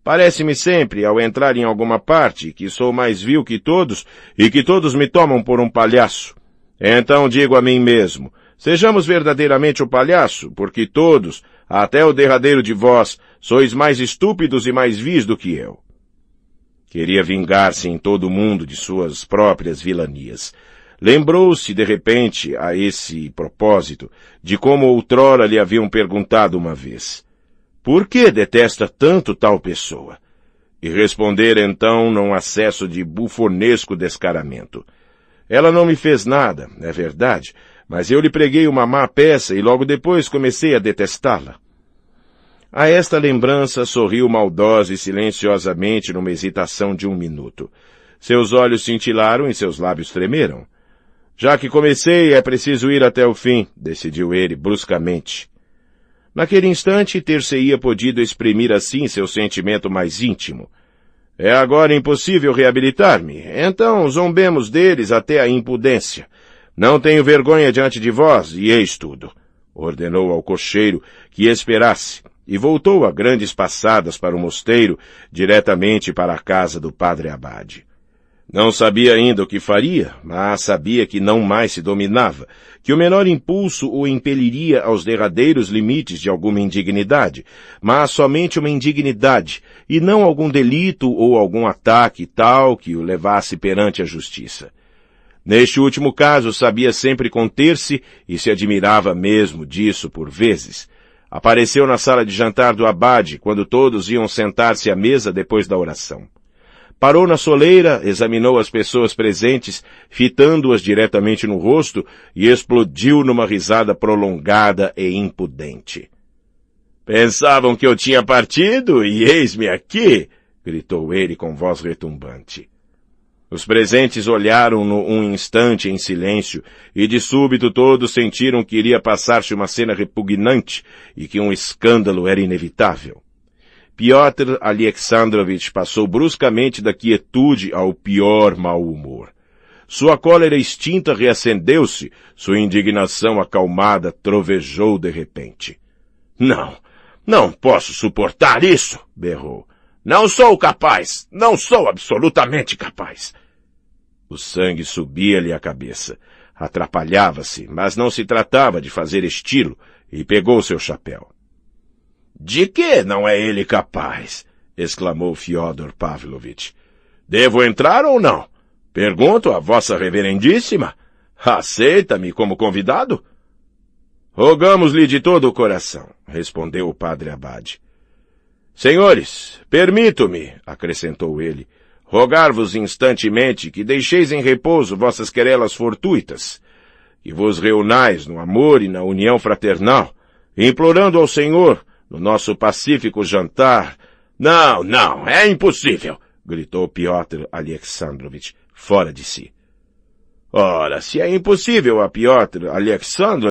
Parece-me sempre, ao entrar em alguma parte, que sou mais vil que todos e que todos me tomam por um palhaço. Então digo a mim mesmo, sejamos verdadeiramente o palhaço, porque todos, até o derradeiro de vós, sois mais estúpidos e mais vis do que eu. Queria vingar-se em todo o mundo de suas próprias vilanias. Lembrou-se, de repente, a esse propósito, de como outrora lhe haviam perguntado uma vez: por que detesta tanto tal pessoa? E responder então num acesso de bufonesco descaramento: ela não me fez nada, é verdade, mas eu lhe preguei uma má peça e logo depois comecei a detestá-la. A esta lembrança sorriu maldosa e silenciosamente numa hesitação de 1 minuto. Seus olhos cintilaram e seus lábios tremeram. Já que comecei, é preciso ir até o fim, decidiu ele bruscamente. Naquele instante, ter-se-ia podido exprimir assim seu sentimento mais íntimo. É agora impossível reabilitar-me, então zombemos deles até a impudência. Não tenho vergonha diante de vós, e eis tudo. Ordenou ao cocheiro que esperasse, e voltou a grandes passadas para o mosteiro, diretamente para a casa do padre Abade. Não sabia ainda o que faria, mas sabia que não mais se dominava, que o menor impulso o impeliria aos derradeiros limites de alguma indignidade, mas somente uma indignidade, e não algum delito ou algum ataque tal que o levasse perante a justiça. Neste último caso, sabia sempre conter-se e se admirava mesmo disso por vezes. Apareceu na sala de jantar do abade, quando todos iam sentar-se à mesa depois da oração. Parou na soleira, examinou as pessoas presentes, fitando-as diretamente no rosto, e explodiu numa risada prolongada e impudente. Pensavam que eu tinha partido, e eis-me aqui! Gritou ele com voz retumbante. Os presentes olharam-no um instante em silêncio, e de súbito todos sentiram que iria passar-se uma cena repugnante e que um escândalo era inevitável. Piotr Alexandrovich passou bruscamente da quietude ao pior mau humor. Sua cólera extinta reacendeu-se, sua indignação acalmada trovejou de repente. Não, Não posso suportar isso, berrou. Não sou capaz, não sou absolutamente capaz. O sangue subia-lhe à cabeça. Atrapalhava-se, mas não se tratava de fazer estilo, e pegou seu chapéu. De que não é ele capaz? Exclamou Fyodor Pavlovitch. Devo entrar ou não? Pergunto a vossa reverendíssima. Aceita-me como convidado? Rogamos-lhe de todo o coração, respondeu o padre Abade. Senhores, permito-me, acrescentou ele, rogar-vos instantemente que deixeis em repouso vossas querelas fortuitas, que vos reunais no amor e na união fraternal, implorando ao Senhor, no nosso pacífico jantar... Não, não, é impossível, gritou Piotr Alexandrovitch, fora de si. Ora, se é impossível a Piotr Alexandrovitch,